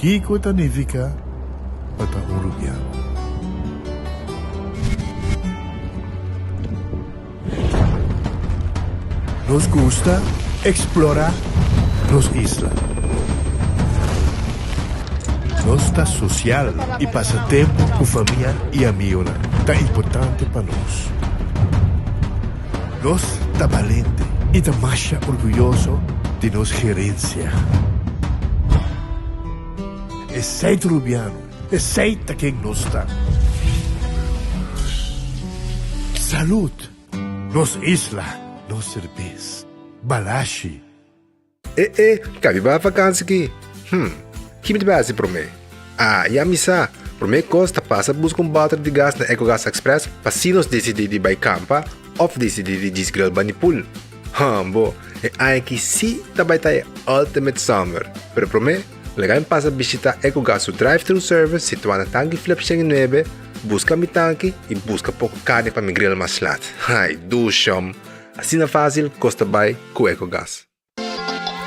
Kiko Tanifica Pata Urubiano. Nos gusta explorar nos islas. Nos está social y pasatiempo con familia y amigos tan importante para nos. Nos está valiente y está más orgulloso de nos gerencia. Es seis rubiano, es seis quien nos está. Salud, nos isla. Nos cerveza, balashi. Cabe ba vakansi ki? Kimi de base pro me? E a missa, pro me costa passa busca balde de gás na EcoGas Express para se nos decidir de vai campa ou decidir de desgril banipul. Bo, aí que si também tá Ultimate Summer. Pero pro me, legal passa visitar EcoGas o drive-thru service situado na tanque flip 9, busca mi tanque e busca pouco carne para me grill mais lat. Ai, do chão. Assim na fácil, costa by com EcoGas.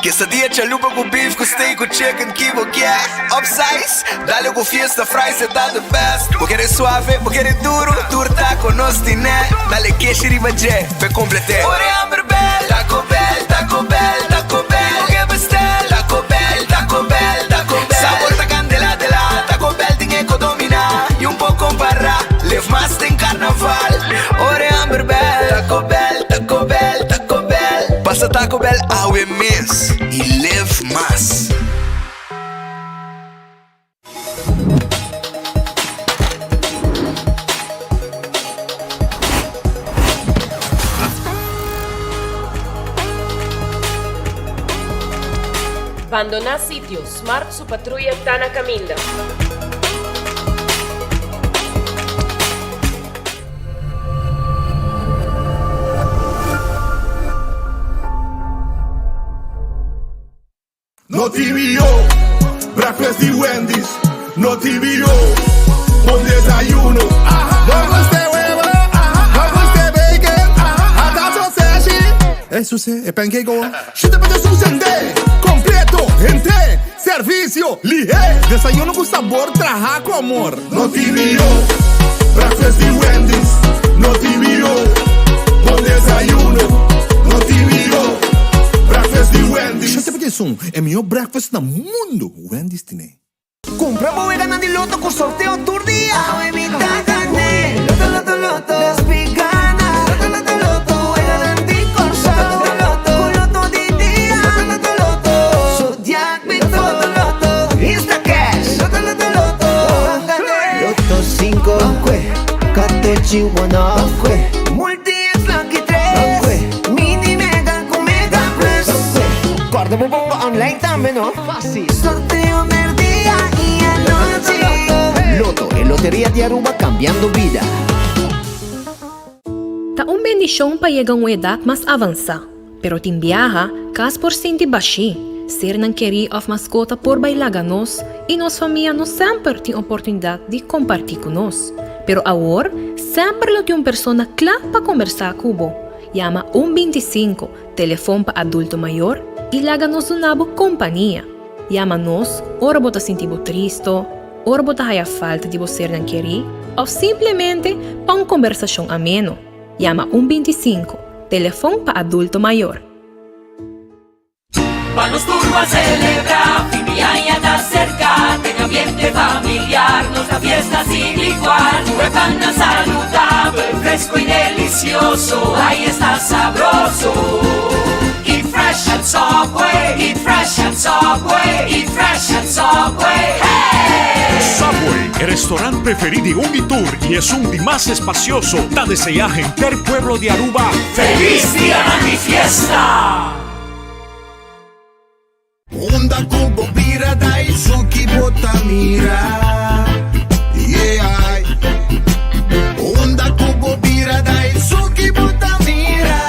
Quesadilla chalupa com beef, com steak, com chicken, kibo, gas. Upsize, dale com fiesta, fries, tá the best. Vou querer suave, vou querer duro, duro tá com nós, tiné. Dale queixa e ribaje, pra completar. Ore Amber Bell, Taco Bell, Taco Bell, Taco Bell. O que bestel, Taco Bell, Taco Bell, Taco Bell. Sabor tá candela de lá, Taco Bell tem eco dominar. E pouco para, live mais tem carnaval. Ore Amber Bell, Taco Bell, Taco Bell, Taco Bell. Passa Taco Bell ao mês e live mais. Abandonar sitio, Smart su patrulla está na caminda. No TVO, breakfast y Wendy's. No TVO, con desayuno. Vamos este huevo, vamos este bacon, hasta sausage. Eso sí, es pancake. Chute para suceder, completo, entre, servicio, ligero. Desayuno con sabor, trabajo con amor. No TVO, breakfast y Wendy's. No TVO, con desayuno. No TVO. Breakfast de Wendy's. Já sabe que é o melhor breakfast do mundo. Wendy's tem. Compra boa e gana de loto com sorteio todo dia. Evita gané. Loto, loto, loto. Despigana. Loto, loto, loto. E garanti con sorte. Loto, loto di dia. Loto, loto, loto. Zodiac Victor. Loto, loto. Insta Cash. Loto, loto, loto. Loto 5. Katechi Wanakwe. Multi es Lucky 3. Mini Mega con Mega Plus. Guarda un po' online también, ¿no? Fácil. Sorteo del día y anoche. Loto, en Lotería de Aruba cambiando vida. Ta un bendición para llegar a una edad más avanzada, pero tin viaja cas por senti baixi, ser nan querer of mascota por bailar nos y nos familia no sempre tem oportunidade de compartir con nos. Pero ahora, sempre lo tem una persona clara para conversar con vos. Llama 125, teléfono para adulto mayor, y láganos una companhia. Llama-nos, ora bota sentir triste, ora bota haya falta de você não querer, ou simplesmente para uma conversação ameno. Llama 125, telefone para adulto maior. Vamos turbo a celebrar, fin de año está cerca, ten ambiente familiar, nuestra fiesta sin igual, huevana saludable, fresco y delicioso, ahí está sabroso. Eat fresh at Subway, eat fresh at Subway, eat fresh at Subway, hey! Subway, el restaurante preferido de Unitour y es un de más espacioso, da desear gente del pueblo de Aruba. ¡Feliz día de mi fiesta! Onda kubo bira dai suki botamira. Yeah. Onda kubo bira dai suki botamira.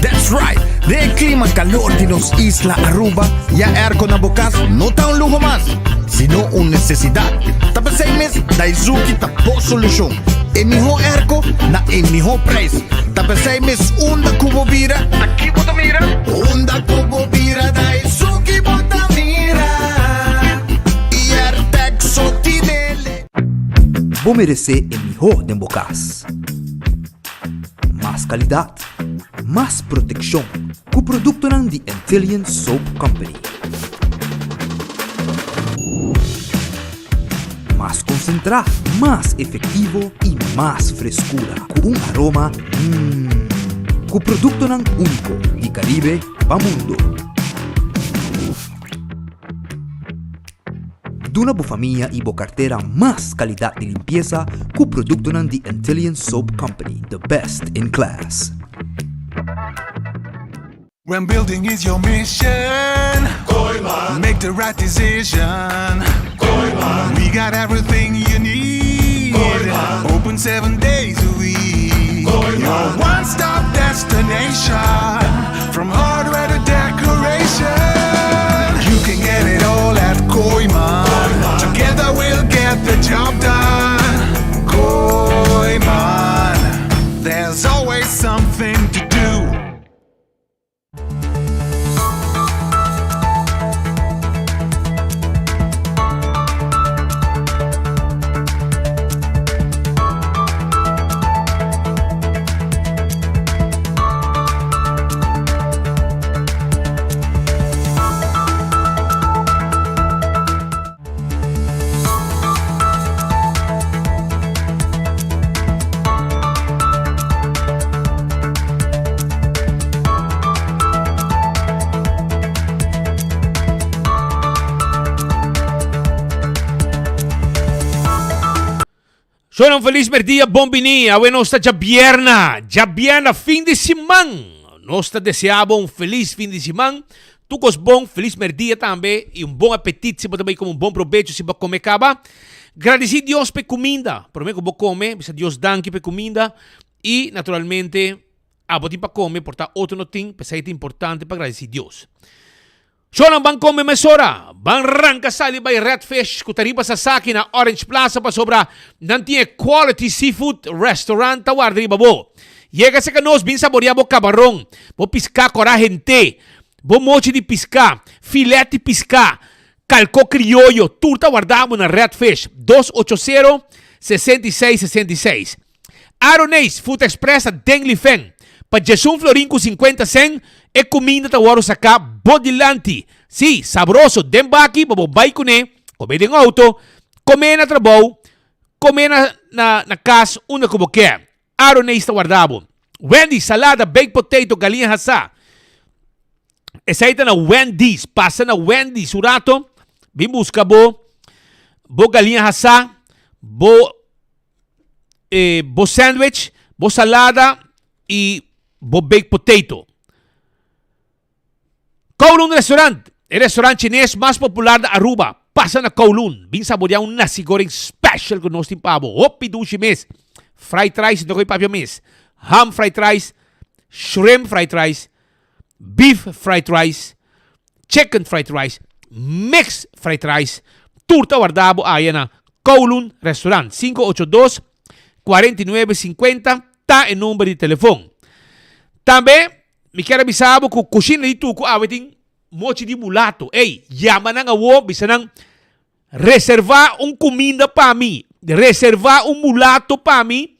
That's right. De clima calor de nos isla Aruba, ya airco na bocas no está un lujo más, sino una necesidad. Tapos 6 meses da Izuki tapo solución. En mijo airco na en mijo price. Tapos 6 meses onda kubo bira. Aquí botamira. Onda kubo bira dai suki botamira. vos merecer el mejor de bocas. Más calidad, más protección. Con producto de Intelligent Soap Company. Más concentrado, más efectivo y más frescura. Con un aroma con producto único de Caribe para mundo. De una familia y cartera más calidad de limpieza con producto de Intelligent Soap Company, the best in class. When building is your mission, make the right decision. We got everything you need. Open 7 days a week. Your one-stop destination, from hardware to decoration. You can get it all at Koiman. Together we'll get the job done. Koiman, there's always something to do. Sono un feliz dia, bombini. Awe nosta já vierna, fim de semana. Nós deseamos um feliz fim de semana. Tucos bom, feliz dia também. E um bom apetite, também com um bom proveito, se você comer caba. Agradecer a Deus por comida. Por mim que vou comer, bisa Deus danke por comida. E, naturalmente, a botin para comer, portar outro notinho, pensa que é importante para agradecer a Deus. Sono bang come mesora, bang ranka sali by Redfish, kutariba sa saki na Orange Plaza pa sobra nanti quality seafood restaurant tawar riba bo. Llega sa kanos bin saborear bo camarón, bo pisca cora gente, bo mochi de pisca, filete pisca, calco criollo, turta guardamos na Redfish 280-6666. Aronês Food Express a Dengli Feng, pa Jesús Florin com 50 cent. E comida tawaro sa ka bodilanti. Si, sabroso, dembaki, bababay ko ne, come din auto, come na trabaho, come na kas, una kuboke. Aronês tawardabo. Wendy's, salada, baked potato, galinha hasa. Esaita na Wendy's, pasa na Wendy's, surato, bimbusca bo galinha hasa, bo sandwich, bo salada, e bo baked potato. Kowloon Restaurant, el restaurante chinés más popular de Aruba. Pasa na Kowloon. Bin saborear un nasi goreng special con nos timpabo. Hopi dushi mes. Fried rice, no ko'y papyo mes. Ham fried rice, shrimp fried rice, beef fried rice, chicken fried rice, mixed fried rice. Turta guardabo ayan na Kowloon Restaurant. 582-4950. Ta en número de teléfono. También, me quero avisar que cozinha de tuco tem mochi de mulato. Ei, llama na wo, bisa nang reservar comida para mim. Reservar mulato para mim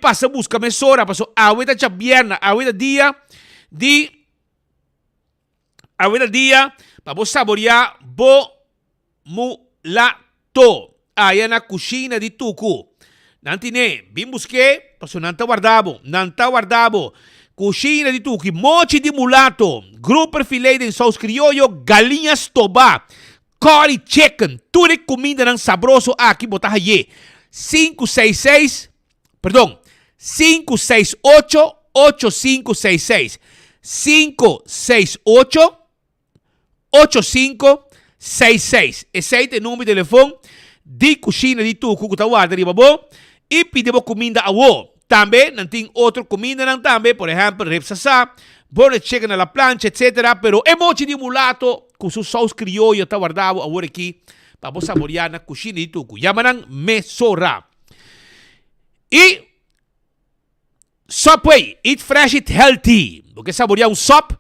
passa buscar mesora, passo awe da vierna, awe da dia, para você saborear bo mulato. Aí na cozinha de tuco. Nantine, bim busque, passo nanta guardabo. Cozinha de tuki, mochi de mulato, grouper filé de sauce criollo, galinhas toba, curry chicken, tudo comida ng sabroso aqui botar aí. 568-8566. 568-8566. Esse é o número de telefone de cozinha de tuki, que está guardado riba bo, e pedimos comida a wo. Também não tem outra comida, não também, por exemplo, ribs assá, bonnet chicken na plancha, etc. Pero é mochi de mulato com seu sauce criollo, está guardado agora aqui, para você saborear na cozinha de tuco. Yamanang mesora. E Subway, eat fresh, eat healthy. Porque saborear sop,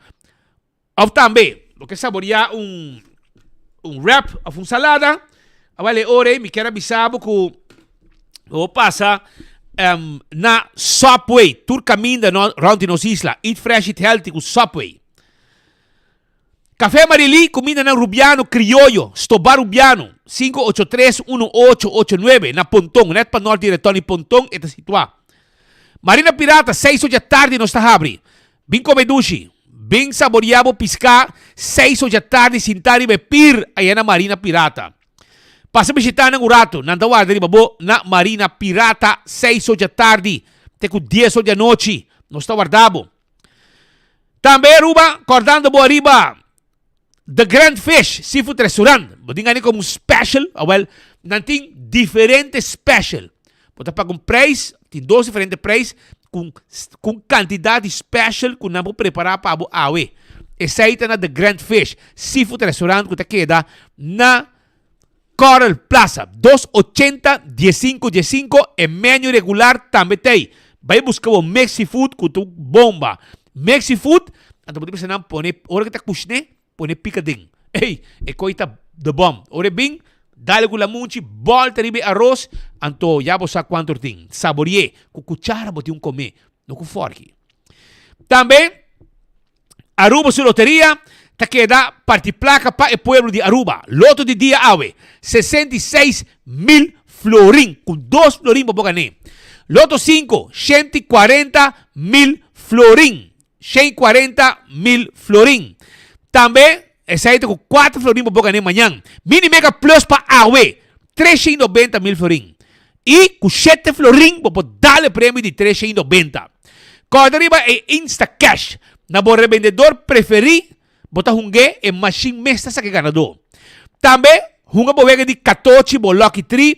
ou também, porque saborear wrap, ou salada, vale ore, me quero avisar que O passa na Subway. Tur caminda round nos isla. Eat fresh, eat healthy com Subway. Café Marili, comida na Rubiano Criollo. Stobar Rubiano. 583-1889 na Pontong. Net pa norte direto ni Pontong. Ito sitwa. Marina Pirata, 6 da tarde no está abre. Bing comedushi. Bing saboreabo pisca. 6 da tarde sintari bepir. Ayan na Marina Pirata. Passa visitar ng Urato. Nandawar dali babo na Marina Pirata. 6 da tarde. Teco 10 da noite. No está guardabo. Também Aruba, acordando boa arriba. The Grand Fish Seafood Restaurant. Boding nga como special. Well, nanting diferente special. Bota pa kung price, tem 2 diferentes price, com quantidade special que não vou preparar para abo awe. Essa aí na The Grand Fish Seafood Restaurant que queda na Coral Plaza. 280-15-15 e menu regular também tem. Vai buscar o Mexi Food com tu bomba. Mexi Food, então pode pensar pone, hora que tá puxne, pone picadinho. Ei, é coisa de bom. Ora bem, dale com la munchi, volta ribe arroz, anto já você quanto tem. Saboreie, com cuchara bote comer, não com fork. Também, Aruba sua loteria, tá queda parte placa para o pueblo de Aruba. Loto de dia awe, 66,000 florin, com 2 florin para ganhar. Loto 5, 140,000 florin. 140,000 florin. Também, essa aí com 4 florin para ganhar amanhã. Mini Mega Plus para AUE, 390,000 florin. E com 7 florin para dar o prêmio de 390. Quando arriba é Insta Cash. Na bo revendedor preferi, bota hungue e machine mesta sa que ganador. Também, hunga bo vega de 14 bo Lucky 3.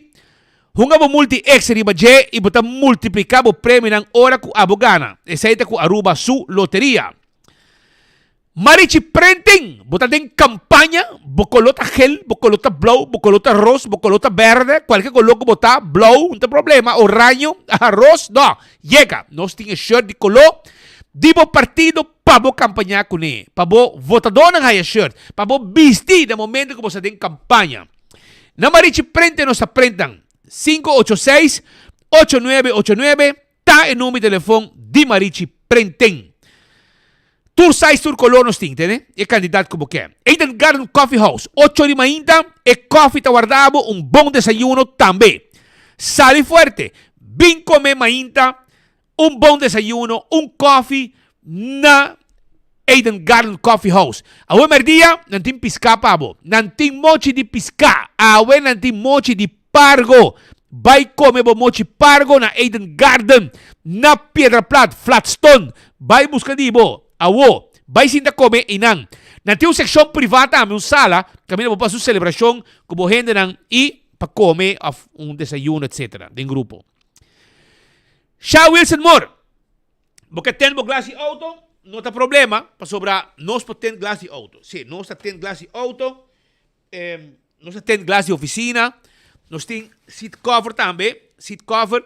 Hunga bo multi-X riba J e bota multiplicar bo prêmio ng hora ku abogana. Essa aí ku Aruba su loteria. Marichi Printing, bota den campaña, bocolota gel, bocolota blow, bocolota rosa, bocolota verde, qualquer color que botar, blow, não tem problema, o ranho, arroz, não, llega, nós temos shirt de color, dibo partido, pabo campanha com ele, pabo votador ng haya shirt, pabo vestir no momento que você tem campanha. Na Marichi Printing nós aprendan, 586-8989, tá o número de telefone de Marichi Printing. Tour size tour color nos ting, né? E candidato como quer. Eden Garden Coffee House, 8 de mainta, e coffee tá guardado, bom desayuno também. Sale fuerte, bem comer mainta, bom desayuno, coffee na Eden Garden Coffee House. Awe merdia, nantin pisca pabo, nantin mochi di pisca, awe nantin mochi di pargo. Vai comer bo mochi pargo na Eden Garden, na Piedra Plat, Flatstone. Vai buscar di bo. Awo, vai sinta come inang. Nanti yung seksyon privata, yung sala, kami na po pa sa celebrasyon, kubuhin na ng pa come of desayuno, etc. Din grupo. Siya Wilson Moore. Porque ten mo glasi auto, no ta problema, pa sobra, nos po ten glasi auto. Si, nos ta ten glasi auto, nos ta ten glasi oficina, nos ten seat cover tambe, seat cover,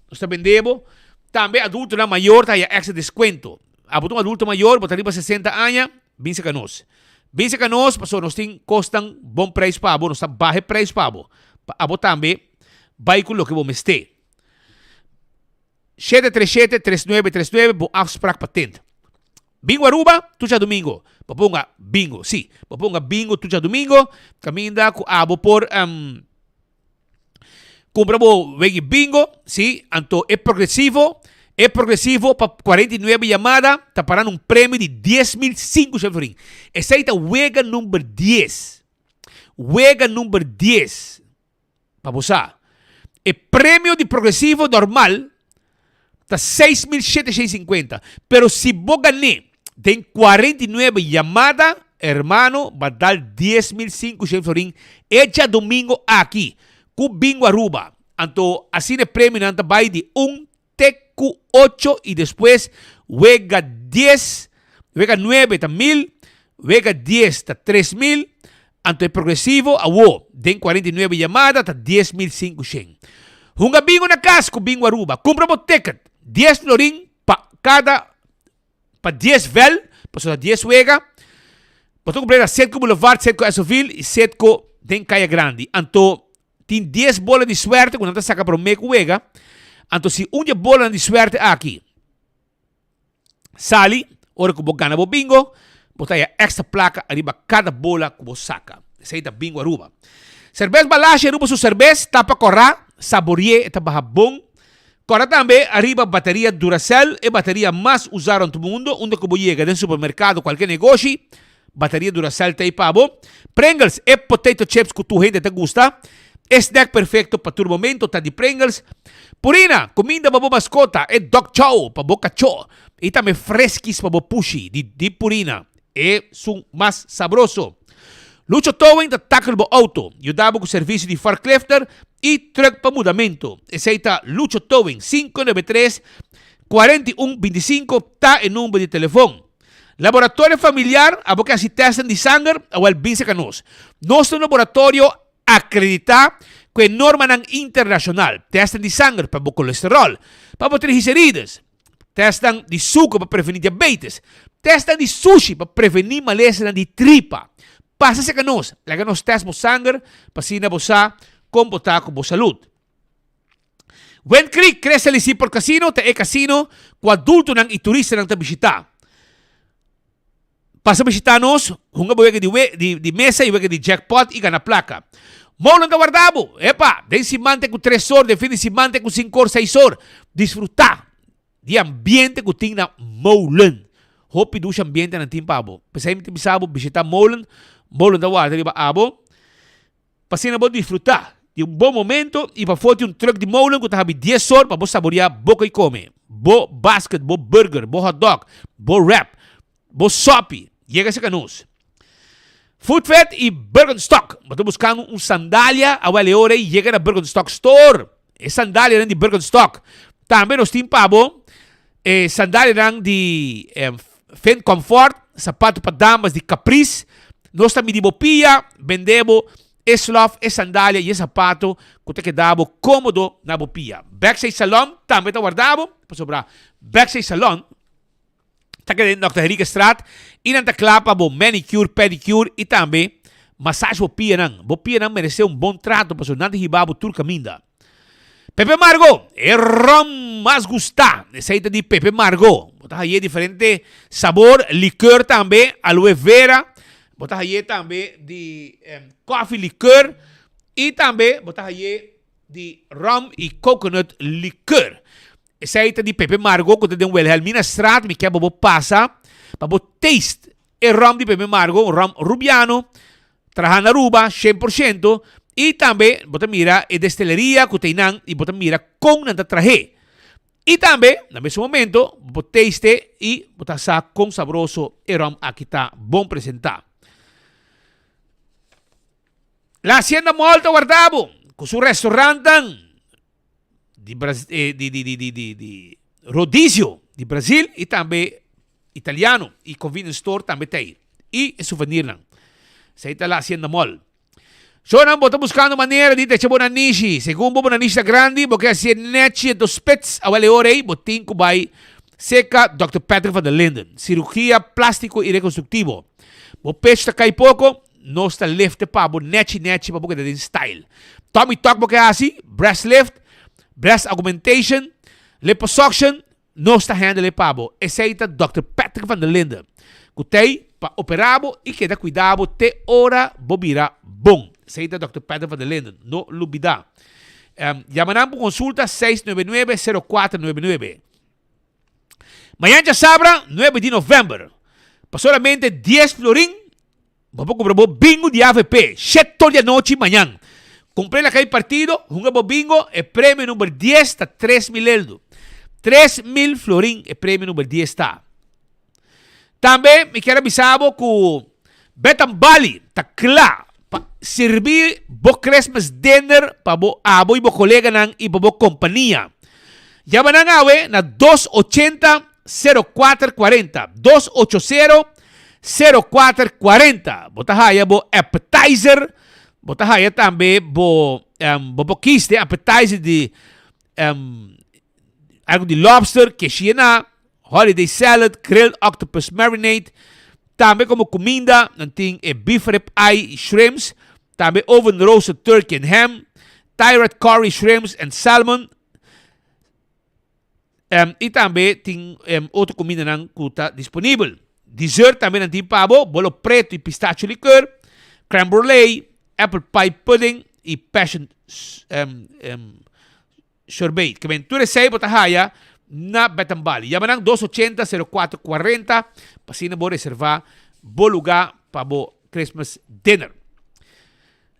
nos ta vendebo, tambe adulto na mayor, taya extra descuento. Abot um adulto maior, botar riba 60 anos, binsa canos. Binsa canos, paso nos ting costam bom preço pa abo, nos ta bahe preço pa abo. Abo tambe, veículo que bom este. 737-3939, bom afspraak patent. Bingo Aruba, tuja domingo. Papunga bingo, si. Papunga bingo, tuja domingo. Caminda ku abo por compra bo wegi bingo, si. Anto é progressivo. É progressivo para 49 llamadas, está parando prêmio de 10.005 florin. Essa aí está wega número 10. Wega número 10. Para você. O prêmio de progressivo normal está 6.750. Pero se você ganhar tem 49 llamadas, hermano, vai dar 10.005 florin. Echa domingo aqui, com Bingo Aruba. Então, assim o prêmio não vai de 8 y después Wega 10, Wega 9 está 1,000, Wega 10 está 3,000, ante progresivo, awo, den 49 llamadas, está 10.500. Hunga bingo na casco, bingo Aruba, compra mo ticket, 10 florin pa 10 vel, paso 10 Wega, paso comprar 7 Boulevard, 7 Esoville y 7 den Calle Grande. Anto, Tem 10 bolas de suerte quando você saca para o meio juega. Então, se uma bola de suerte aqui, sale, hora que você ganha o bingo, você tem extra placa arriba cada bola que você saca. Esse aí é bingo aruba. Cerveja balagem aruba sua cerveja, tapa corrar, saborear, tapa bom. Corra também, arriba bateria Duracell, é bateria mais usada no mundo, onde que você chega no supermercado, qualquer negócio, bateria Duracell tem para você. Pringles é potato chips que tu gente te gusta. Snack perfeito para todo momento, tá de Pringles. Purina, comida para mascota, é Dog Chow para boca cachorro. E também fresquis para pushi, de Purina. É mais saboroso. Lucho Towing da tackle bo auto. Ajudava com o serviço de forklifter e truck para mudamento. Aceita Lucho Towing 593-4125, tá em número de telefone. Laboratório familiar, a boca se testam de sangue, ou el binse canos. Nosso laboratório acredita que é norma internacional. Testam de sangue para o colesterol, para botar triglicéridos. Testam de suco para prevenir diabetes. Testam de sushi para prevenir malestar de tripa. Passa-se que nós test mo sangue para se nabosa combotar com boa saúde. When Creek cresce ali por casino, te é casino com adulto e turista nang visitar. Passa visitar nós, hunga boiga de mesa e de jackpot e gana placa. Maulan da guardabo, epa, den se mante com 3 horas, de fim de se mante com 5 horas, 6 horas. Disfrutar de ambiente que tem na Maulan. Hope do ambiente na tim pabo. Pensei me bisabo visitar Maulan da guarda riba abo. Passei na boa disfrutar de bom momento e para foto um truck de Maulan que tá 10 horas para você saborear boca e come. Bo basket, bo burger, bo hot dog, bo wrap, bo sopi. Chega-se canos. Food Fed e Birkenstock. Estou buscando sandália a hora e chega na Birkenstock Store. É sandália de Birkenstock. Também nós temos pabo. Sandália de Fendt Comfort. Sapato para damas de Caprice. Nós também de Bopia. Vendemos slof, sandália e sapato que te quedamos cômodo na Bopia. Backstage Salon. Também está guardado. Para sobrar. Backstage Salon. Está aqui dentro da Dr. Henrique Straat. E nanta clapa bo manicure, pedicure e também massagem Bopia nang. Bopia nang mereceu bom trato para nanta hibabo tur caminda. Pepe Margo é rom mais gustar. Receita de Pepe Margo. Botar aí diferente sabor, licor também, aloe vera. Botar aí também de coffee licor e também botar aí de rum e coconut licor. Receita de Pepe Margo, que tem Wilhelmina Straat, me quer bobo passa, para bo taste. E rum de Pepe Margo, rum rubiano, trajana ruba, 100%, e também, bota mira, e destileria, que tem nan, e bota mira, com nanta traje. E também, no mesmo momento, bo taste e bota sa com saboroso, e rum aqui tá bom apresentar. La Hacienda Mall tá guardado, com seu restaurante, de rodízio de Brasil e também italiano e convenience store também tem e souvenir não. Sei tá lá Hacienda Mall. So não botar buscando maneira de ter boa niche. Segundo boa niche grande, porque assim nete dos pets a vale orei botin ko vai seca Dr. Patrick van der Linden. Cirurgia plástico e reconstrutivo. Bo peixe tá cai pouco, nós tá lift pa bo nete pa boca de style. Tommy talk porque assim, breast lift, breast augmentation, liposuction, não está handle pabo. Aceita Dr. Patrick van der Linden. Kutei para operabo e queda cuidado te hora bobira bom. Aceita Dr. Patrick van der Linden. No lubida. Llamarán por consulta 699-0499. Mañana ya sabra, 9 de novembro. Para solamente 10 florín, vamos a comprar bingo de AVP. 7 de noche mañana. Comprei la calle partido, jugamos bingo, el premio número 10 está 3.000 euros. 3.000 florín, el premio número 10 está. También me quiero avisar que Betan Bali está claro para servir vos Christmas dinner para vos abo y vos colega y para vos compañía. Llaman a na 280-0440. 280-0440. Botas allá vos appetizer. Botar aí também bo quiste appetizer de algo de lobster, quechina, holiday salad, grilled octopus marinade, também como comida, tem beef rib eye e shrimps, também oven roasted turkey and ham, Tyrant Curry Shrimps and Salmon. E também tem outra comida que está disponível. Dessert também tem pavo, bolo preto e pistache liqueur, crème brulee, apple pie pudding e passion sorbet. Que vem tudo isso aí para na Betambali. Yamanang 280-0440 para si na bo reservar bo lugar para bo Christmas dinner.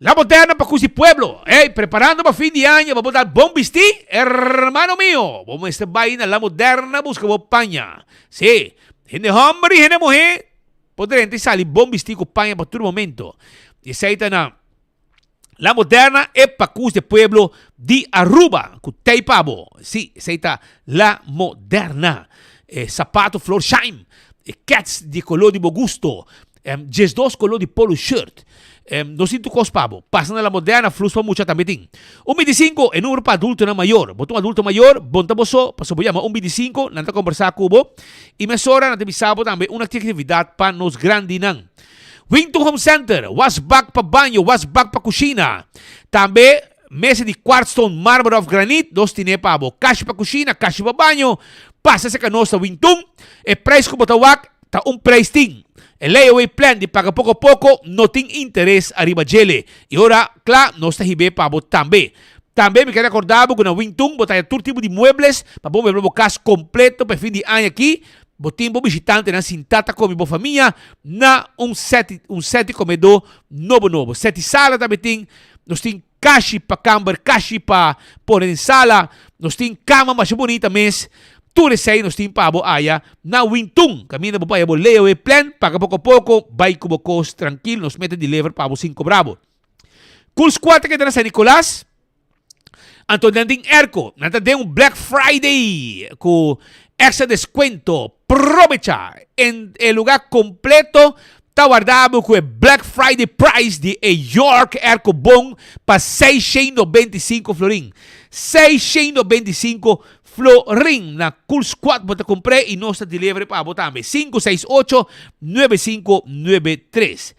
La Moderna para Cusi Pueblo. Preparando para fin de año, vamos a dar bom bisti, hermano mío. Vamos a estar na La Moderna, busca bo paña. Sí, gente hombre y gente mujer, podrán salir bom bisti con paña para todo momento. Y se na La Moderna é para Cusi Pueblo de Aruba, com tei pavo. Sí, se La Moderna. Sapato Flor Shine, cats de color de bom gusto, just dos color de polo shirt. 200 cos pavo. Passa na La Moderna, flus para mucha também tem. 1.25 é número para adulto na maior. Botão adulto maior, bonta boso, para sobrama 1.25, nanta conversar cubo. E mesora, nanta bisabo também uma atividade para nos grandinang. Wington Home Center, wasbag para banho, wasbag para kusina. Também mesa de quartzstone, mármore of granite, dos tine pavo. Caixa para kusina, caixa para banho. Passa-se com a nossa Wington. E preço que botawak, tá preço ting. El layaway plan de paga pouco a pouco, não tem interesse arriba dele. E ora, claro, nós está ribe para botar também. Também me quero acordar que na Wington botar todo tipo de muebles para bom meu casa completo para fim de ano aqui. Botim bom visitante na sintata com minha família na set comedor novo. Sete sala também tem. Nós tem caixa para camber, caixa para pôr em sala. Nós tem cama mais bonita mesmo. Tudo isso aí nós temos para aya na Wington. Caminho para o layaway plan, paga pouco a pouco, vai com o custo tranquilo, nos mete de lever para o 5 bravo. Cool Squad que está na San Nicolás. Então, tem Erco, tem Black Friday com extra descuento. Aprovecha en el lugar completo. Está guardado con el Black Friday price de York Erco Bon para 695 florín. 625 florín na Cool Squad bota compré y no está delivery para botarme 568-9593.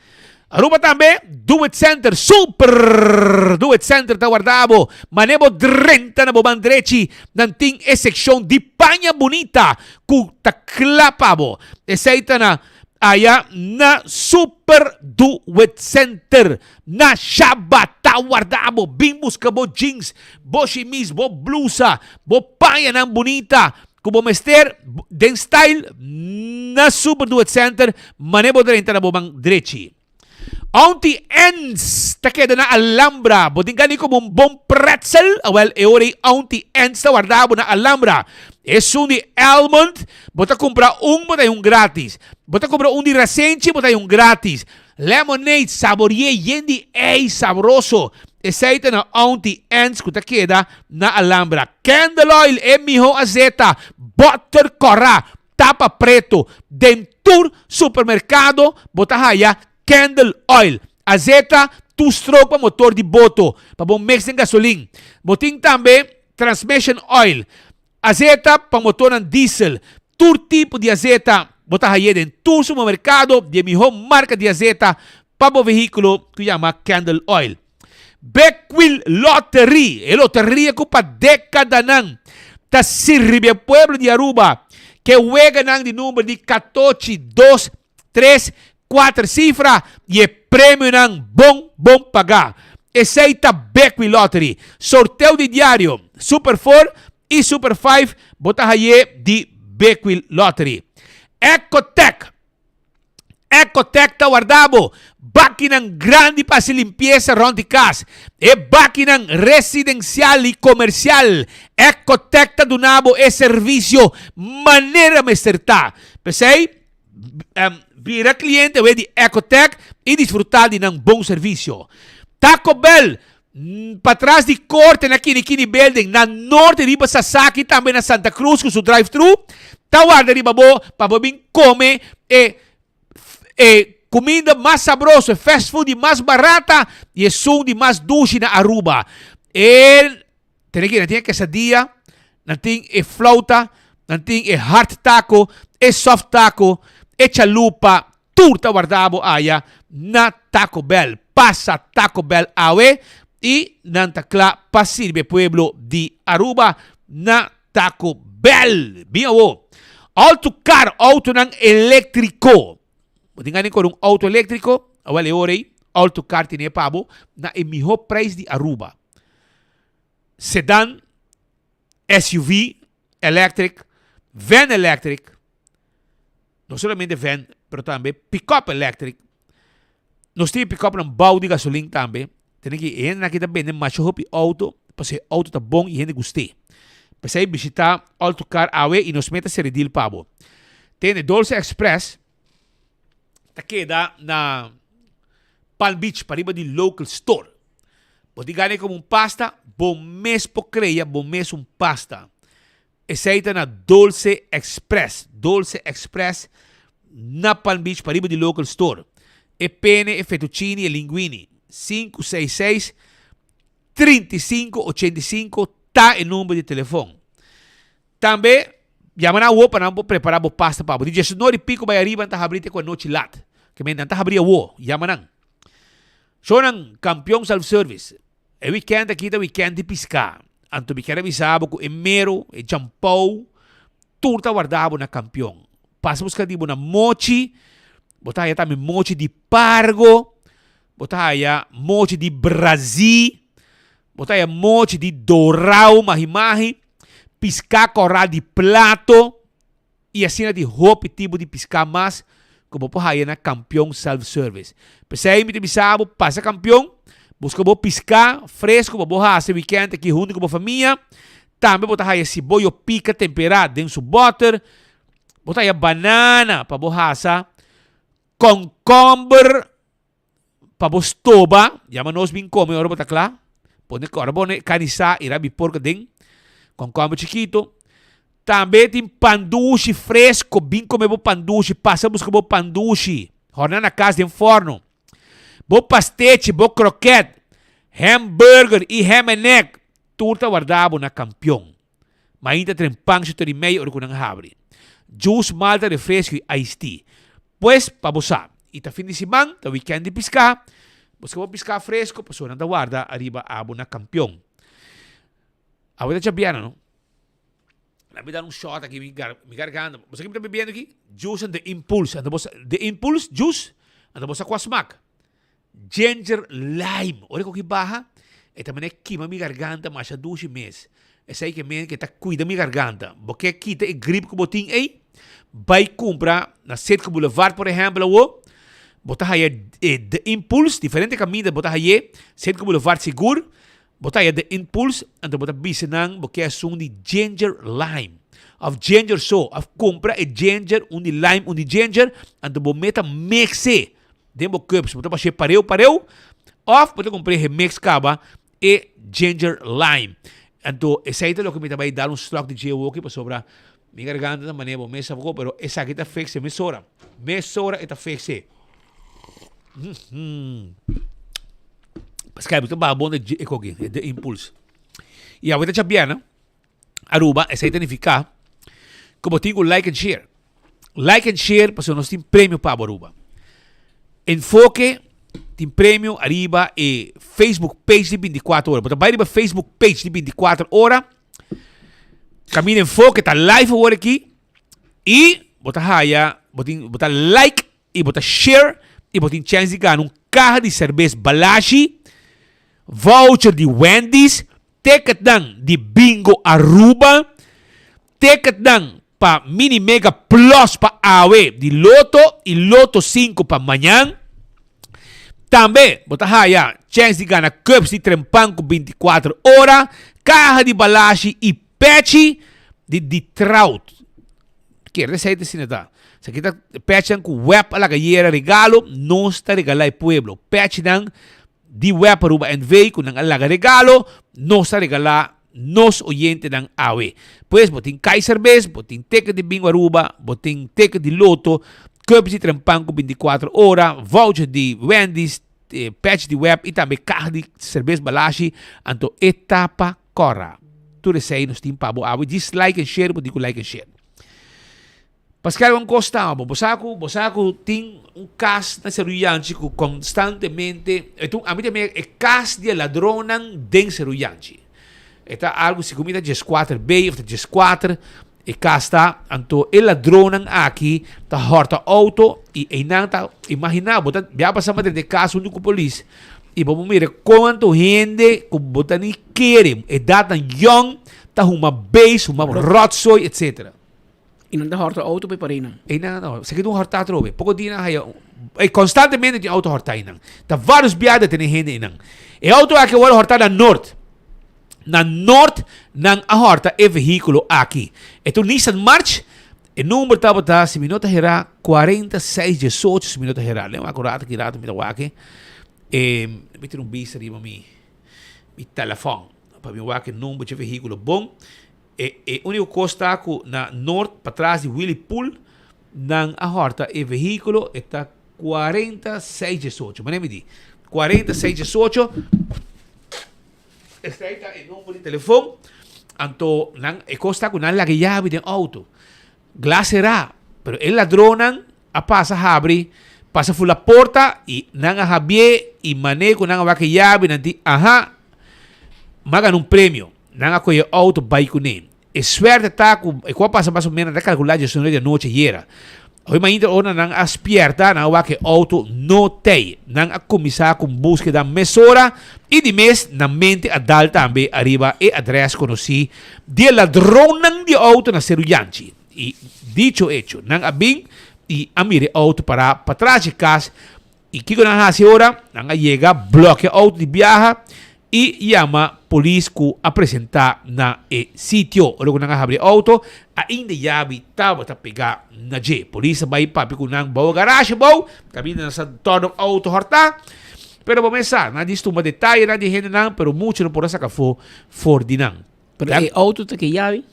Aruba também, Do It Center, super Do It Center está guardado. Manebo 30 na bobang direchi. Nanting e seksyon di panha bonita. Kuta klapabo. Esaita na aya na super Do It Center. Na shaba está guardado. Bimbus ka bo jeans, bo chemise, bo blusa, bo panha na bonita. Kubo mester, den style, na super Do It Center. Manebo 30 na bobang direchi. Auntie Ends, ta queda na Alhambra. Boting gani como un bom pretzel. Well, ori Auntie Ends ta guardabo na Alhambra. Es un de almond. Bota comprar bota un gratis. Bota comprar un de recente, bota un gratis. Lemonade, saborie, yendi, sabroso. Essaita na Auntie Ends, que ta queda na Alhambra. Candle oil, mijo azeta. Butter corra, tapa preto. Dentur supermercado, bota haya. Candle oil, azeta, two-stroke para motor de boto, para bom mix em gasolina. Boting também transmission oil, azeta para motor em diesel. Todo tipo de azeta, botar aí em todo supermercado, de melhor marca de azeta para o veículo que chama Candle oil. Beckwil Lottery, a loteria que para década não, tá sirve pueblo de Aruba, que juega não de número de 14, 2, 3, 4 cifras e é prêmio não bom pagar. Aceita Beckwil Lottery. Sorteio de diário. Super 4 e Super 5. Bota aí de Beckwil Lottery. Ecotec está guardado. Máquina grande para se limpeza around the casa. É máquina residencial e comercial. Ecotec está donando esse serviço maneira mesterta. Pensei? Vira cliente de Ecotec e desfrutar de um bom serviço. Taco Bell, para trás de corte na Kini Building, na norte de Sasaki, também na Santa Cruz, com seu drive-thru. Tá guarda de babo, para vir comer comida mais sabrosa, fast food mais barata e som de mais dulce na Aruba. Tem que quesadilla, não tem flauta, não tem hard taco, soft taco, chalupa, turta guardado aya na Taco Bell. Passa Taco Bell awe, y nantakla pasirbe pueblo de Aruba na Taco Bell. Bien wo. Autocar, auto ng eléctrico. Tingnan ko ng auto eléctrico, awale orey, autocar tiene pabo na emiho price di Aruba. Sedan, SUV, electric, van electric, no solamente van, pero também pick-up electric. Nós temos pick-up ng bau de gasolina também. Tem que ir nakita bem, macho hopi auto, kasi auto tá bom e gente guste. Pasay visitar autocar awe e nos meta se redil pabo. Tem Dolce Express, ta queda na Palm Beach, pariba di local store. Pode ganhar como pasta, bom mês po creia, bom mês pasta. Essa na Dolce Express. Dolce Express na Palm Beach, pariba di local store. E pene, e fettuccini, e linguini. 566 3585 tá o número de telefone. Também, chama na uo para não preparar a pasta para você. Se não pico vai arriba, tá abrindo com a noite lat. Que me tá abrindo uo, chama não. So nang campeão self-service. E weekend aqui da weekend de piscar. Anto me quero avisar com emero, e champou, tudo tá guardado na campeão. Passa buscar tipo na mochi, botar aí também mochi de pargo, botar aí mochi de Brasil, botar aí mochi de dorau, mahi-mahi, piscar coral de plato, e assim de roupa tipo de piscar mais, como por aí na campeão self-service. Pensei me bisabo, passa campeão, busca bo piscar fresco, bo hacer weekend aqui junto com a família. Também botar aí cebola pica temperada dentro do butter, botar aí banana para bo hacer, concombre para bo stoba, chama nós bem come, ora botar lá, pone ora bone canisa ira bi porco dentro, concombre chiquito. Também tem panduche fresco, bem como bo panduche, passa busca bo panduche, horna na casa de forno. Bo pastete, bo croquete, hamburger e ham and egg, tudo guardado na campeão. Mas ainda tem pão de tori meio ou com abre. Juice, malta, refresco e iced tea. Pues, para você. E tá fim de semana, tá weekend de piscar. Você vai piscar fresco, pessoa não guarda, arriba abo na campeão. Agora já bem, não? Let me dar shot aqui, me garganta. Você que está bebendo aqui? Juice and the Impulse. The Impulse Juice, and você com a smack. Ginger lime. Olha que baja. E também é queima minha garganta, mas há 2 meses. Essa aí que tá cuida minha garganta. Porque aqui tem gripe que botin aí. Vai comprar na Setco Boulevard, por exemplo, o botar aí The Impulse, diferente caminho, botar aí Setco Boulevard seguro. Botar aí The Impulse, então botar bisenang, porque é som de ginger lime. Of ginger so, of compra e ginger, de lime, de ginger, então bo meta mixe. Demo cups, botar para pareu, off, botar comprar remix caba e ginger lime. Então, esse aí é o que me vai dar stock de GWO aqui para sobrar. Mi garganta da maneira, me sabe, pero essa aqui tá fixe, me sobra está fixe. Pascal, botar ba bom de ecogi, de impulse. E agora já bem, né? Aruba, essa aí significa como tenho like and share. Like and share, porque nós temos prêmio para Aruba. Enfoque, tem prêmio arriba e Facebook page de 24 horas. Bota vai arriba Facebook page de 24 horas. Caminho Enfoque, tá live agora aqui. E bota raia, bota like e bota share e bota chance de ganhar carro de cerveja Balashi, voucher de Wendy's, ticket dan de Bingo Aruba, ticket dan para Mini Mega Plus para AWE de Loto e Loto 5 para amanhã. Também, bota aí, chance de ganhar cups de trempanco 24 horas, carro de Balashi e patch de Trout. Que receita assim tá? Se aqui tá patch com web a la galera regalo, não está regalar pueblo. Patch de web para o NV com a la regalo, não está regalar nos oyentes ng AWE. Pues, botin Kaiser Best, botin ticket de Bingo Aruba, botin ticket de Loto, cups de trempanco 24 horas, voucher de Wendy's, patch de web e também carro de cerveja Balashi, anto etapa corra. Tu recei nos team pabo AWE, dislike and share, botin like and share. Pascal ang Costa, bosaku ting um caso na Cerullanchi que constantemente, a mim também é caso de ladronan den Cerullanchi. Eta algo se comida G4B of G4 e casta anto el ladronan aqui ta horta auto e não tá imaginar botar já passamos de caso do polícia e vamos ver quanto gente que botar ni querem e data young ta uma base uma rotsoi etc. E não dá horta auto para parina. E não, se que não horta trove, pouco dia na e constantemente de auto horta inang. Tá vários biadas tem gente inang. E auto aqui vai horta na norte. Na norte ng ahorta e veículo aqui. Ito Nissan March, e número tabo ta si minuto hera 4618 si minuto hera. Lembra acurado que rato me tawa aqui. Me ter bis arriba mi telefone para mi wake número de veículo bom. Único costa ako na norte para trás de Willy Pool ng ahorta e veículo está 4618. Mas nem me di 4618. Está aí o número de telefone. Anto, costa ko nang lagi llave ng auto. Glasera. Pero el ladronan a pasa abre, pasa full la porta y nang habie y manejo nang waki llave nanti aha magan un premio. Nang ako yung auto bay kunin. E swerte ta ko e kwa pasa mais ou menos da calcular de sono de noite era. Hoy mainda ona nang aspierta nang waki auto no tei. Nang akumisa com búsqueda mesora e de mês na mente adal também arriba e adres conosci de ladronan de auto na Cerullanchi. E dicho hecho, nang abing e amire auto para trás de casa e kiko nang hasi ora nang llega bloque auto de viaja e llama polis ku apresentar na sitio. Olo nang abre auto ainda yabi tava ta pegar na G. Polícia vai papi ku nang bawa garage baw caminho na sa todo auto horta. Pero começar, na disto uma detalhe na de gente não, pero muito não por essa que for dinam. Pero e auto te que llave?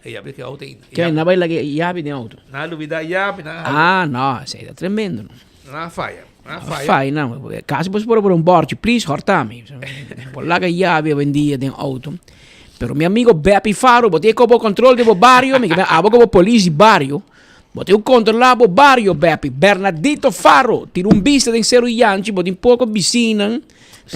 E llave que auto ainda. Que não vai lá llave de auto. Na dúvida llave, na. Ah, não, isso aí é tremendo. Na falha. Fai, não. Caso você por um bordo, please, hortame. Por lá que llave vendia de auto. Pero meu amigo Bepi Faro, botei como controle do barrio, me abo como polícia barrio. Botei o controlava o barrio, Bepi. Bernardito Faro, tirou vista de Cerullanchi, botei pouco vicina,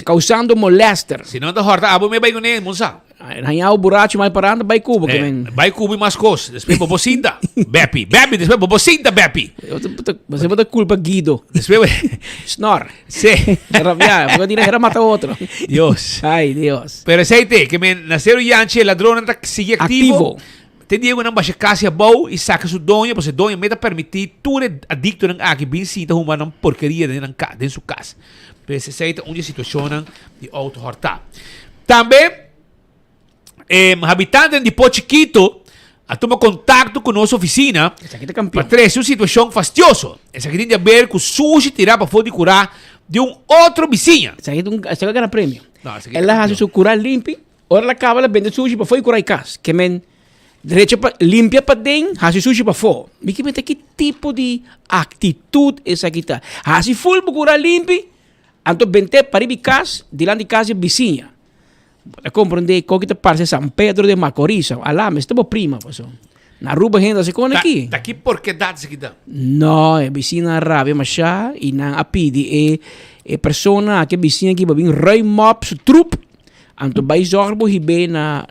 causando molester. Se não da horta, abo me vai com ele, moça. Nanhau o buraco mais parando, vai cubo. Vai cubo e mais coisas. Depois bobocinda. Bepi, depois bobocinda, Bepi. Você bota culpa Guido. Depois... Snor. Sim. Rabia, porque tira que mata outro. Deus. Ai, Deus. Pero aceite, que na Cerullanchi, o ladrão está sigue ativo. Tem dia que não baixa casa boa e saca sua dona, porque dona me dá permitir tudo adicto não aqui bem sim, então uma porcaria dentro de sua casa. Pero se aceita onde situação de auto horta. Também habitantes de Pochiquito a tomar contato com nossa oficina para trazer uma situação fastidiosa. Essa aqui tem a ver com sushi tirar para fora de curar de outro vizinho. Essa aqui ganha prêmio. Ela faz seu curar limpo, ora ela acaba ela vende sushi para fora e curar em casa. Que men direito para limpia para dentro, faz sushi para fora. Me que que tipo de atitude essa aqui tá? Faz full para curar limpo, anto vende para ir casa, dilante de casa vizinha. Para compreender que te parece San Pedro de Macorís, alá, me estamos prima, pasó. Na rua gente se come aqui. Daqui por que dá isso aqui dá? Não, é vizinha rabia mas já e não apide é persona que vizinha aqui vai vir rei mop su trup. Anto vai zorgar bo hibe na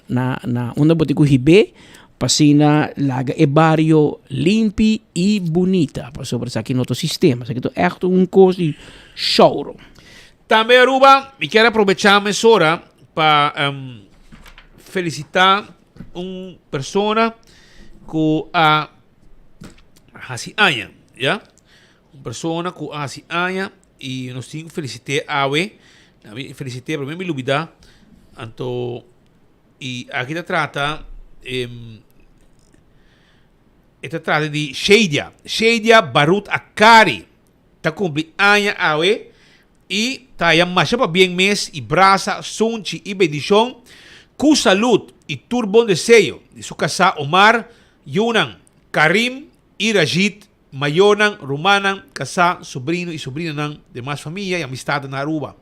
onda botico hibe, pasina laga e barrio limpi e bonita. Pasó por aqui no outro sistema, isso aqui é echt coisa de show. Também Aruba, me quero aproveitar a mesura para felicitar persona que hasi años, ¿ya? Una persona que hasi años y nos tengo felicité a felicité pero me lubida anto y aquí te trata de Sheidia Barut Akari ta cumpli años awe e tayo masya pa bien mes y brasa, sunchi y bendición cu salud y turbon deseo de su casa Omar, Yunan, Karim y Rajid, Mayonan, Romanan, casa, sobrino y sobrina ng demás familia y amistad na Aruba.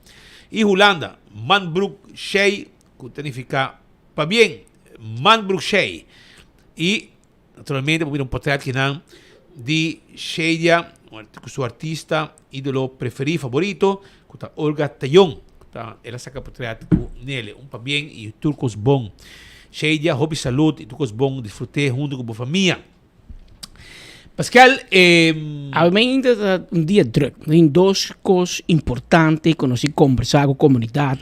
Y Holanda, Manbrook Shea, que significa pa bien, Manbrook Shea. Y naturalmente, por un portrait que ng di Sheila, su artista ídolo preferido, favorito, Olga Tayon. Ela saca portreto nele, pa bem e turcos bom. Sheila, hobby saúde e turcos bom, desfrutei junto com a família. Pascal, ainda dia druk. Tem duas coisas importantes que nós conversar com a comunidade.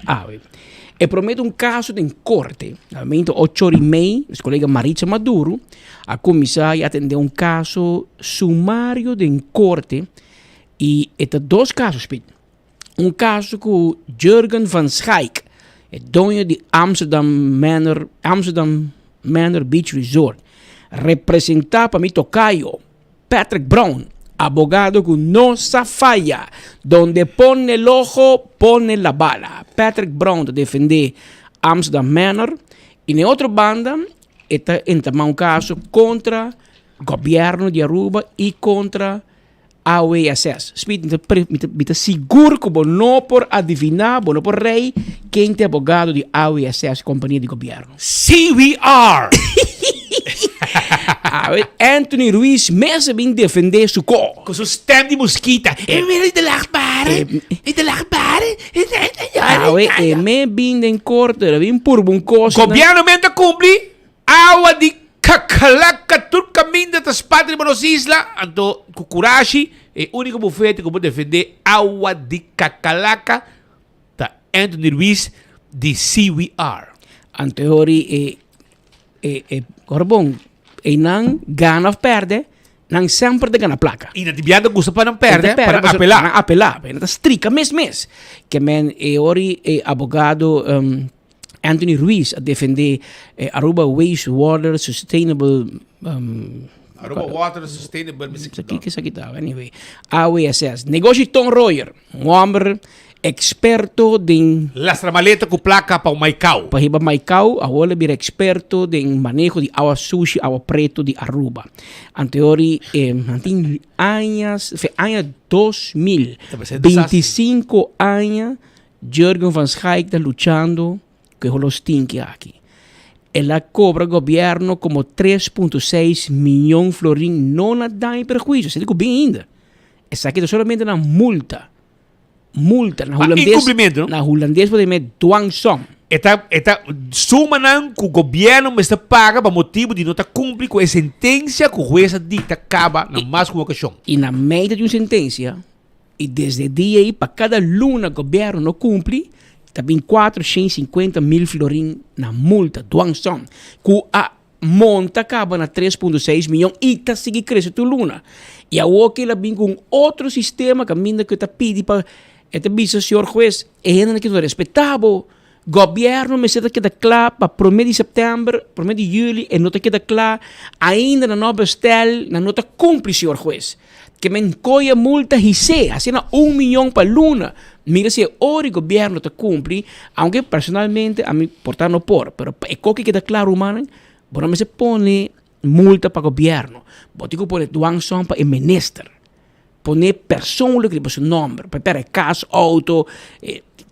Eu prometo caso de corte. Realmente, 8h30, os colega Maritza Maduro, a começar a atender caso sumário de corte. E estes dois casos, Pete. Caso com Jurgen van Schaik, dono de Amsterdam Manor Beach Resort, representado para mi tocayo, Patrick Brown, abogado que no se falla, donde pone el ojo, pone la bala. Patrick Brown defiende Amsterdam Manor. Y en otra banda, está en caso contra el gobierno de Aruba y contra AWSS. Me seguro que no por adivinar, no por rey, quem é abogado de AWSS, companhia de governo. CVR! Anthony Ruiz mesmo vem defender seu corpo. Com seu stem de mosquita. De lachbare. Me vem em corte, vem por um coisa. Governo mente cumpre. Água de cacalaca, turcaminda das padres Buenos Islas. Anto, Kukurashi, o único bufete que pode defender água de cacalaca da Anthony Ruiz de CVR. Anteori, Corbon, e não ganha ou perde, não sempre ganha placa. E na tibiada gusta para não perder, para apelar. Apelar, para estrica mês. Que men ori abogado Anthony Ruiz a defender Aruba Wastewater Sustainable Aruba Water Sustainable. Isso aqui tá, anyway. AWSS. Negócio Tom Royer, homem experto em las maletas com placa para o Maicao. Para o Maicao, agora ele é experto em manejo de água sushi, água preto de Aruba. Anteori, anos 2000, 25 anos, Jurgen van Schaik está lutando com os tinques aqui. Ela cobra o governo como 3,6 milhões de florins, não dá em prejuízo. Você diz bem ainda. Essa aqui é somente uma multa. Na holandês pode ter dwangsom. Esta suma que o governo me está paga para motivo de não estar cumprir com a sentença que o juiz dita acaba na mais uma ocasião. E na meio de uma sentença, e desde o dia aí, para cada luna o governo não cumpre, também 450 mil florins na multa, dwangsom. Que a monta acaba na 3,6 milhões e está seguindo crescendo luna. E agora que ela vem com outro sistema que está pedindo para este bicho, senhor juiz, ainda que não é respeitável. Governo me está queda claro para 1 de setembro, 1 de julho, e não está queda claro ainda na nova estel, na nota cumpre, senhor juiz. Que me encoia multa e se, assim, 1 milhão para luna. Mira se o governo está cumpre, aunque personalmente a mim portar no por, pero é que queda claro, mano, bueno, me se pone multa para governo. Botico pone dwangsom para o ministro. Pone persoonlijk op zijn nummer, per cash, auto,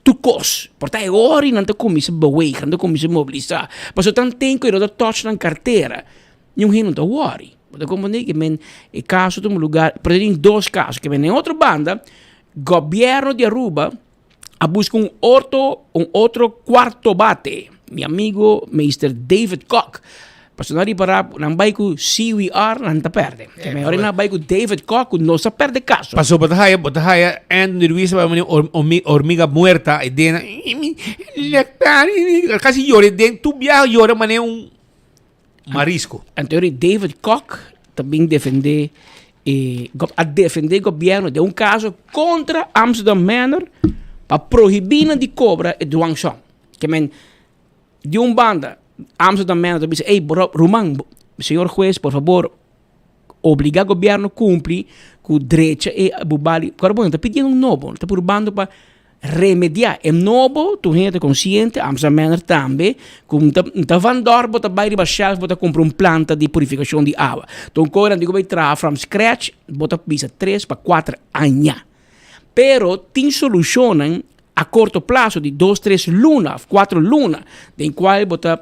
toekomst. Partij ori não te começa a bewegen, não te começa a mobilizar. Mas eu tanto tenho que eu touch na carteira, não não te worry. Porque como digo, men e caso de um lugar, por exemplo, em 2 casos, que men em outra banda, governo de Aruba a busca outro quarto bate. Meu amigo, Mr. David Koch. Personali para não vai com CVR não te perde. Que melhor não vai com David Koch não se perde caso. Passou bataya Anthony Ruiz vai hormiga muerta e dena casi llore den tu viaja llora mané marisco. Anterior David Koch também defender o governo de caso contra Amsterdam Manor para proibir de cobra e dwangsom. Que men de banda Amsterdam Manor dice, Román, senhor juez, por favor, obriga o governo a cumprir com o direito e a bubali. Agora, está pedindo novo, está probando para remediar. É novo, tu gente consciente, Amsterdam Manor também, como está vandor, está vai rebaixar, está comprar planta de purificação de água. Então, agora, digo, vai trabalhar from scratch, bota pisa 3 para 4 anos. Pero, tem solucionam a curto prazo de 2, 3 lunas, 4 lunas, em qual bota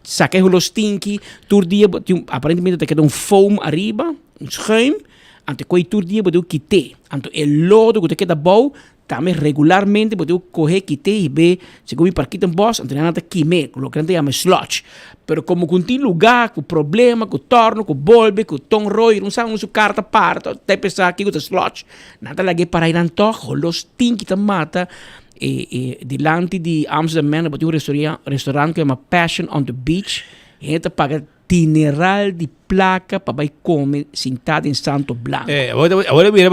saquei os tinky, todo dia aparentemente te queda foam arriba, schuim, Ante coi tur dia pode quite. Ante el lodo que te queda bom, também regularmente pode correr quite e ver se como parquita em boss, ante nada quime, lo que ante chama sludge. Pero como tem lugar com problema, com torno, com bolbe, com tom roy, não sabe sua carta parta, até pensar aqui com sludge. Nada lagi para ir antojo, los tinki ta mata. Dilante di Amsterdam pode restaurante que chama Passion on the Beach. E gente paga dineral de placa para vai comer sentado em Santo Blanco. Agora mira,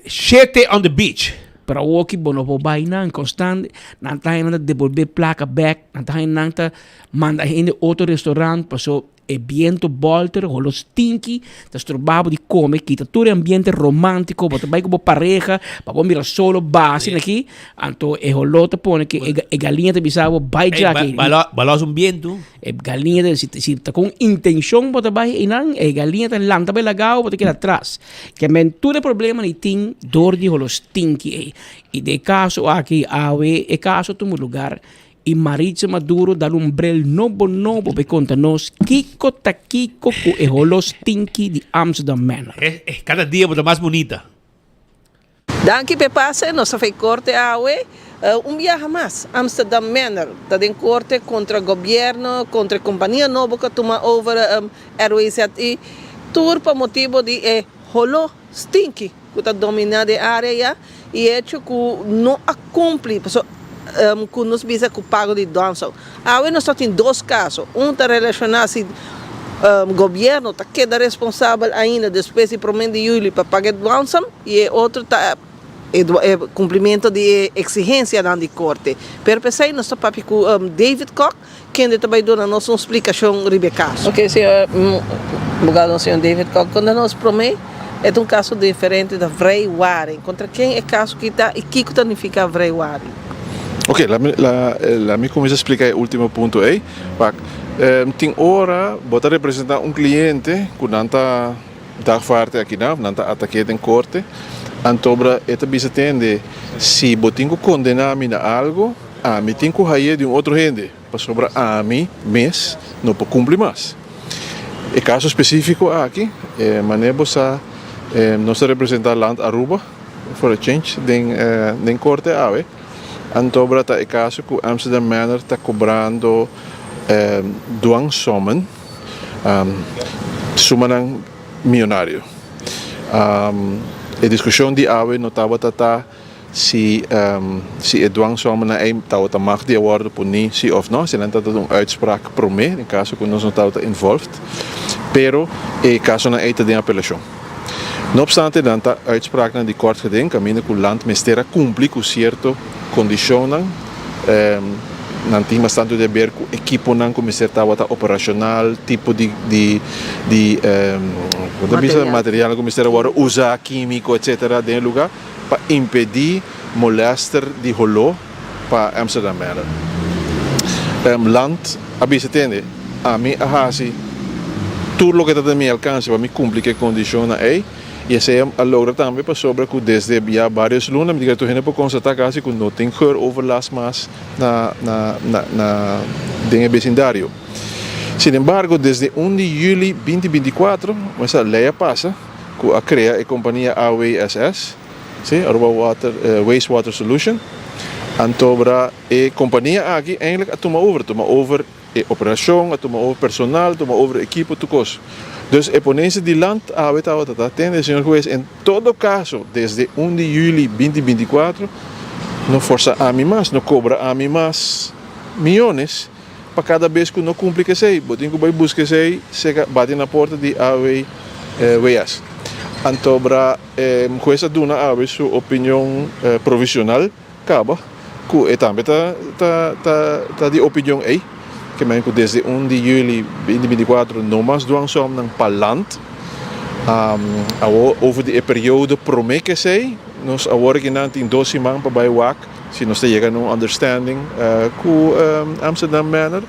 Shete on the Beach. Para o que bono vou baina em constante, não tá ainda devolver placa back, não tá ainda manda ainda outro restaurante, passou viento bolter, o los tinki, tas trobavo di come, que todo ambiente romântico, bota vai como pareja, para mirar solo base aqui, anto e holota pone que e galinha te bisavo vai já aqui. Balos um viento. E galinha te se tá com intenção bota vai e não, e galinha te lanta bem legal, bota que atrás. Que men tudo problema ni ting dor di los tinki e de caso aqui awe e caso tu lugar e Maritza Maduro dá brel novo para contar-nos Kiko Takiko com e rolos tinki de Amsterdam Manor. Cada dia é mais bonita. Danke pe passe, nós fez corte awe, viaje mais. Amsterdam Manor, da den corte contra governo, contra companhia nova que toma over Airways e tour para motivo de rolo stinky, que está dominando a área e hecho que não cumpre. Que nos visa com o pago de doação. Agora nós temos dois casos. Está relacionado com o governo, que queda responsável ainda depois de promessa de julho para pagar doação, e outro está cumprimento de exigência da corte. Pero pensei, nós estamos com David Koch, que também dá a nossa explicação sobre o caso. Ok, senhor, obrigado, senhor David Koch. Quando nós prometemos, é caso diferente da vrijwaring. Contra quem é caso que está e que significa vrijwaring? Ok, me começa a explicar o último ponto aí. Tem hora, bota representar cliente que não está dagvaart aqui não está ataquado em corte. Antobra, esta bisa tende, se botinho condenar-me a algo, me tem que rair de outro gente, para sobrar a mim, mês, não pode cumprir mais. O caso específico aqui, manebosa, nós representamos land Aruba, for a change, den corte ave. Antobra está o caso que Amsterdam Manor está cobrando dwangsommen, sumanan milionário. A discussão de AWE não estava se a dwangsommen estava mag de worden por nem sim of não, se não está uitspraak pro me, em caso que nós não estava involved, pero o caso não é de apelação. No obstante, dan ta uitspraak na die kort geding, camino que o land mestera cumpre com certo condicionan, não tem bastante de ver com o equipo não começar a estar operacional, tipo de material começar a usar químico, etc. dentro do lugar, para impedir molester de rolo para Amsterdam Manor. Land, abisa tende, a mim a tudo o que está a meu alcance para me cumprir que condiciona aí. E esse é a logra também para sobre que desde já vários lunas me diga tu gente por constatar quase que não tem cor overlast mais na vecindário. Sin embargo, desde 1 de julho 2024, essa lei passa que a cria a companhia AWSS, Aruba Wastewater Solution, antobra a companhia aqui eigenlijk toma over a operação, toma over personal, toma over equipo, tu coisa. Dus a ponência de land atende, senhor juiz, em todo caso, desde 1 de julho 2024, não força a mim mais, não cobra a mim mais milhões para cada vez que não cumpre que sei. Botem que vai buscar sei, bate na porta de AWS. Antobra, juiz duna a sua opinião provisional, acaba, que também tá de opinião aí. Que desde 1 de julho 2024 não mais dwangsom ng palant over de período promete que sei nós agora que não tem 12 semanas para baiwak se nós chega num understanding com Amsterdam Manor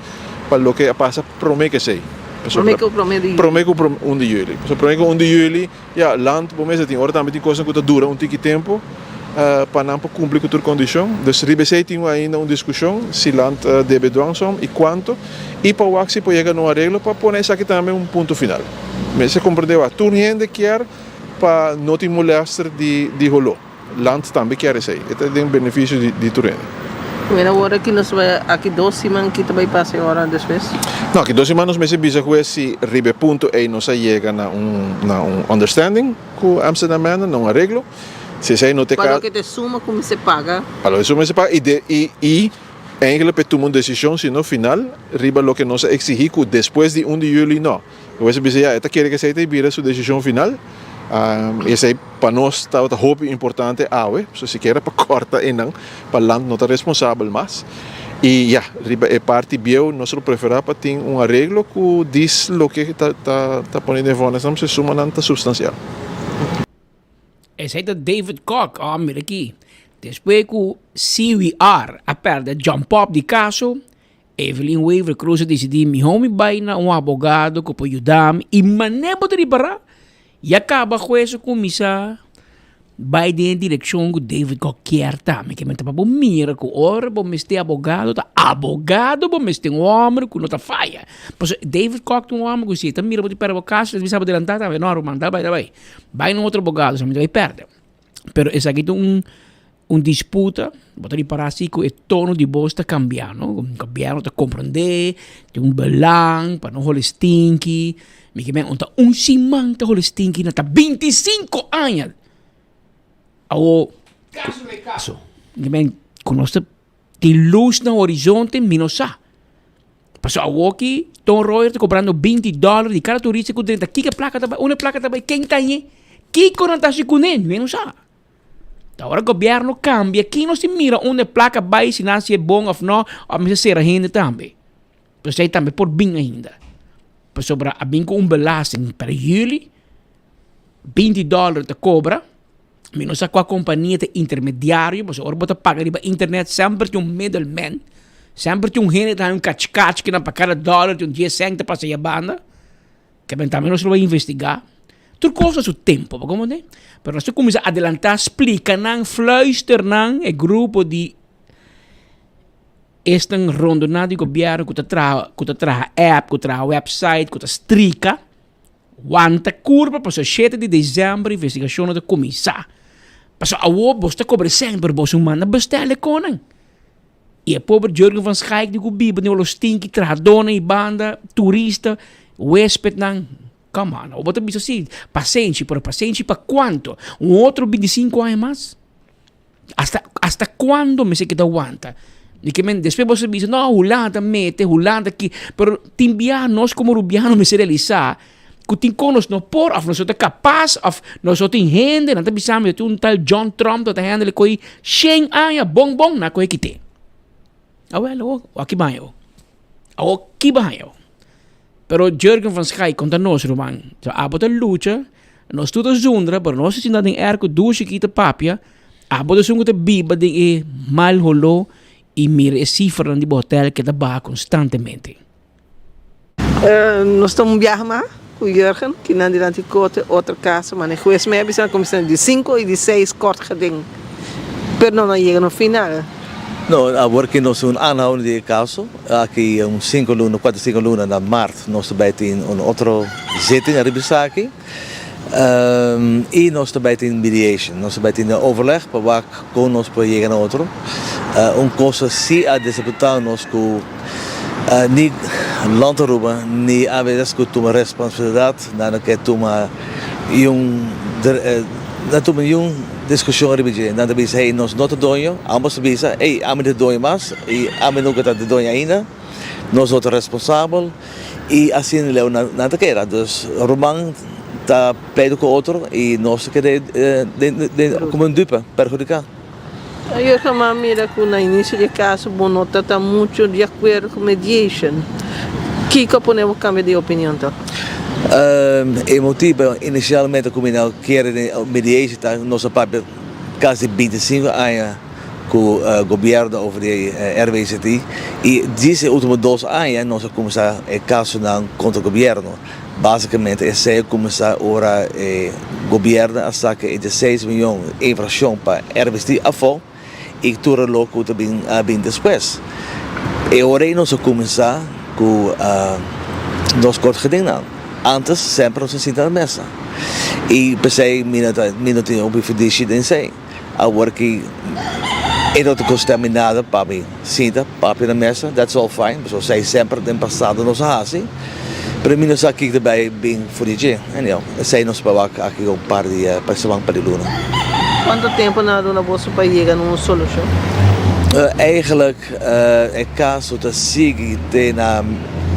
para o que passa promete que sei promete 1 de julho promete 1 de julho já land por mês tem hora também tem coisa que dura tique tempo para não cumprir com a condição. Dus ribesei tem ainda uma discussão se land deve dwangsom e quanto e para o se pode chegar num arreglo para pôr isso aqui também ponto final. Mas se compreendeu a turniente quer para não te molestar de rolo. Land também quer isso aí. Esse é um benefício de terreno. Mira, agora que nós vai aqui 2 semanas que também passa agora depois. Não, aqui 2 semanas me se bisa que se ribe ponto e nós chega na understanding com Amsterdam não arreglo. Se sei não te para que te suma como se paga. Para isso me se paga e eigenlijk para tomar uma decisão se no final riba lo que nós exigir depois de 1 de julho não. Você bisa já, esta quer que seja vira sua decisão final. Esse aí para nós está uma hope importante se quer para cortar e não para land não está responsável mais e riba é parte bio nós preferimos para ter arreglo que diz lo que está ponendo em voz não se suma nada substancial. Esse aí é David Koch, mira aqui. Depois que o CWR a perda jump up de caso, Evelyn Weaver Cruz decidiu me home vai na advogado que pode ajudar e maneira de liberar. E acaba com isso começar vai em direção que David Koch quer também. Que me está para mira que ora bom este advogado bom este homem que não está falha. Pois David Koch um homem que se tá mira para perder o caso, ele sabe adelantar também não mandar vai no outro advogado, se vai perder. Pero esse aqui tem disputa, botar para assim que o tono de voz está cambiando, o governo está compreender, tem balanço para não rolar stinky. Me que onta simang ta holistinki na ta 25 anos. Ao caso. Que conosco de luz no horizonte minosa. Passou ao aqui, Tom Royer está cobrando $20 de cada turista com dentro aqui que placa também, uma placa também quem tá aí? Que não tá se conhecendo, minosa. Agora o governo cambia, aqui não se mira onde placa vai se nasce é bom ou não, ou se será ainda também. Pois aí também por bem ainda. Sobre a bem com belasting para julho, $20 te cobra, menos a companhia de intermediário, mas agora você paga a internet sempre tem middleman, sempre tem gente que tem catch que não para cada dólar tem 10 cents para sair a banda, que também nós vamos investigar. Tudo costa seu tempo, como é? Mas nós começamos a adelantar, explica, fluister, é grupo de este rondonado de governo que traga app, que traga website, que strica, quanta curva para o 7 de dezembro, investigação de começar. Para a você está cobrando sempre, você manda bestellen koning. E a pobre Jurgen van Schaik, die gobiba, die stinky, tradona e banda, turista, huésped, come on, você precisa assim, paciente para quanto? Outro 25 anos mais? Hasta quando me sei que aguanta? E que depois você diz, não, Holanda mete, Holanda aqui, pero timbia nós como rubiano me se realizar, que tem conosco no por, of nós somos capaz, of nós somos gente, não precisamos de um tal John Trump, que está handle com 100 anos, bom, na coisa que tem. Aqui banho. Aqui banho. Pero Jurgen van Schaik conta nós, Roman, a botar luta, nós tudo juntos, pero nós estamos em erco duas chiquita papia, a botar junto biba de mal rolou, e mira a cifra de hotel que trabalha constantemente. Nós estamos viajando com o Jurgen, que não é de outra casa, mas o juiz me avisa a comissão de 5 e de 6 cortes geding. Mas não chega no final. Não, agora que nós temos aanhouden de caso, aqui 4-5 lunas na março, nós também temos outro zitting na Ribisaki. E nós também temos mediation, nós também temos overleg para waar com nós para chegar a outro. Coisa se a disputar nós com niet land roepen, niet aanwezig que toma responsabilidade, nada que toma discussão rebelde, nada bisa hey nós não te dono, ambos bisa hey ame te dono mas e ame nunca te dono ainda, nós outro responsável e assim leu nada que era, dus Roman está pleito com outro e nós queremos como dupe perjudicar. Eu também mira que no início do caso, bom, não está muito de acordo com mediation. Que podemos cambiar de opinião, então? O motivo, inicialmente, como eu quero mediation, nosso papel quase 25 anos com o governo over de RWCT e desses últimos 2 anos nós começamos a caso contra o governo. Basicamente, esse começar agora o governo a sacar 16 milhões de infração para RWCT a fora e tudo louco também bem depois. E agora nós começar com nós cortes geding antes sempre nos senta na mesa. E pensei, não tinha um bife de shit em si. Agora que não te custa nada para mim, senta, papi na mesa, that's all fine. Mas eu sei sempre no passado nos assim. Para mim, nós aqui também bem fodidos. Sei nós para aqui par de pessoas para luna. Quanto tempo na bolsa para chegar numa solução? Eigenlijk é caso dat sigue na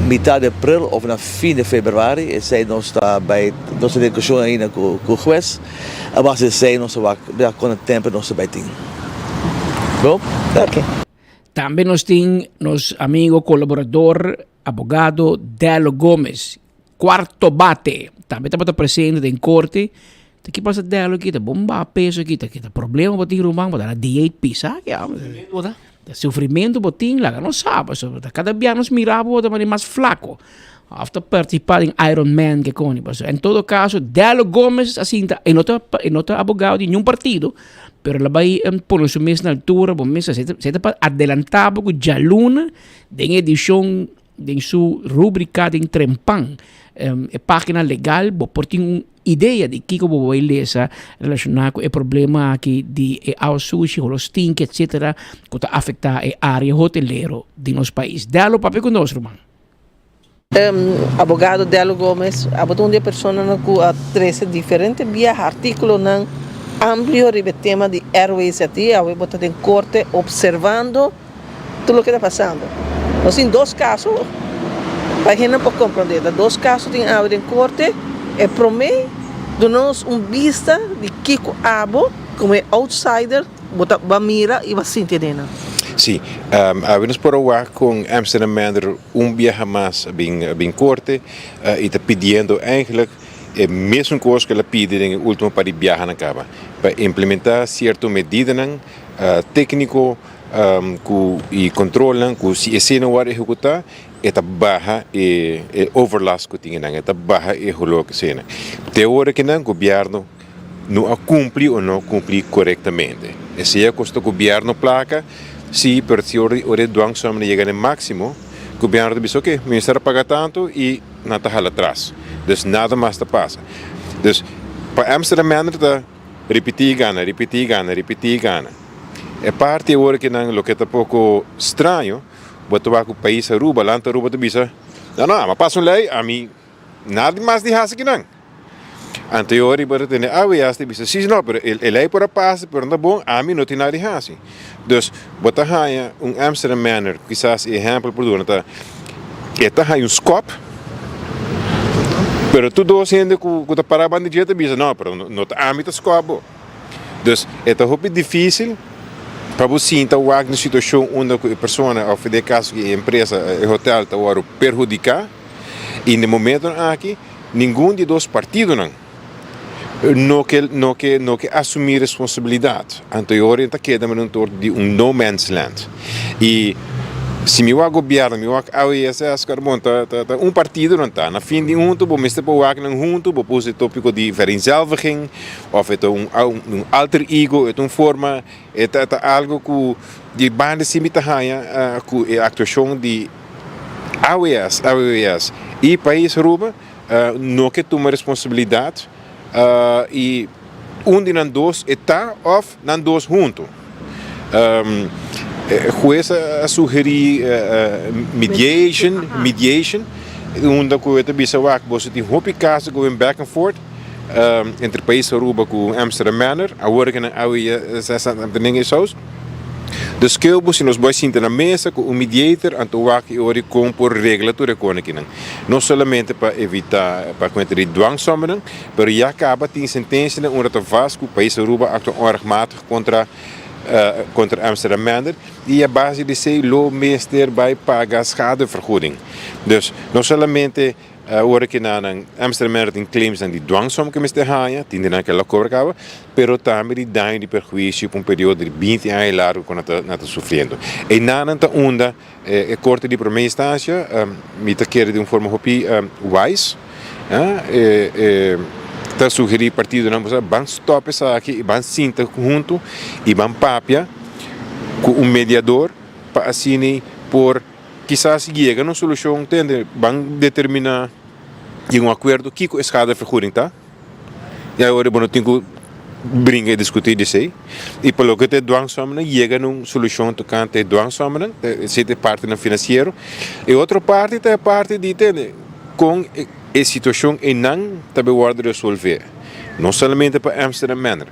metade de abril of na fim de februari. E sei nós está bij nossa discussão ainda com o juez. A base sei nós vai com o tempo nós vai ter. Bom, ok. Também nós temos nosso amigo, colaborador, abogado Delo Gomes, quarto bate. Também está presente em corte. Que passa Delo aqui, bomba peso aqui, que problema botin rumang, botar diet pisa, que sofrimento botin, lá não sabe, cada dia nos mirava de maneira mais flaco. After participar em Iron Man que com em todo caso, Delo Gomes assim, em outro abogado de nenhum partido, pero ela vai por sua mesma altura, bom, mesmo se para adelantar porque já luna, tem edição de sua rubrica em Trempan, página legal, por ter ideia de que como vai ler relacionado com o problema aqui de ao sushi, o stink, etc., que está afetando a área hotelero de nosso país. Dá-lo papel conosco, irmão. Abogado Delo Gomes, abotou uma pessoa com 13 diferentes via artículo não amplio sobre tema de Airways aqui, a botar em corte observando tudo o que está passando. Nós em dois casos, para a gente não pode compreender, dois casos tem abre em corte. É para mim, dá-nos vista de Kiko Abo, como é outsider, vai mirar e vai sentir dentro. Sim, abrimos por agora com Amsterdam Mander viaje mais bem corte e está pedindo eigenlijk a mesma coisa que ela pede no último para viajar na cama, para implementar certas medidas técnico e controlam que se esse não vai executar esta barra e overlast que tinha esta barra e rolo que cena. Teoria que o governo não cumpre ou não cumpre corretamente. Esse é o custo que o governo placa, se per se o dwang só não chega no máximo, o governo diz ok, o ministério paga tanto e não está atrás. Dus nada mais está passa. Dus para Amsterdam está repetir gana. É parte agora que não lo que está pouco estranho. Botar o país Aruba, lá Aruba te bisa. Não, mas passa uma lei, a mim nada mais de raça que não. Anterior para ter AWS te bisa. Sim, não, mas a lei para passar, mas não bom, a mim não tem nada de raça. Dus botar aí Amsterdam Manor, quizás exemplo por dona tá. Esta aí scope. Pero tudo sendo que tá para bandido te bisa, não, pero não tá a mim tá scope. Dus é muito difícil. Para você então na situação onde a pessoa, ou de caso que a empresa, o hotel, está a perjudicar, e no momento aqui, nenhum de dois partidos não quer assumir responsabilidade. Anterior, então, queda em torno de no man's land. E se meu governo, meu AWS, partido não está. Na fim de junto, vou mexer para o AWS junto, vou pôr o tópico de vereenzelviging, ou alter ego, uma forma, é algo que de banda se imita com a atuação de AWS e país Aruba, não quer tomar responsabilidade e de nós dois está off, nós dois juntos. Juez a sugerir mediation, onde a bisa wak você tem hopi caso going back and forth entre país Aruba com Amsterdam Manor, a work na essa ninguém saus. Dus que se nós vai sentar na mesa com o mediator, então wak ori compor regulatória com aqui não somente para evitar para cometer dwangsomen, mas já acaba tem sentença onde a Vasco país Aruba actua rechtmatig contra Amsterdam Mander e a base de ser o meester vai pagar schadevergoeding. Dus não somente hoor que na Amsterdam Mander tem claims de dwangsom que me ganha, tem naquela cobra, pero também de dano de perjuízo por período de 20 anos largo quando está sofrendo. E na onda a corte de primeira instância me tá querer de forma wise, está sugerir partido não vão stop essa aqui, vão sentar junto e vão papia com mediador para assim por quizás chegar a uma solução, entende? Vão determinar e um acordo que a escadevergoeding tá. E agora eu tenho que brincar e discutir disso aí. E pelo que te dwangsammen chega numa solução tocante dwangsammen, se é parte na financeiro, e outra parte é a parte de ter com a situação e não também pode resolver. Não somente para Amsterdam Manor,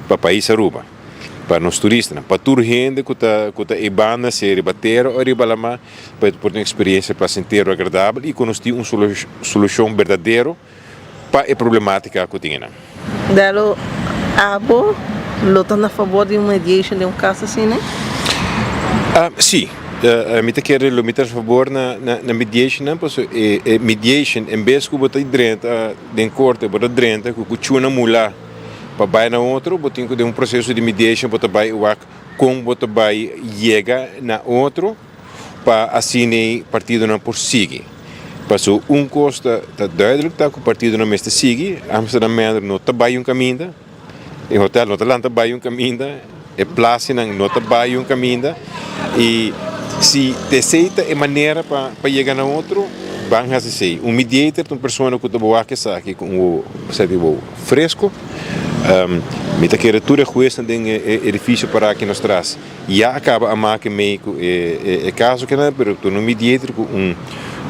para o país Aruba, para os turistas, para toda a gente que está ibana, se rebater ou ribalama, para ter uma experiência placenteira agradável e conhecer uma solução verdadeira para a problemática que tem. Delo abo lutando a favor de uma mediation de um caso assim, né? Sim. Me te quero lutar a favor na mediation, né? Porque mediation em vez que botar dentro de corte, botar dentro que chuna mula para vai na outro, botar que um processo de mediation botar vai o com botar vai chega na outro para assim partido não por seguir. Passou costa tá duidelijk dat o partido não mestre sigue, Amsterdam Manor não tá vai caminho, e hotel não tá lá tá vai caminho, e place não tá vai caminho, e se aceita é maneira para chegar na outro, vão fazer mediator, uma pessoa que está boa que está aqui com o fresco, me tá querendo tudo coisa tem edifício para aqui nos traz, já acaba a máquina meio é caso que não, pero tu no mediator com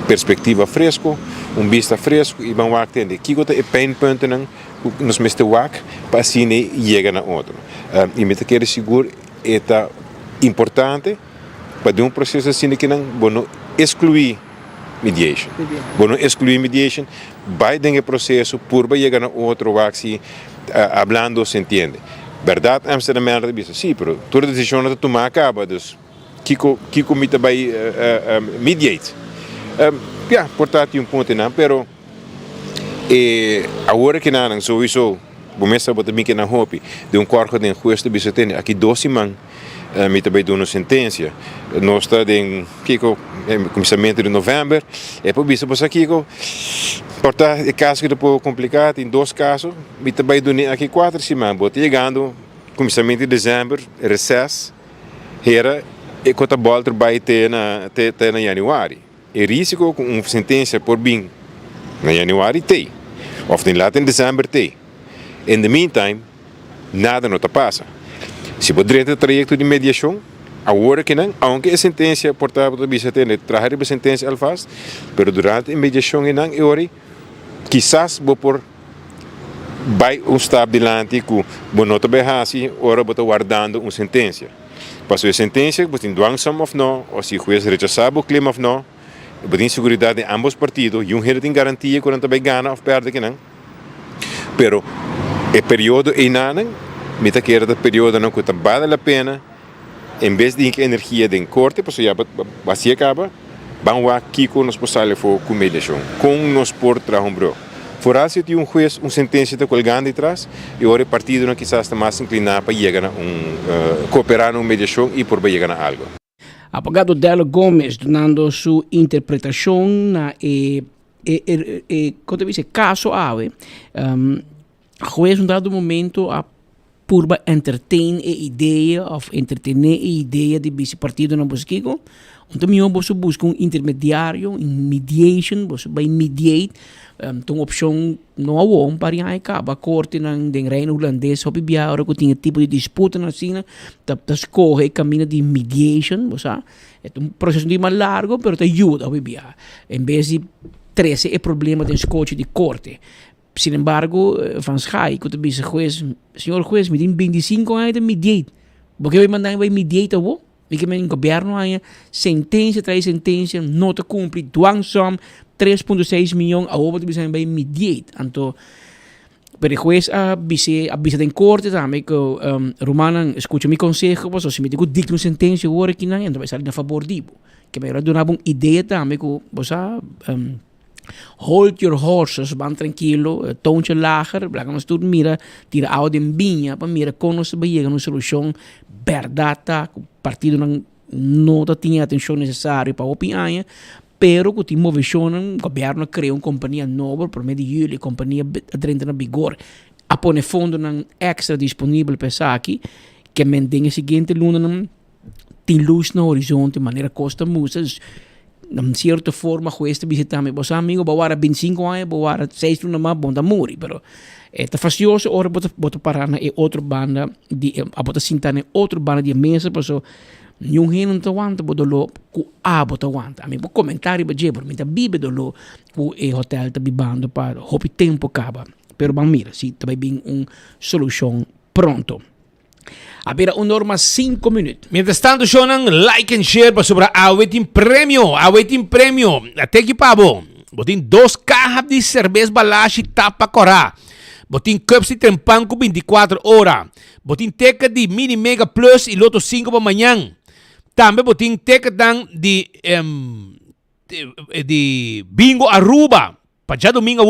perspectiva fresco, vista fresco e vão atender. Que é pijnpunten nos meeste wak para assim chegar na outro. E me tá querendo seguro é importante para um processo assim que não vão excluir mediation. Vão excluir mediation, vai ter processo por vai chegar na outro wak se hablando se entende. Verdade, Amsterdam Manor diz sim, pero toda decisão que tomar acaba, dus que comita vai mediate. Portanto, ponto não, pero agora que não, sowieso, começa a botar bem que na hope de corpo de juez de bisotene, aqui 12 semanas, me também deu uma sentença, nós está em começamento de novembro, e por isso você aqui, portanto, é caso que depois complicado, em 2 casos, me também deu aqui 4 semanas, botar chegando começamento de dezembro, recesso, era e quando a volta vai ter na januário. E risco com uma sentença por bem na januário tem, ou em dezembro tem. In the meantime, nada não está passa. Se poderia ter trajecto de mediação, agora que não, aunque a sentença portável também se tem, trazer a sentença alfaz, pero durante a mediação e não, e quizás vou por vai step dilante que vou não te assim, ora vou guardando uma sentença. Passou a sentença, vou ter dwangsam of não, ou se o juiz rechazar o clima of não, vou ter segurança de ambos partidos, e tem garantia que não também ganha ou perde que não. Pero o período é não, me tá querendo o período não que vale a pena, em vez de energia de corte, porque já vai acaba, vamos aqui com nos posar com mediação, com nos por trabalho. Fora se tem juiz sentença de colgando atrás, e agora o partido não quizás está mais inclinado para chegar a cooperar na mediação e por chegar a algo. Abogado Delo Gomes dando sua interpretação na quando dice caso ave juez dado momento a purba entertain a ideia of entretener a ideia de vice partido na busquigo então você busca intermediário mediation você vai mediate então opção não há um para aí acaba a corte na den reino holandês hobby biara que tinha tipo de disputa na cena tá escorre caminho de mediation você é um processo de mais largo pero te ajuda hobby biara em vez de 13 é problema de escote de corte. Sin embargo, van Schaai, que te dice juez, senhor juez, me tem 25 anos de mediate. Porque vai mandar vai mediate a wo? Porque o governo aí sentença traz sentença, não te cumpre, dwangsam 3.6 milhões a ovo te dice vai mediate. Então, pero o juez avisa em corte também que Romana escuta meu conselho, mas se me digo dicta uma sentença agora que não, então vai sair a favor dibo. Que me dá uma ideia também que você hold your horses, van tranquilo, toontje lager, blijven we mira, tira audio en binha, para mira como se vai chegar uma solução verdade, o partido não tinha atenção necessária para opinar, pero que tem movição, o governo criou uma companhia nova, por meio de julho, a companhia entra na vigor, a pôr fundo extra disponível para aqui, que mantém a seguinte luna tem luz no horizonte, de maneira costa musa, de cierta forma, juez visitarme, vos amigo, bawara 25 años, bawara 6 lunas más, bonda muri, pero está facioso, ahora bota parar na outra banda, bota sentar na outra banda de mesa, paso, não não te aguanta, bota lo, ku bota aguanta. A mim, por comentário, por mim, tá bibe do lo, ku hotel tá bibando para, hopi tempo acaba. Pero bang mira, si também bem solução pronto. A ver, norma 5 minutos. Mientras tanto, Shonan, like and share para sobre Awetin Premio. Até que pabo. Botin 2 cajas de cerveja Balashi Tapa Corá. Botin cups de trempanco 24 horas. Botin teca de Mini Mega Plus e Loto 5 para amanhã. Também botin teca de Bingo Aruba. Para já domingo,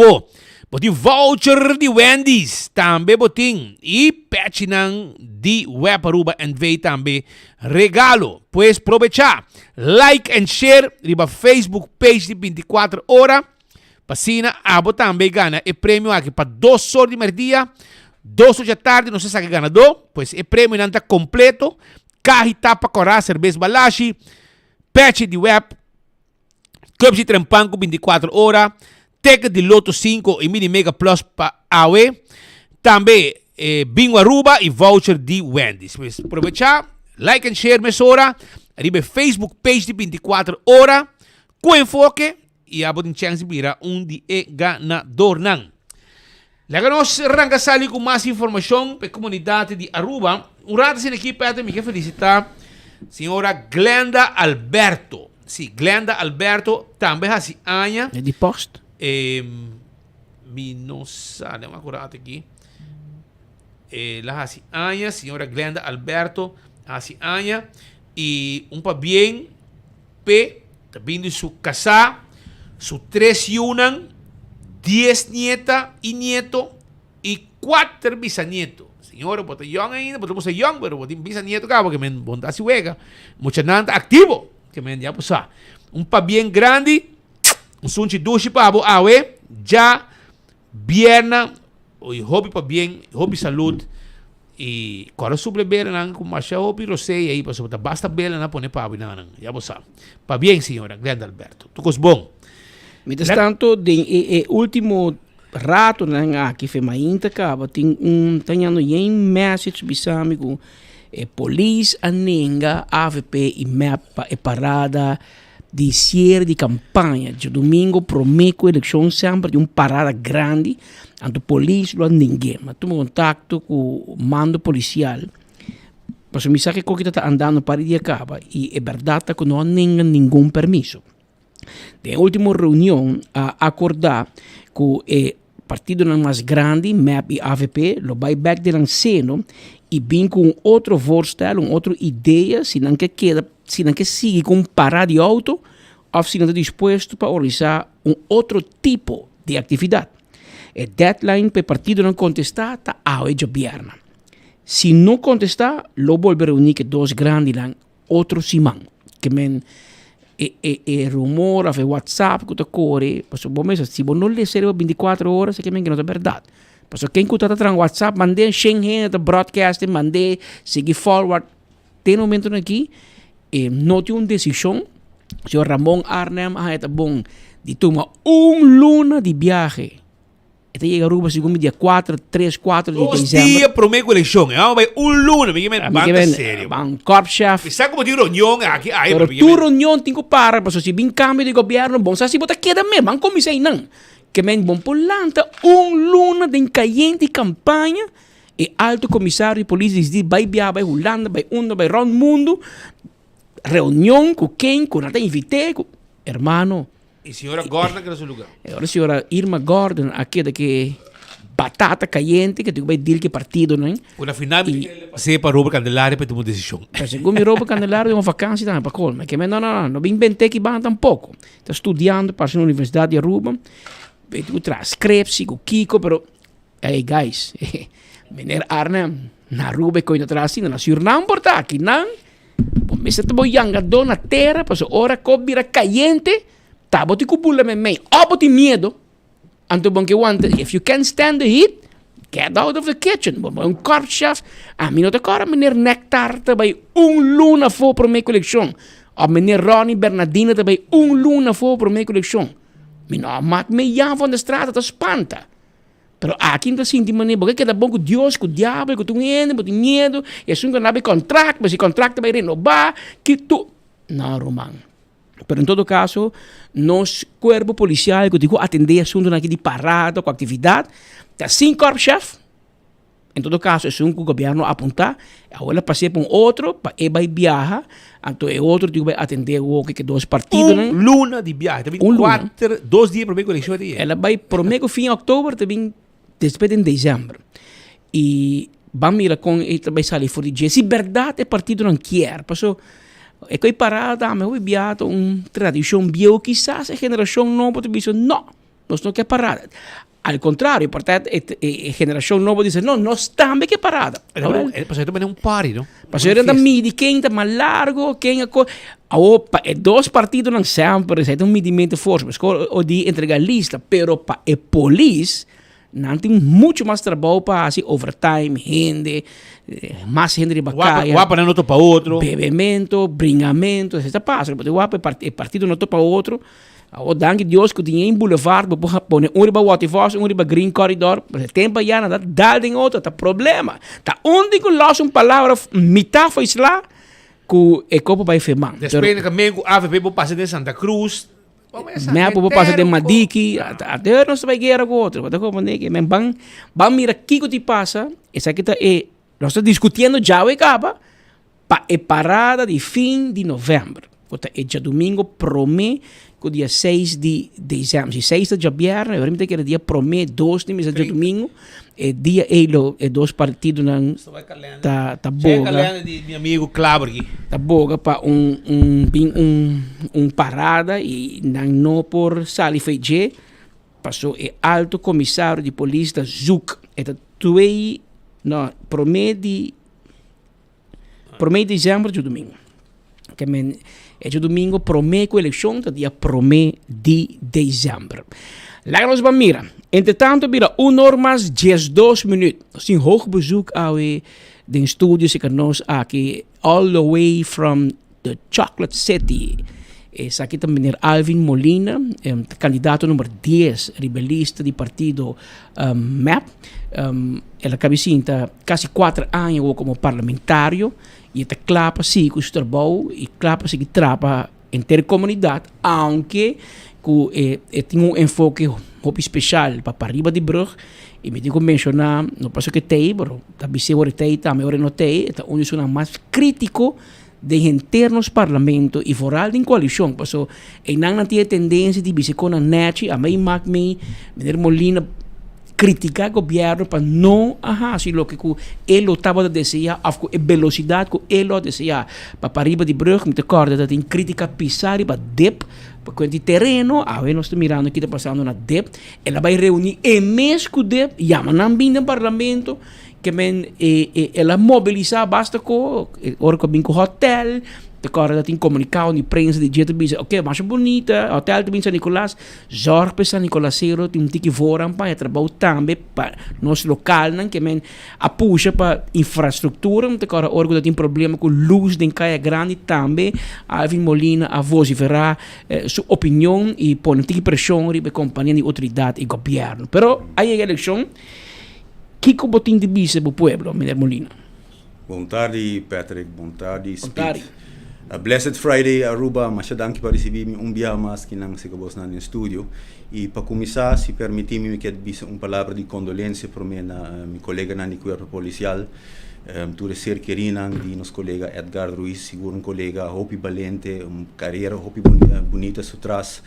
botin voucher de Wendy's. Também botin e patchinang de Web Aruba and Vei também regalo. Pues aprovechar. Like and share riba Facebook page de 24 horas. Pasina, abo também gana e prêmio aqui para 2 horas de merdia, 2 horas da tarde, não sei se é ganador, pois é prêmio não está completo, carro tapa corá, cerveja Balashi, patch de web, clubes de trempanco 24 horas, teca de Loto 5 e Mini Mega Plus para AWE, também Bingo Aruba e voucher de Wendy's. Pois aproveitar, like and share mesora, arriba Facebook page de 24 horas, com enfoque, e a botin chance bira de ganador nan. Laganos arranca sali com mais informação para a comunidade de Aruba. Rato sin aqui perto me quer felicitar senhora Glenda Alberto. Sim, Glenda Alberto também há anos. É de posto. Me não sabe, não me acordo aqui. Lá há anos, senhora Glenda Alberto há anos e pa bem pe também de sua casa. Su 3 yunan, 10 nieta y nieto y 4 bisnietos. Señora, bota young ainda, bota você young, pero bota bisnieto cá, porque men bonda se juega. Mucha nanta activo, que men ya posa. Pa bien grande, sunchi dushi pa abo awe, já vierna, o hobby pa bien, hobby salud. E agora sobre bela nan com macha hobby rosei aí, passo basta bela na pone pa abo nan, ya posa. Pa bien, senhora Glenda Alberto. Tucos bom. Mientras tanto, de último rato aqui foi mais acaba tem tanhando em message bisami com polícia aninga AVP e mapa e parada de cierre de campanha de domingo prometo eleição sempre de parada grande anto polícia não ninguém mas tomo contato com o mando policial para me sabe que está andando para de acaba e é verdade que não há nenhum permisso. De última reunião a acordar que o partido mais grande, MAP e AVP, lo buyback de seno e vem com outro voorstel, outra ideia, se não que siga com parar de auto, ou se não está disposto para organizar outro tipo de atividade. A deadline para o partido não contestar está hoje de viernes. Se não contestar, lo volver a reunir que 2 grandes outro simão, que men rumor of WhatsApp que corre, passo bom mesmo, se não lhe serve 24 horas, é que não é verdade. Passo quem que está tran WhatsApp, mandei Schengen, the broadcast, mandei seguir forward. Tem um momento aqui, não tem uma decisão, o senhor Ramon Arnem, é bom, de tomar luna de viagem. Até chegar a Aruba, segundo dia 3, 4 de dezembro. 2 dias prometo eleição, vai luna, me banda sério. Corp chef. Sabe como de reunião aqui? Pero tu reunião tem que parar, porque se vem cambio de governo, bom, se bota queda mesmo, não comecei não. Que men bom polanta, luna de encaiente campanha, e alto comissário de polícia diz, vai viajar, vai Holanda, vai vai round mundo, reunião com quem, com até invitei, hermano. E senhora Gordon que é o seu lugar. Agora a senhora Irma Gordon, aqui daqui batata caliente, que tu vai dizer que partido, não é? Na final, você para Robert Candelária para tomar decisão. Segundo Robert Candelária, é uma vacância também para colma. Que não inventei que van tampouco. Está estudando para a Universidade de Aruba, tu transcripsi com Kiko, pero, hey guys, menino Arne, na Aruba que eu atrás, na senhora não importa, aqui não, me se te voy a na terra, para a hora que vira caliente, tá, boti cupula me mei, boti medo, anto bom que want, if you can't stand the heat, get out of the kitchen. Um corp chef, a mim não te cora menino nectar, vai luna for para minha coleção. Of meneer Ronnie Bernardino também luna voor para minha coleção. Não, maak me Jan van der Straat, dat espanta. Pero aqui não sinto maneira, porque é bom com Deus, com o diabo, com o ende, com o medo, e assim que não há contrato, mas se contrato vai renovar, que tu... Não, Romão. Pero em todo caso, nosso corpo policial, que digo, atender assunto aqui de parada, com atividade, está 5 corpo-chefe. Em todo caso, é um que o governo apontar, agora passei para outro, para ele vai viajar, então é outro que vai atender o que 2 partidos. Luna de viagem, também 2 dias para ver a eleição. Ela vai prometer fim de outubro, também depois em dezembro. E vamos mirar com ele também sair fora de dia. Se verdade é partido não quer, passou. É que parada, mas eu viajo tradição bio, quizás a geração nova diz não, nós não quer parada. Al contrario, portanto, a geração nova diz não, nós também quer parada. Passou também party, não? Passou da mídia, quem está mais largo, quem é 2 partidos não sempre, é medimento forte, mas o de entregar lista, pero para a polícia não tem muito mais trabalho para assim, overtime, gente, mais gente de bacaia. Guapa não topa outro. Bebimento, bringamento, etc. Passa, porque guapa é partido não topa outro. O dank Deus que tinha em boulevard, para pôr riba Waterfalls, riba Green Corridor, tempo já não dá em outro, tá problema. Tá onde que lost uma palavra, mitad foi lá, que é copo vai firmar. Depois que mesmo AVP vou passar de Santa Cruz, me vou passar de Madiki, até não se vai guerra com outro, mas como que me vamos mirar aqui que te passa, essa aqui é, nós estamos discutindo já o acaba, para a parada de fim de novembro. É dia domingo, promete que dia 6 de dezembro, 6 de janeiro, eu lembro que era dia promete 2 de dia domingo, é dia é 2 partidos não tá boga. Calenda de meu amigo Claver aqui. Tá boga para parada e não por sali feije, passou é alto comissário de polícia da ZUC, é tuei não promete dezembro de domingo. Que é de domingo, promete a eleição, que dia promete de dezembro. Lá nós vamos mirar. Entretanto, mira, 1 hora mais 12 minutos. Assim, hoog bezoek ao de estúdio que nós aqui, all the way from the Chocolate City. Esse aqui também é Alvin Molina, candidato número 10, rebelista do partido MAP. Ela cabecinha quase 4 anos como parlamentário. E está clapa sim com o trabalho e clapa sim que trapa entre a comunidade, aunque tem enfoque muito especial para riba de Brugge. E me digo mencionar, não posso que tem, pero também se ora tem, também ora não tem, é onde é mais crítico de internos parlamento e foral de coalição, porque e não tem tendência de se com a net, a mim me Molina criticar o governo para não assim o que ele estava a dizer, a velocidade que ele deseja para arriba de Brugge, me recorda que tem crítica pisar para DEP, porque o terreno, nós estamos mirando o que está passando na DEP, ela vai reunir e mesmo que o DEP, mas não vem no parlamento, que ela mobilizar basta com o hotel, agora tem comunicado de prensa de jeito de ok, mais bonita, hotel de São Nicolás, zorg para São Nicolasero, tem que voar para trabalhar também para nosso local, que a puxa para infraestrutura, agora orgulho tem problema com luz de Caia Grande também, Alvin Molina a vociferar sua opinião e pôr pressão para a companhia de autoridade e governo. Pero aí a eleição, que botin de bisa para o povo, Mr. Molina? Boa tarde, Patrick. Boa tarde, Speed. Blessed Friday, Aruba, mas danke para receber biya mais que não se acabou no estúdio. E para começar, se permitir-me que dizer uma palavra de condolência para meu colega na corpo policial, tu ser querida de nosso colega Edgar Ruiz, seguro colega hopi valente, carreira hopi bonita atrás,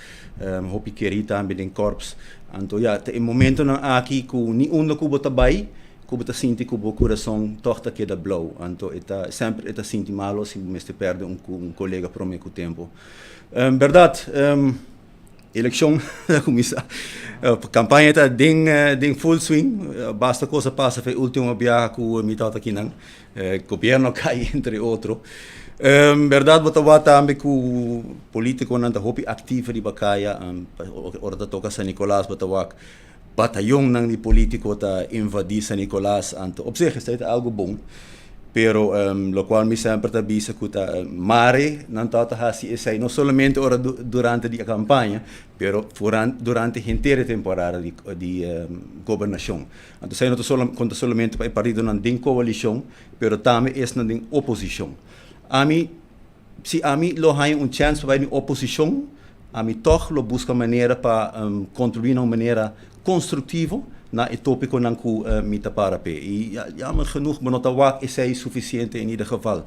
hopi querida também em corpos. Então, em momento aqui que nenhum cubo trabalha, cubo tá sinti cubo coração torta que da blow, então sempre sinti malo se me perde colega para mim com o tempo. Verdade, eleição começar, campanha está em full swing, basta coisa passa foi última viagem com o mitad aqui não, governo cai entre outros. Verdade, botava também com o político não tá hopi ativo de bacaia, ora toca São Nicolás botava batalhão de político tá invadir São Nicolás, então, op zich is het algo bom. pero lo cual me sempre está bisa que mare não está assim essa não somente ora durante a campanha, pero durante a inteira temporada de governação. Então sei não conta somente para partido não tem coalição, pero também é não tem oposição. Se a mim lo hay chance para a oposição, a mim toch lo busca maneira para contribuir de uma maneira construtiva na tópico não que me tapara pe. E jammer genoeg, maar nota wak is hij suficiente in ieder geval.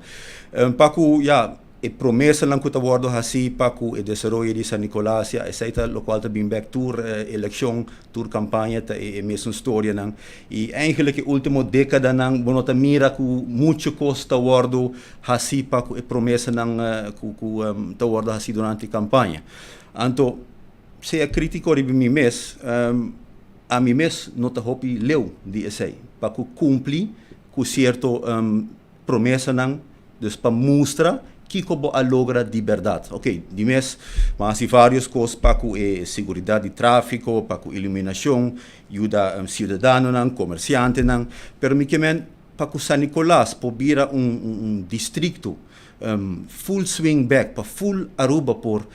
Paku ja, e promessa não que tá worden assim, paku e desarrollo de San Nicolás, ja, essa é lo qual tá bem back tour election, tour campanha tá e mesmo história não. E eigenlijk a última década não, nota mira que muito costa worden assim, paku e promessa não que tá worden assim durante a campanha. Então, se é crítico de mim mesmo, a mim mesmo não está hopi leu de essay para cumprir com certo promessa não, dus para mostrar que como a logra liberdade, ok? De mês, mas há várias coisas para segurança de tráfego, para iluminação, ajuda cidadão não, comerciante não, permitimento para San Nicolás pobira distrito full swing back, para full Aruba por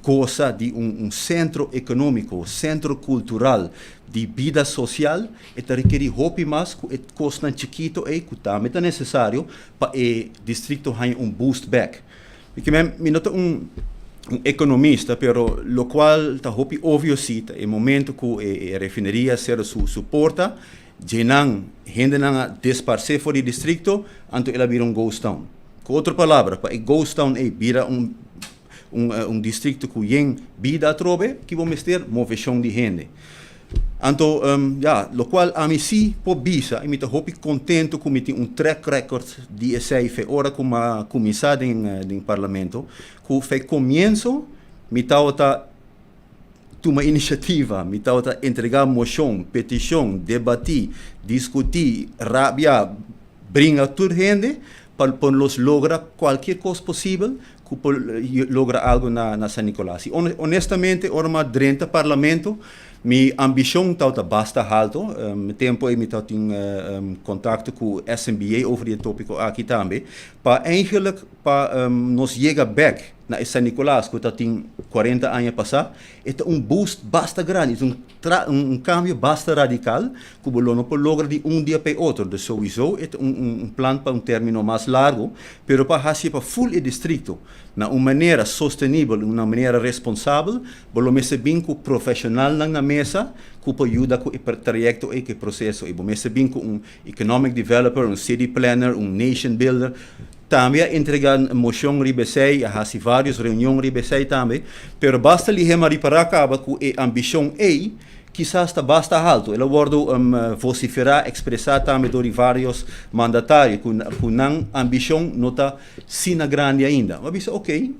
goza de centro econômico, centro cultural, de vida social, e requer hopi mais que custa chiquito e que também é necessário para o distrito ter boost back. Porque me nota economista, pero lo qual está hopi óbvio sim, é momento que a refineria ser suporta, genan gente não disparcer fora do distrito, então ela vira ghost town. Com outra palavra, para ghost town vira distrito que tem vida a trobe, que vamos ter movição de gente. Então, lo qual a mim sim por bisa, e me estou contente com track record de SAF, ora como começar em parlamento, que foi começo, me está uma iniciativa, me está entregar moção, petição, debater, discutir, rabia, brincar toda gente, para los lograr qualquer coisa possível, que logra algo na San Nicolás. Honestamente, orma durante o parlamento, minha ambição está bastante alta. Tempo eu tenho contato com o SMBA over o tópico aqui também. Para eigenlijk para nos chegar back na San Nicolás, que tem 40 anos passado, é boost bastante grande, é cambio bastante radical, que não pode lograr de dia para outro. De sowieso é plano para término mais largo, pero para fazer para full o distrito, na uma maneira sustentável, uma maneira responsável, bolo mese bem com profissional na mesa, que pode ajudar com o projeto e o processo. E bolo mese bem com economic developer, city planner, nation builder. Também entregar moção ribesei, há várias reuniões ribesei também, pero basta lihema para acaba com a ambição quizás está bastante alto. Ela pode vociferar, expressar também por vários mandatários, com não ambição não está sina grande ainda. Mas bisa ok,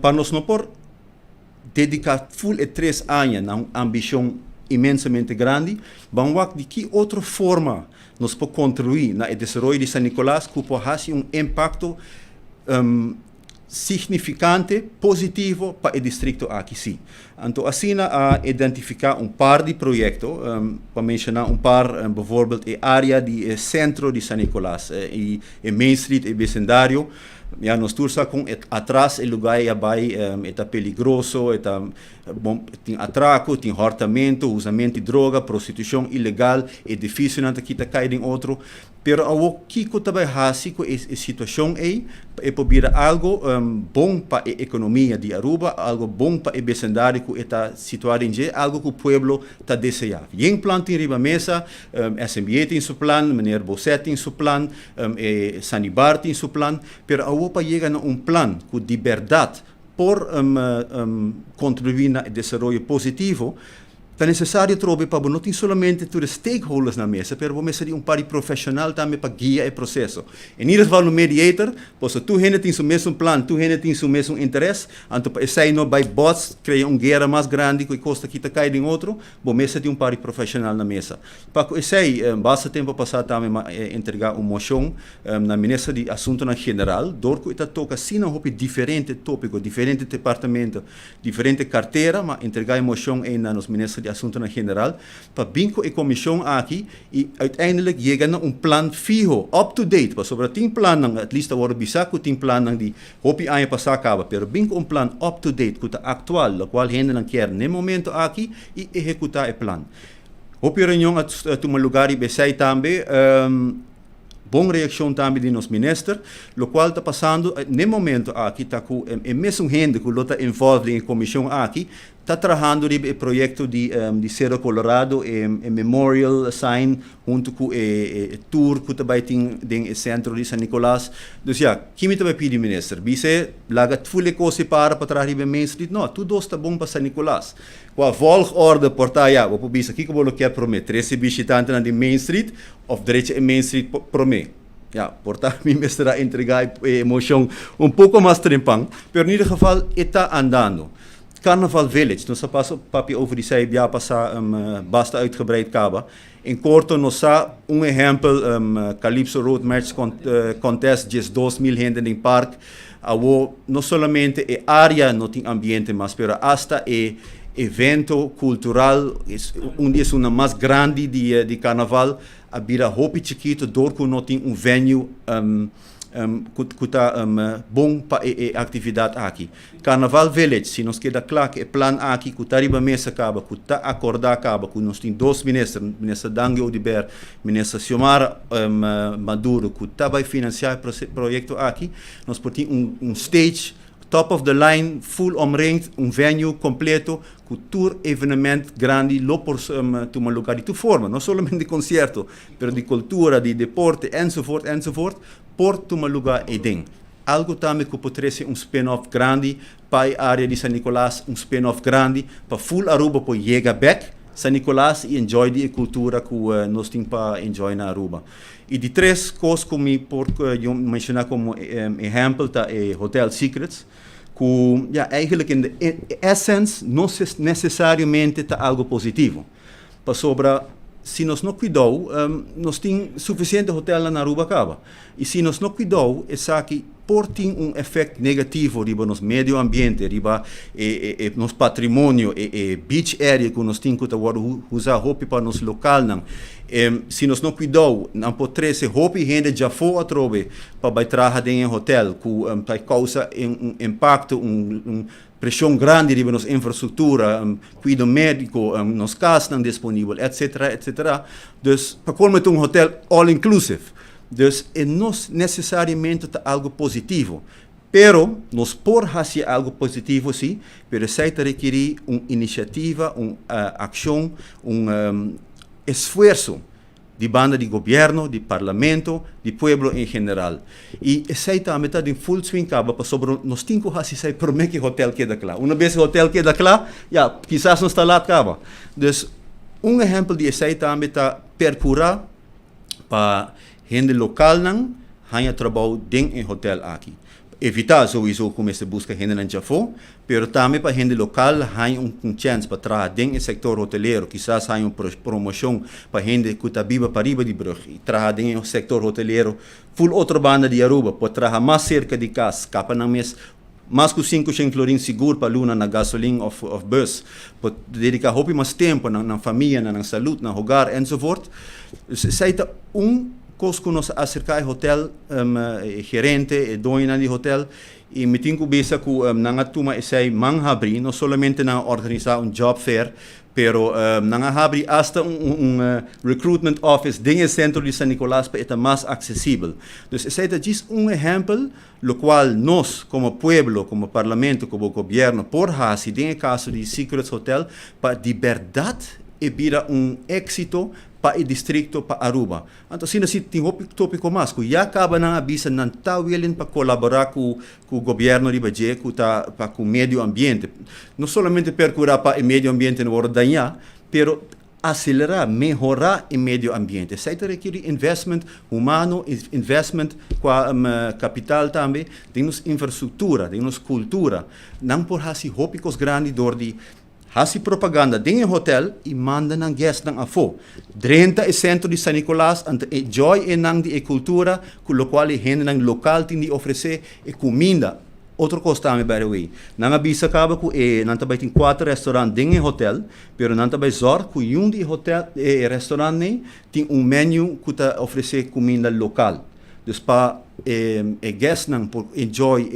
para nós não por dedicar full 3 anos a uma ambição imensamente grande, vamos ver de que outra forma nós podemos contribuir no desenvolvimento de San Nicolás que pode ter impacto significante, positivo para o distrito aqui sim. Então, assim, a identificar par de projetos, para mencionar par, bijvoorbeeld, a área de centro de San Nicolás, e Main Street e vecindário, ja, nós tursa com atrás o lugar é perigoso, tem atraco, tem hortamento, usamento de droga, prostituição ilegal, é difícil não que cair em outro. Pero o que também faz com a situação é poder algo bom para a economia de Aruba, algo bom para o vecindário que está situado em algo que o povo está desejando. Em plano tem riba mesa, SMBA tem seu plano, Meneer Bosset tem seu plano, Sanibar tem seu plano, pero a para chegar a plano com liberdade por contribuir no desenvolvimento positivo. É necessário trocar para não ter somente os stakeholders na mesa, mas vamos ter par de profissional também para guiar o processo. Em ieder geval, no mediator, pois tu gente tem o mesmo plano, tu gente tem o mesmo interesse, então se não vai bots criar guerra mais grande que custa que cair em outro, vamos ter par de profissional na mesa. Para esse basta tempo passado também entregar moção na ministra de assunto na general, dor que está toca sim não diferente tópico, diferente departamento, diferente carteira, mas entregar moção na nos ministra de Assuntos na General, para binco e comissão aqui e uiteindelijk chega na plan fijo, up to date, para sobre 10 plan nang at least agora bisaco 10 plan nang di hopi aia passar acaba, pero binco plan up to date, que actual, lo qual gente não quer nem momento aqui e executar o plan. Hopi reunião at uma lugar e besai também, bom reação também de nos minister, lo qual está passando no momento aqui está com é mesmo gente que está envolvida em comissão aqui está trabalhando no projeto de Cerro Colorado e memorial sign junto com o tour que está tem no centro de San Nicolás. Então já, que me vai pedir minister? Bise laga full coisa para trás de Main Street? Não, tudo está bom para San Nicolás. Com a volgorde portaia, vou pôr isso aqui que eu quero prometer. 13 visitantes na Main Street of direita Main Street promet. Ja, portanto, me estará entregar emoção pouco mais trempang, pero in ieder geval está andando. Carnaval Village, nós passamos papi over die zij ja passar basta uitgebreid kaba. In korto nós exemplo Calypso Road March contest just 2.000 gente em parque. Awo não somente é área não tem ambiente, mas pero hasta é evento cultural, é uma mais grande de carnaval. A bira hopi chiquito door que não tem venue que está bom para a atividade aqui. Carnaval Village, se nós queda claro que o plano aqui que está riba mesa acaba, que está acordado acaba, que nós tem 2 ministros, ministro Dangue Odiber, ministro Xiomara Maduro, que está vai financiar o projeto aqui, nós podemos stage top of the line, full omringd, venue completo, cultuur evenement grande, lo por uma lugar de forma, não somente de concerto, pero de cultura, de deporte, enzovoort, por uma lugar edem. Algo também que pode ser spin-off grande para a área de San Nicolás, spin-off grande para full Aruba por chegar back San Nicolás e enjoy de cultura que nós temos para enjoy na Aruba. E de 3 coisas que eu mencionar como exemplo tá Hotel Secrets, que eigenlijk in essence não necessariamente está algo positivo. Para sobra, se nós não cuidamos, nós temos suficiente hotel na Aruba acaba. E se nós não cuidamos, é que tem efeito negativo riba nos meio ambiente, riba nos patrimônio, beach area que nós temos que usar roupa para nos local não. Se nós não cuidamos, não pode ser roupa e gente já foi a trobe para trabalhar em hotel, que causa impacto, pressão grande riba nos infraestrutura, cuidado médico, nos casas não disponível, etc. Dus, para como hotel all inclusive. Dus, não necessariamente algo positivo. Pero, nós por fazer algo positivo, sim, pero isso requer uma iniciativa, uma ação, esforço de banda de governo, de parlamento, de pueblo em geral. E isso também está em full swing para sobre nós temos que fazer por que o hotel queda claro. Uma vez o hotel queda claro, quizás não está lá acaba. Dus, exemplo de isso também está percurar para gente local não ganha trabalho dentro em hotel aqui. Evitar sowieso começar a buscar gente não já for, pero também para gente local ganha chance para trabalhar dentro do setor hoteleiro, quizás ganha uma promoção para gente que está viva para riba de Brugge e trabalhar dentro do setor hoteleiro, full outra banda de Aruba, pode trabalhar mais cerca de casa, capa na mês mais que 500 florin seguro para luna na gasolina of bus, pode dedicar mais tempo na família, na saúde, na hogar, enzovoort. Isso é coisa que nós acercar ao hotel, gerente e dona de hotel, e me tenho que pensar que não toma esse manhabri, não somente na organizar job fair, pero não abrir hasta recruitment office dentro do centro de San Nicolás para estar mais acessível. Então, esse é exemplo, no qual nós, como pueblo, como parlamento, como governo, por fazer, dentro do caso de Secrets Hotel, para de verdade e vira êxito para o distrito, para Aruba. Então, se tem tópico mais, que já acaba na avisa, não está willing para colaborar com o governo de Baje, para o meio ambiente. Não somente percurar para o meio ambiente no Ordanha, mas acelerar, melhorar o meio ambiente. Isso requer investment humano, investment com capital também, temos infraestrutura, temos cultura. Não por fazer tópicos grandes de hasi propaganda dentro do hotel e manda ng guest ng afo. 30 e centro de San Nicolás, ante enjoy enang di cultura, com o qual a gente ng local tem de oferecer e comida outro costa também, by the way. Nanga bisa acaba com não também tem 4 restaurantes dentro do hotel, pero não também zorg com um de hotel restaurante tem menu que tá oferecer comida local. Dus para guests não por enjoy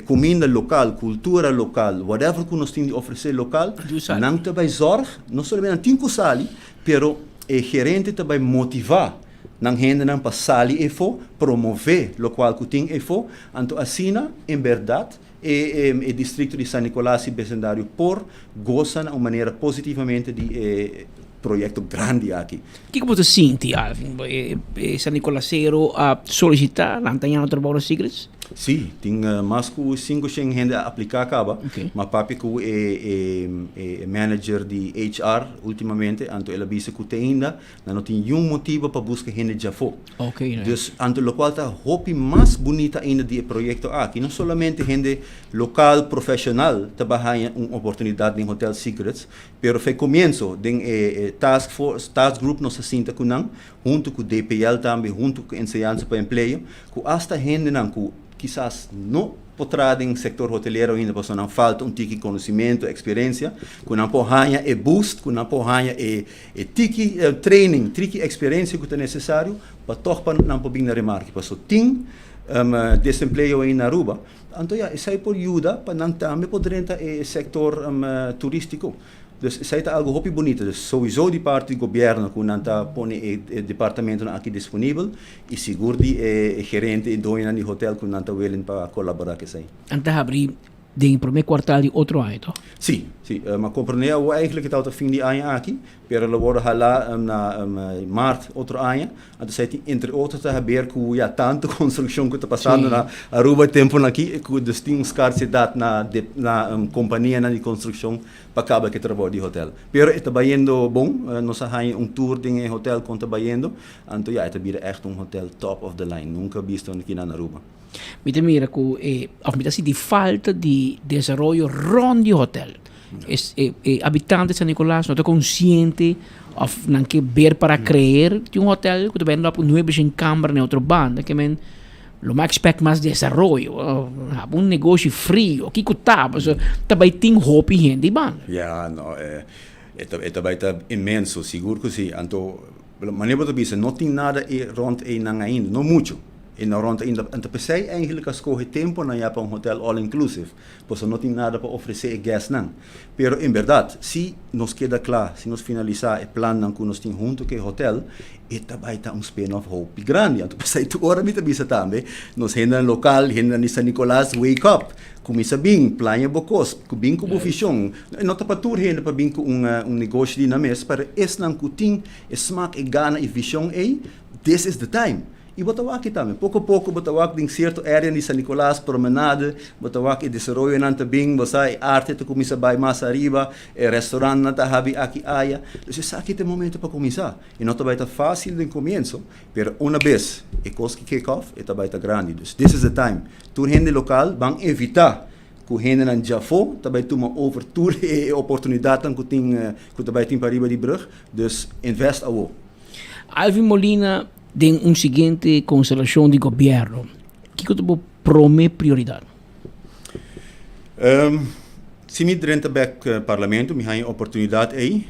comida local, cultura local, whatever que nós temos de oferecer local, não também zorg, não somente tem que sali, pero gerente também motivar nang gente nang pasali efo promover lo qual kuting efo anto asina em verdade e distrito de San Nicolás e vecindário por gozam uma maneira positivamente de projeto grande aqui. O que você sente, Alvin? San Nicolásero a solicitar lantanhar trabalho secrets? Sim, tem mais que 5 gente a aplicar acaba, mas papi que é manager de HR ultimamente, anto ela disse que tem ainda, não tem nenhum motivo para buscar gente já for. Dus anto lo qual tá hopi mais bonita ainda de projeto aqui, não somente gente local profissional trabalha uma oportunidade em Hotel Secrets, pero foi começo de task group nos assinta com não, junto com o DPL também, junto com enseñança para emprego, que hasta gente não que quizás não potrá em sector hoteleiro ainda, porque não falta tiki conhecimento, experiência, que não porranha boost, que não porranha tiki training, tiki experiência que é necessário para tornar não para na remarque, porque tem desemprego aí na Aruba, então isso aí por ajuda para não também poder entrar sector turístico. Dus isso é algo muito bonito. Dus sowieso de parte do governo que não está pondo o departamento aqui disponível e seguro de gerente e dono de hotel que não está willing para colaborar com isso aí. Antes de abrir de primeiro quartal de outro ano, então? Sim, mas compreendeu eigenlijk het fim de ano aqui, pero lo vou halar na março outro ano, então entre outros está haver que já tanto construção que está passando na Aruba tempo aqui, que tem escassidade na companhia de construção para acabar que trabalho de hotel. Pero está indo bom, nós temos tour de hotel que está indo, então já está vira echt hotel top of the line, nunca visto aqui na Aruba. Mira que de falta de desarrollo rond de hotel. Habitantes de San Nicolás no estão conscientes de que ver para creer de hotel que também não há 9 câmaras em outra banda que lo mais expect mais desarrollo, negócio frio, que está, também tem hope gente banda. Não, também está imenso, seguro que sim. Então, maneira de dizer, não tem nada rond ainda, não muito. E na ronda ainda pensei eigenlijk als corre tempo na para hotel all inclusive, pois não tem nada para oferecer a guests não. Pero em verdade, se nos queda claro, se nos finalizar o plano que nós temos junto com o hotel, vai estar spin-off hope grande. Então pensei tu ora mita bisa também, nos renda local, renda de San Nicolás, wake up, começa bem, playa bocos, com bem com bufichão, não tá para tur renda para bem com negócio de na mesa, para esse não que tem, smaak e gana e vision aí, this is the time. E Botawaki também, pouco a pouco Botawaki tem certa área de San Nicolás, promenade, Botawaki desenvolve nanta bem, você arte tu começa a mais arriba, restaurante nanta habi aqui aia, então esse aqui tem momento para começar. E não vai estar fácil no começo, pero uma vez e coisa que kick off, vai estar grande. Dus this is the time. Tu gente local vão evitar que o gente não já for, também toma over tour e oportunidade que tem que também tem para arriba de brug, dus invest ao. Alvin Molina de seguinte constelação de governo, que você promete prioridade? Se me durante o parlamento, me há oportunidade aí,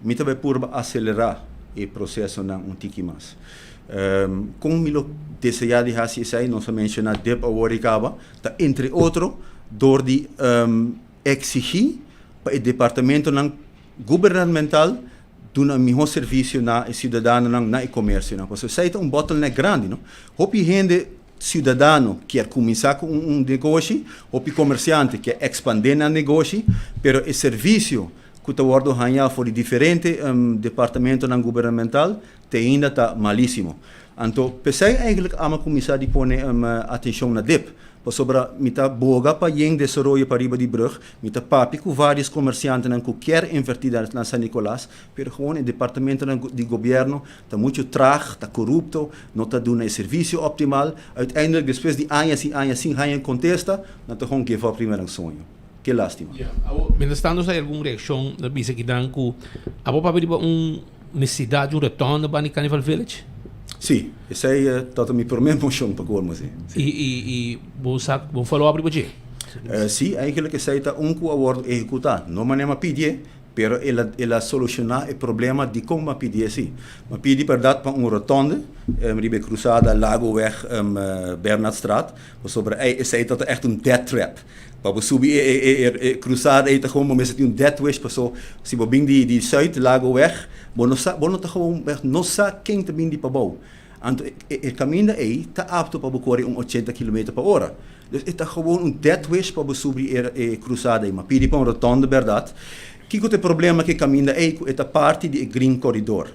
me também por acelerar o processo na tiki mais. Como me lo desejar de fazer isso aí, não somente na DEP ou Oricaba, tá entre outros, door de exigir para o departamento governamental doen een melhor serviço na cidadão na comércio, não? Porque isso é bottleneck grande, não? Hopi gente cidadão quer começar com negócio, hopi comerciante quer expandir o negócio, pero o serviço que está guardado ganhar for diferente departamento governamental, ainda está malíssimo. Então, pensei eigenlijk a começar a pôr atenção na DEP. Sobre mita boga para yen desenvolver para riba de brug, mita papi com vários comerciantes que querem investir na San Nicolás, pero gewoon o departamento de governo está muito traag, está corrupto, não está dando serviço optimal. Uiteindelijk, depois de anos e anos sem ganhar contesta, não está gewoon give up primeiro sonho. Que lástima. Mientras hay alguna reacción de vice que dan que a vos para necessidade de retorno para Carnival Village? Sim, esse aí é todo meu primeiro moção para como assim. E vou falar abrir você. Sim, eigenlijk is het un award executar. Não maneira pedir, pero ela solucionar o problema de como pedir assim. Mas pedir verdade para rotonde, ribe cruzada Lagoweg, Bernardstraat, sobre é dat echt een death trap. Para subir cruzada é gewoon mas tem death wish passou, se bo bing die Zuid Lagoweg, bono tá gewoon não sa quem tá bing die pabou. Anto o caminho aí tá apto para correr 80 km/h. Dus het is gewoon death wish para subir cruzada aí, mas pedir para rotonde verdade. Que é o problema que caminha aí é a parte do Green Corridor.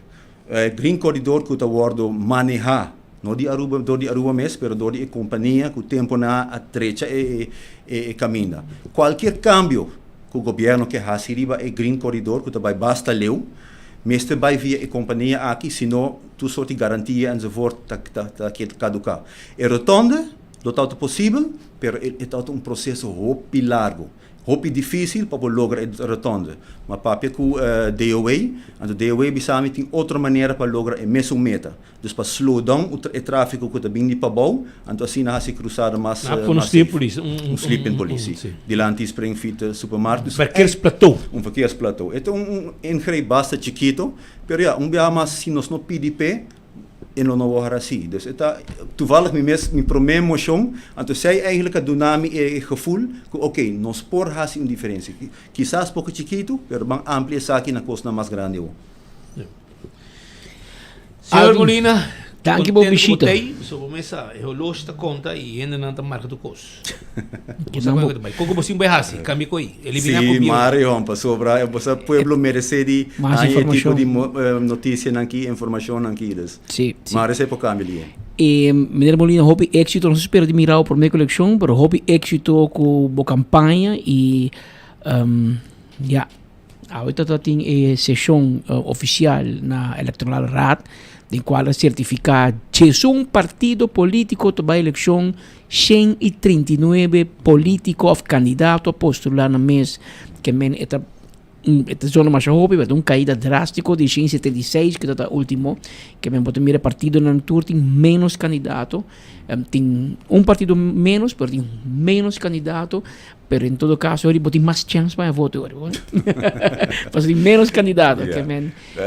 Green Corridor que está sendo manejado, não de Aruba mesmo, mas de companhia que o tempo na a trecha caminha. Qualquer cambio que o governo quer fazer riba é Green Corridor que vai basta leu, mesmo vai via a companhia aqui, senão tu só te garantia enzovoort tá caducar. É rotonda, do tanto possível, mas é um processo muito largo. Hopi difícil para lograr a rotonda. Mas para com DOA, a DOA bisa tem outra maneira para lograr a mesma meta. Dus para slow down o tráfego que está vindo para bom, então assim não se cruzar mais. Sleeping police. Dilante Springfield supermercado. Verkeersplatô. Verkeersplatô. É ingreep basta chiquito, pero ja, dia mais se nós não PDP en não vou assim. Dus het toevallig mijn primeira moção, então sei eigenlijk a dunami gevoel que ok, nós por hasi diferença. Quizás pouco chiquito, pero bang amplia aqui na costa mais grande. Senhor Molina, danke por visita. So começa eu lost da conta e ainda não tá marca do cos. Como você vai hasi, caminho aí, eliminar comigo. Sim, Mario, para sobra, você pueblo merece de tipo de notícia aqui, informação aqui. Sim. Merece por caminho. Meneer Molina, hoop éxito, não se espera de mirar por minha coleção, mas hoop éxito com a campanha e ahorita tem sessão oficial na Electoral Raad, em qual certificar que um partido político para a eleição 139 políticos ou candidatos a postular no mês que esta zona mais jovem, mas caída drástica de 176, que é o último, que pode mirar partido na tour tem menos candidato, tem partido menos, mas tem menos candidato, pero em todo caso ele tem mais chance para votar, mas tem menos candidato.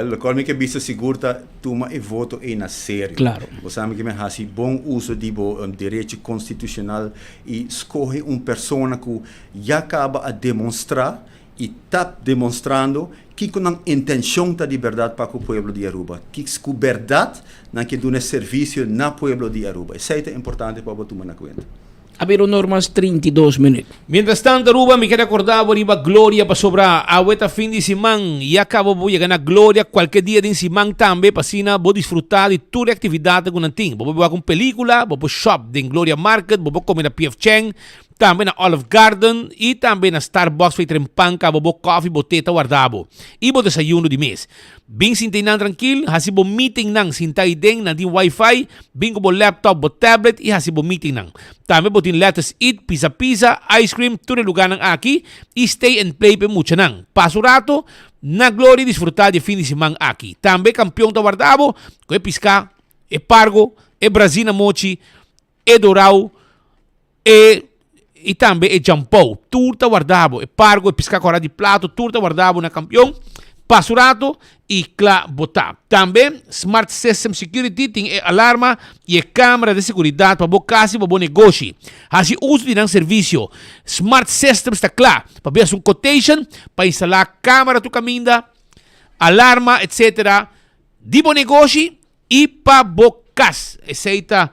Lo qual que bisa segura toma e voto é na série. Claro. Você sabe que me hasi bom uso de direito constitucional e escolhe pessoa que já acaba a demonstrar e está demonstrando que com a intenção de verdade para o povo de Aruba, que com verdade não que dá serviço na povo de Aruba. Isso é importante para tomar na conta. Haver normas 32 minutos. Mientras tanto, Aruba, me queda acordar por iba Gloria para sobrar a fin de semana e acabo de ganhar Gloria qualquer dia de semana também para assim vou desfrutar de toda a atividade que não tem. Vou ver com película, vou shop de Gloria Market, vou comer na P.F. Chang, também na Olive Garden e também na Starbucks feita em panca, vou coffee, boteta guardado e vou desayuno de mês. Bem sintinang tranquilo, hasi bo meeting nang sintay ding na di wifi, bing bo laptop bo tablet e hasi bo meeting nang. Tame bo tin let's eat, pizza, ice cream, tuloy lugar ng aki, e stay and play pe mucha nang. Pasurato, na gloria disfrutar de fin de semana aqui. Também campeão da guardabo, ko e pisca, e pargo, e brasina mochi, e dorau, e também e jampou. Turta guardabo, e pargo, e pisca cora de plato, turta guardabo na campeão. Pasurato e cla botar. Também Smart System Security tem alarma e câmera de segurança para bocasi para bom negócio. Assim uso de serviço. Smart System está claro para ver uma quotation para instalar câmera tu caminho, alarma, etc. De bom negócio e para bocas. Aceita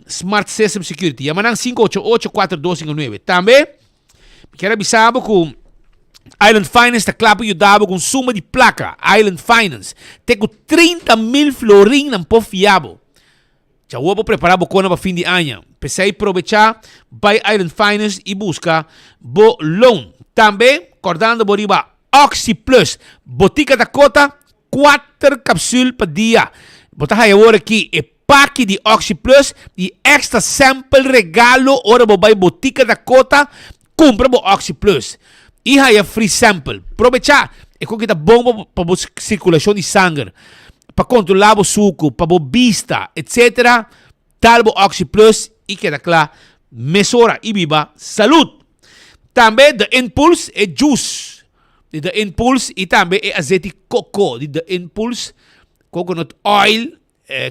Smart System Security. Yamanang 588-4259. Também quero avisar que Island Finance está claro para ajudar com suma de placa. Island Finance tem 30,000 florin ng po fiabo. Já vou preparar o para fim de ano. Pensei aproveitar by Island Finance e buscar bo loan. Também, acordando por riba Oxy Plus, botica da cota, 4 capsules por dia. Botar agora aqui e pack de Oxy Plus e extra sample regalo ora by botica da cota, compra bo Oxy Plus. E aí free sample. Aproveitar. É que está bom para a circulação de sangue. para controlar o suco, para o vista, etc. Talbo Oxy Plus e queda claro, mesora e viva saúde. Também The Impulse é juice. The Impulse e também é azeite coco. The Impulse, coconut oil,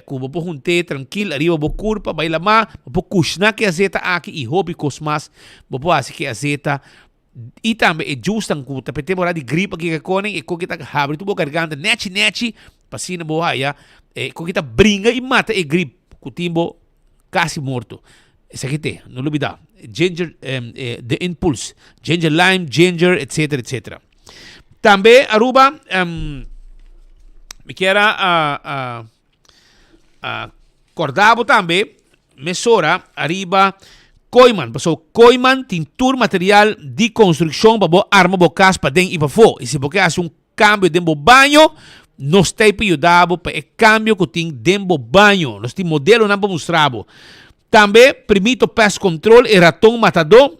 como vou juntar tranquilo, arriba vou curpa, vai lá, vou cushnar que azeite aqui e hobby cosmas, vou pôr assim que azeite. E também é juice tanto, tapi temporada de gripe aqui que conem e com que tá abre tu boa garganta, neti, passina boa ya, com que tá brinca e mata e gripe, com timbo quase morto. Esse aqui tem, não olvidar. Ginger, The Impulse, ginger lime, ginger, etc. Também Aruba, me quero acordar também, mesora arriba Koiman, pessoal, Koiman tem tur material de construção para arma bocas para dentro e para fora. E se você faz cambio dentro do banho, nós temos ajudado para o cambio que tem dentro do banho. Nós temos modelo não para mostrar. Também, permito pest control e ratão matador.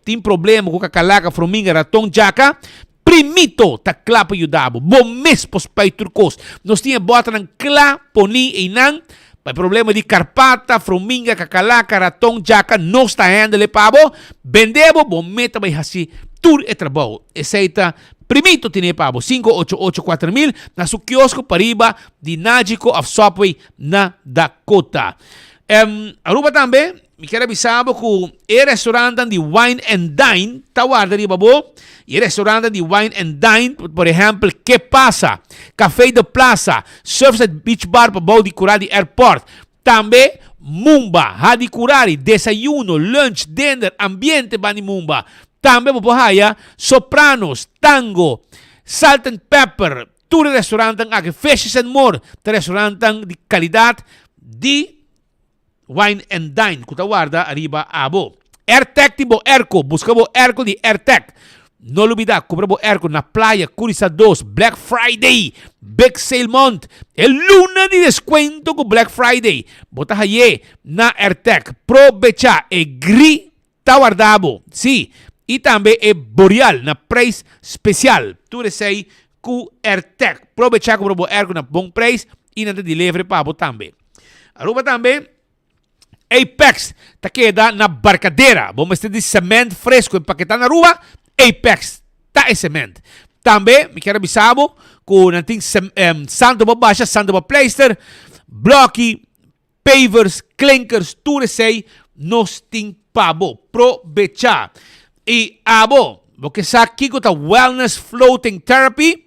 Tem problema com a calaca, formiga, ratão, jaca. Primito, tá claro para ajudar. Bom mês para os pais turcos. Nós temos bota na clá, poni e não. Para problema de carpata, formiga, cacalaca, ratão, jaca, não está handle para vendemos, bom meta vai assim, tur e trabalho. Aceita, primito tiene para 5884,000 na su quiosco pariba de Nágico of Subway na Dakota. Aruba também, me quero avisar que o restaurante de Wine and Dine, tá guarda ali, babo, e restaurante de Wine and Dine, por exemplo, Que Pasa, Café de Plaza, Surfside Beach Bar para de curar de airport. Também, Mumba, Hadi Curari, desayuno, lunch, dinner, ambiente bani Mumba. Também, babo, Sopranos, Tango, Salt and Pepper, todo restaurante aqui, Fishes and More, restaurante de qualidade de Wine and Dine, que guarda arriba abo. AirTech tipo Erco, buscamos Erco de AirTech. No olvida, compramos Erco na playa Curisa 2, Black Friday, Big Sale Month, el luna de descuento con Black Friday. Bota aí na AirTech, provecha e gri tá guardado. Sim, e também é Boreal na preço especial. Tu sei com AirTech, provecha compramos Erco na bom preço e na delivery para abo também. Aruba também Apex, tá queda na barcadeira. Vamos ter de cimento fresco empaquetado na rua. Apex, tá é cimento. Também, me quero avisar que tem santo para baixa, santo para pleister, bloque, pavers, clinkers, tudo isso aí, nós tem para aproveitar. E porque sabe aqui que tá Wellness Floating Therapy,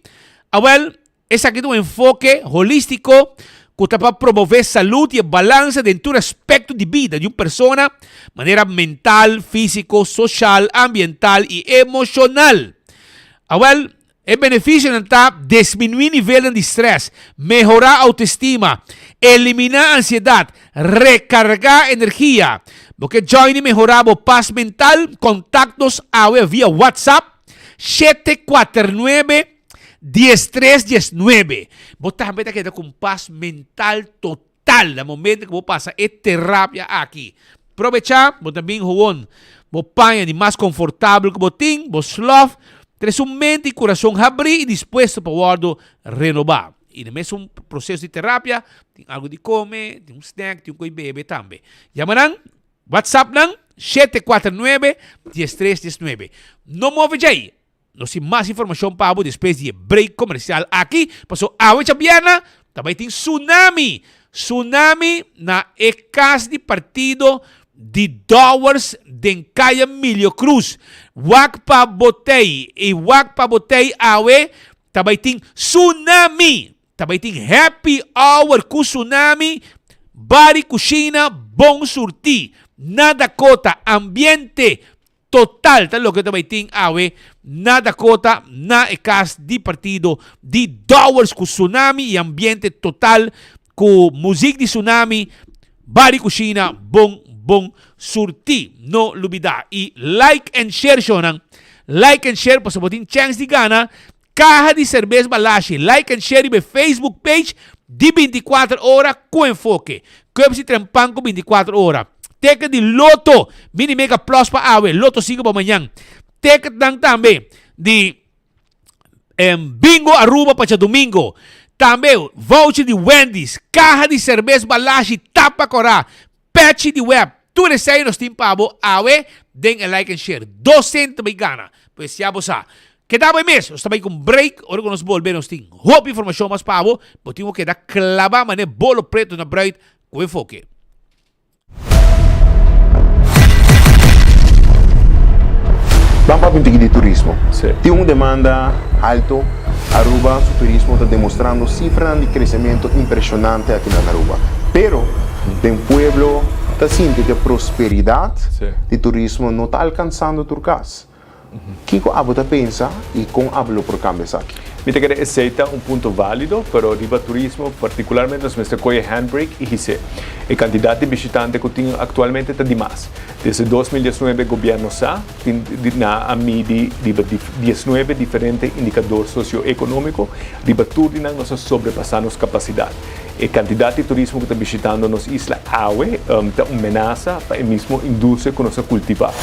esse aqui é um enfoque holístico que está para promover saúde e balança dentro do aspecto de vida de uma pessoa, maneira mental, físico, social, ambiental e emocional. O benefício está diminuir o nível de estresse, melhorar a autoestima, eliminar a ansiedade, recargar energia. Porque join melhorar a paz mental, contactos via WhatsApp 749 1319. Vos também queda com paz mental total no momento que vos passa a terapia aqui. Aprovechar, vos também vos panha de mais confortável que vos tem, vos love, ter sua mente e coração abrir e disposto para o renovar. E no mesmo processo de terapia, tem algo de comer, tem snack, tem coisa bebe também. Llamarán, WhatsApp nan 749 1319. Não move aí. Nós temos mais informação para você depois de break comercial aqui. Passou a noite bierna, também tem tsunami. Tsunami na casa de partido de Dowers de Caia Milho Cruz. Wakpa Botei. E Wakpa Botei awe também tem tsunami. Também tem happy hour com tsunami. Bari Cucina, bom surti. Na Dakota, ambiente total, tal lo que também tem na Dakota, na casa de partido de Dowers com tsunami e ambiente total, com música de tsunami, Bari Cucina, bom surti, no olvidar. E like and share, Shonan. Like and share, para você ter chance de ganhar caja de cerveja Balashi. Like and share e Facebook page de 24 horas com enfoque. Que se trempan com 24 horas. Ticket de Loto, Mini Mega Plus para Loto 5 para amanhã. Ticket também de Bingo Aruba para domingo. Também, voucher de Wendy's, carro de cerveja Balashi, tapa corá, patch de web, tudo isso aí nós temos para você, den like and share. 200 gana. Pois se você que dá bem mesmo, nós também com break, ora que nós volvemos tem. Hope informação mais para você, temos que dar clavar mané bolo preto na bread com enfoque. Vamos para o de turismo. Tem uma demanda alta. Aruba, o turismo está demonstrando cifras de crescimento impressionante aqui na Aruba. Pero, o pueblo está sentindo que a prosperidade de turismo não está alcançando o turcas. O que você pensa e como você por cambiar isso aqui? Mi te quiere aceita un punto válido, pero arriba turismo, particularmente nos mestre coge handbrake y dice, el cantidad de visitantes que tiene actualmente está de más. Desde 2019 el gobierno a mí 19 diferentes indicadores socioeconómicos, arriba turismo nos sobrepasamos capacidad. La cantidad de turismo que está visitando nos isla Awe está una amenaza para el mismo industria que nos cultiva.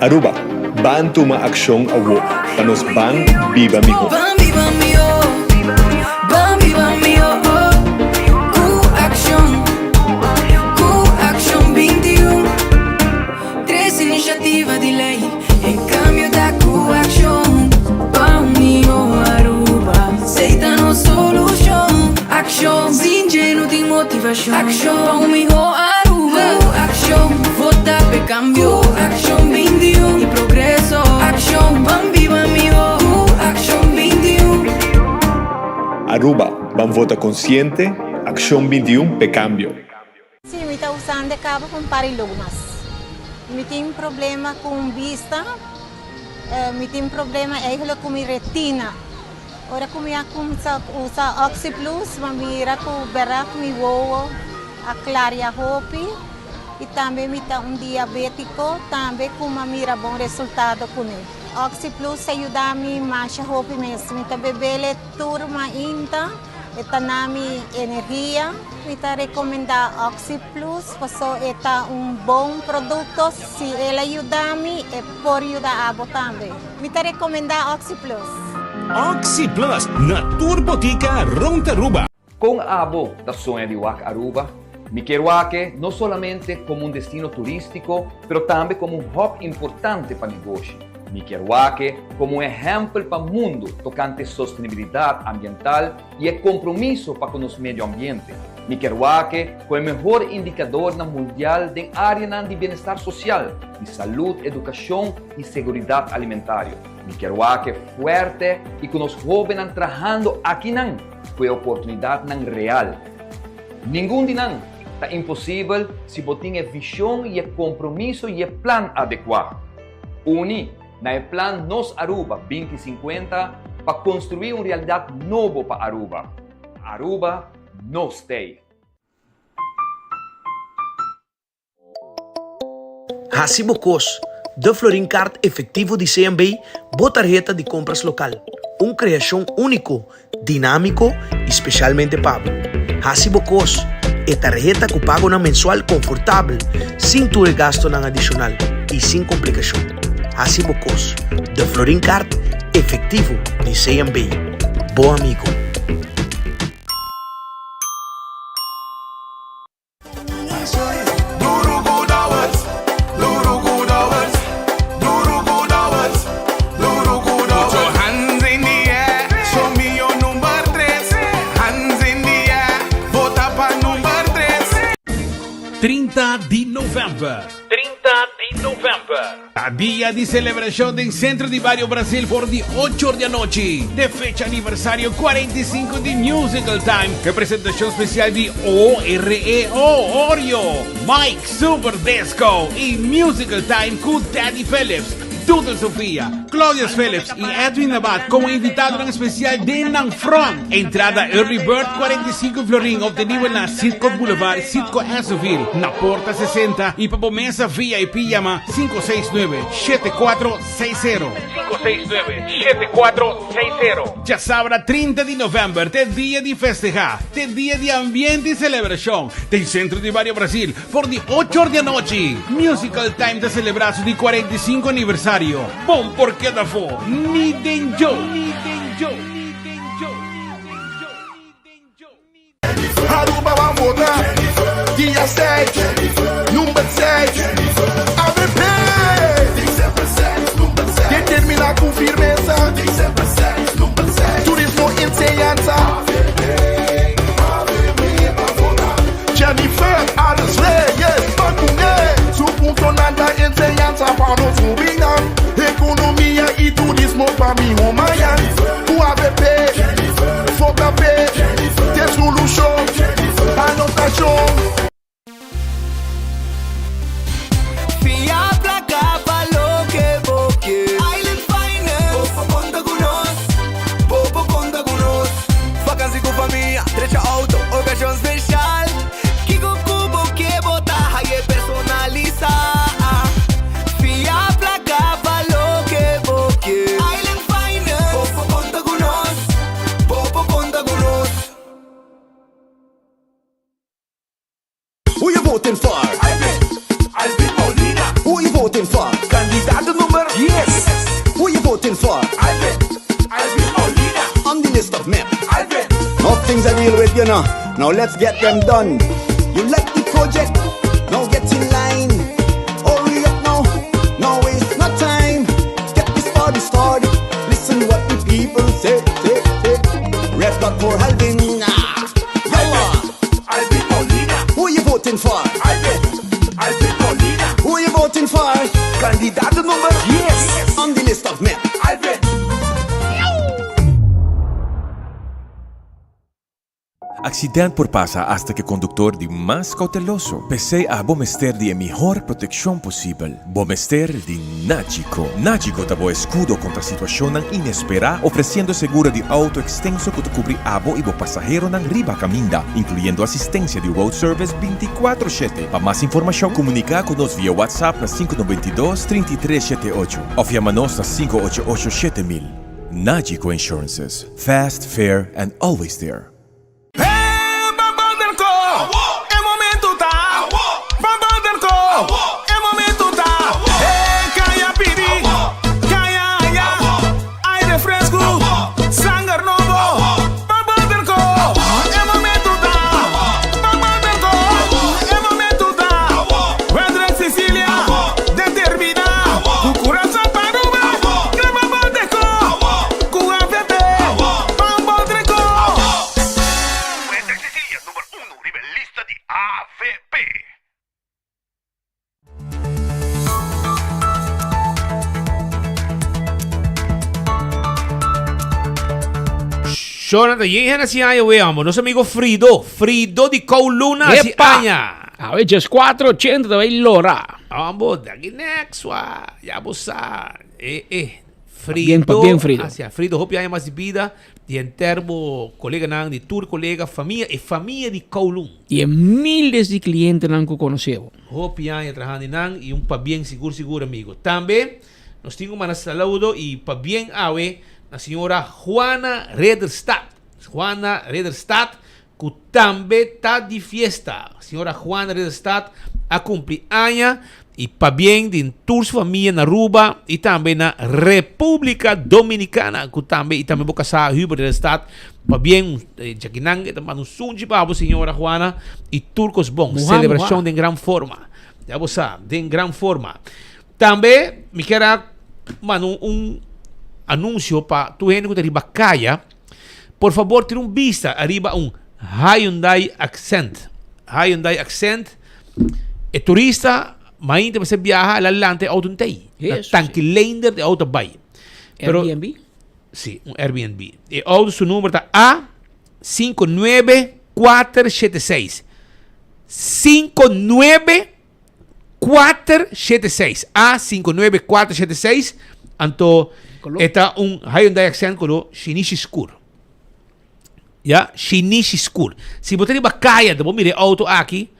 Aruba, ban tuma aksyon awo, panos ban viva miho. Ban viva mio, ban viva mio, Q-Action 21, 3 iniciativas de lei, em cambio da Q-Action, ban mio Aruba, aceita no solution, action, ingênuo de motivação, action, ban mio Aruba, Q-Action, vota pe cambio, action 21 e progresso, action, ban viva mio, Q-Action 21. Aruba, ban vota consciente, acción 21 pe cambio. Sim, eu estou usando cabo com parilumas. Eu tenho problema com vista, eu tenho problema com minha retina. Ora, como eu uso Oxy Plus, eu miro com o beraco, me vou a clarear a roupa. E também me dá diabético, também com uma mira bom resultado com ele. Oxy Plus ajuda a mim mais a roupa mesmo. Me bebele turma ainda, está na minha energia. Me recomendar Oxy Plus, porque é bom produto. Se ele ajuda a mim, pode ajudar a você também. Me recomendar Oxy Plus. Oxy Plus, na Turbotica Ronda Aruba. Com a abo da sonha de Wak Aruba, Miqueruaque no solamente como un destino turístico, pero también como un hub importante para el negocio. Miqueruaque como un ejemplo para el mundo tocante sostenibilidad ambiental y el compromiso para con el medio ambiente. Miqueruaque como el mejor indicador mundial de área de bienestar social, de salud, educación y seguridad alimentaria. Miqueruaque fuerte y con los jóvenes trabajando aquí fue oportunidad real. Ningún dinan está impossível se você tem visão e compromisso e plano adequado. Uni na plan Nos Aruba 2050 para construir uma realidade nova para Aruba. Aruba no stay. Hacibocos, de Florincard efetivo de CMB, boa tarjeta de compras local. Uma criação único, dinâmico e especialmente pago. Hacibocos, é tarjeta que paga na mensual confortável, sem ter gasto não adicional e sem complicação. Hacibocos, de Florincard efetivo de CMB. Bom amigo. A dia de celebração em Centro de Barrio Brasil por de 8 da noite. De fecha aniversário 45 de Musical Time. Representação especial de OREO, Oreo, Mike Super Disco e Musical Time com Daddy Phillips, Duda Sofia, Claudius Phillips y Edwin Nabat como invitado en especial de Nang Front. Entrada Early Bird 45 florín obtenido na Sitco Boulevard, Sitco Hassoville, na Porta 60 y para mesa VIP llama 569-7460. 569-7460. Ya sabrá 30 de novembro, te dia de festejar, te dia de ambiente y celebración, del centro de Barrio Brasil, por de 8 horas de noche. Musical Time de celebración de 45 aniversario. Bom porque da fo, ni den yo. Aruba vai mudar. Dia 7, número 6. AVP. Determina com firmeza. Turismo enseñanza. Jennifer Ares Reyes, Bacuné. Su punto nada enseñanza para nos ubicar. Economia e turismo para mim, Romayan. O AVP, FOKP, tem solução, anotação. Fiable acaba lo que boque. Island Finance. Popo conta con nós. Popo conta con nós. Vacancy com família, trecha auto, ocasião especial. Kiko Kubo que botar aí personaliza. Fiable acaba lo que boque. Island Finance. Popo conta con nós. Popo conta con nós. Who you voting for? Alvin Molina. Who you voting for? Candidato number yes. Who you voting for? Alvin Molina. On the list of men. Alvin. No things I deal with, you know. Now let's get them done. You like the project? Now get in line. Hurry up now. No waste no time. Get this party started. Listen what the people say. Red dot for Alvin. Alvin Molina. Who you voting for? Alvin Molina. Who you voting for? Candidato number yes. On the list of men. Alvin. Accidente por pasa hasta que conductor de más cauteloso. Pese a Bomester de mejor protección posible. Bomester de Nagico. Nagico dabo escudo contra situación inesperada, ofreciendo seguro de auto extenso que te cubre abo y bo pasajero nan riba caminda, incluyendo asistencia de road service 24/7. Para más información, comunica con nos vía WhatsApp na 592-3378 o llamanos na 588-7000. Nagico Insurances. Fast, fair, and always there. Jonathan, llegan hacia allá, veamos. Nuestro amigo Frido de Kowloon hacia allá. A ver, just 480 de Lora. Vamos, de aquí next, ya vos Frido. Bien, Frido. Hacia Frido, hope haya más vida. Y en termo, colega nan, de tour colega, familia de Kowloon. Y miles de clientes nan que conocemos. Hope haya trabajando nan y un pa bien seguro, amigo. También, nos tengo un saludo y pa bien awe. La señora Juana Rederstadt, que también está de fiesta. Señora Juana Rederstadt a cumpleaños y para bien de toda su familia en Aruba y también en República Dominicana, que también boca sa Hubert Rederstadt para bien Jaquinang también un sunji para señora Juana y turcos bon celebración de gran forma. Ya vos sabes, de gran forma. También me queda un anuncio para tu gente que está arriba calle. Por favor, tira un vista arriba un Hyundai Accent. El turista, mais você viaja adelante auto tem. Tanque lender de auto vai. Airbnb? Sim, um Airbnb. E auto seu número está A59476. 59476. A59476. Anto, esta Hyundai accent ko Shinichi School. Ya, Shinichi School. Se você tem bacaia, você mire auto aqui,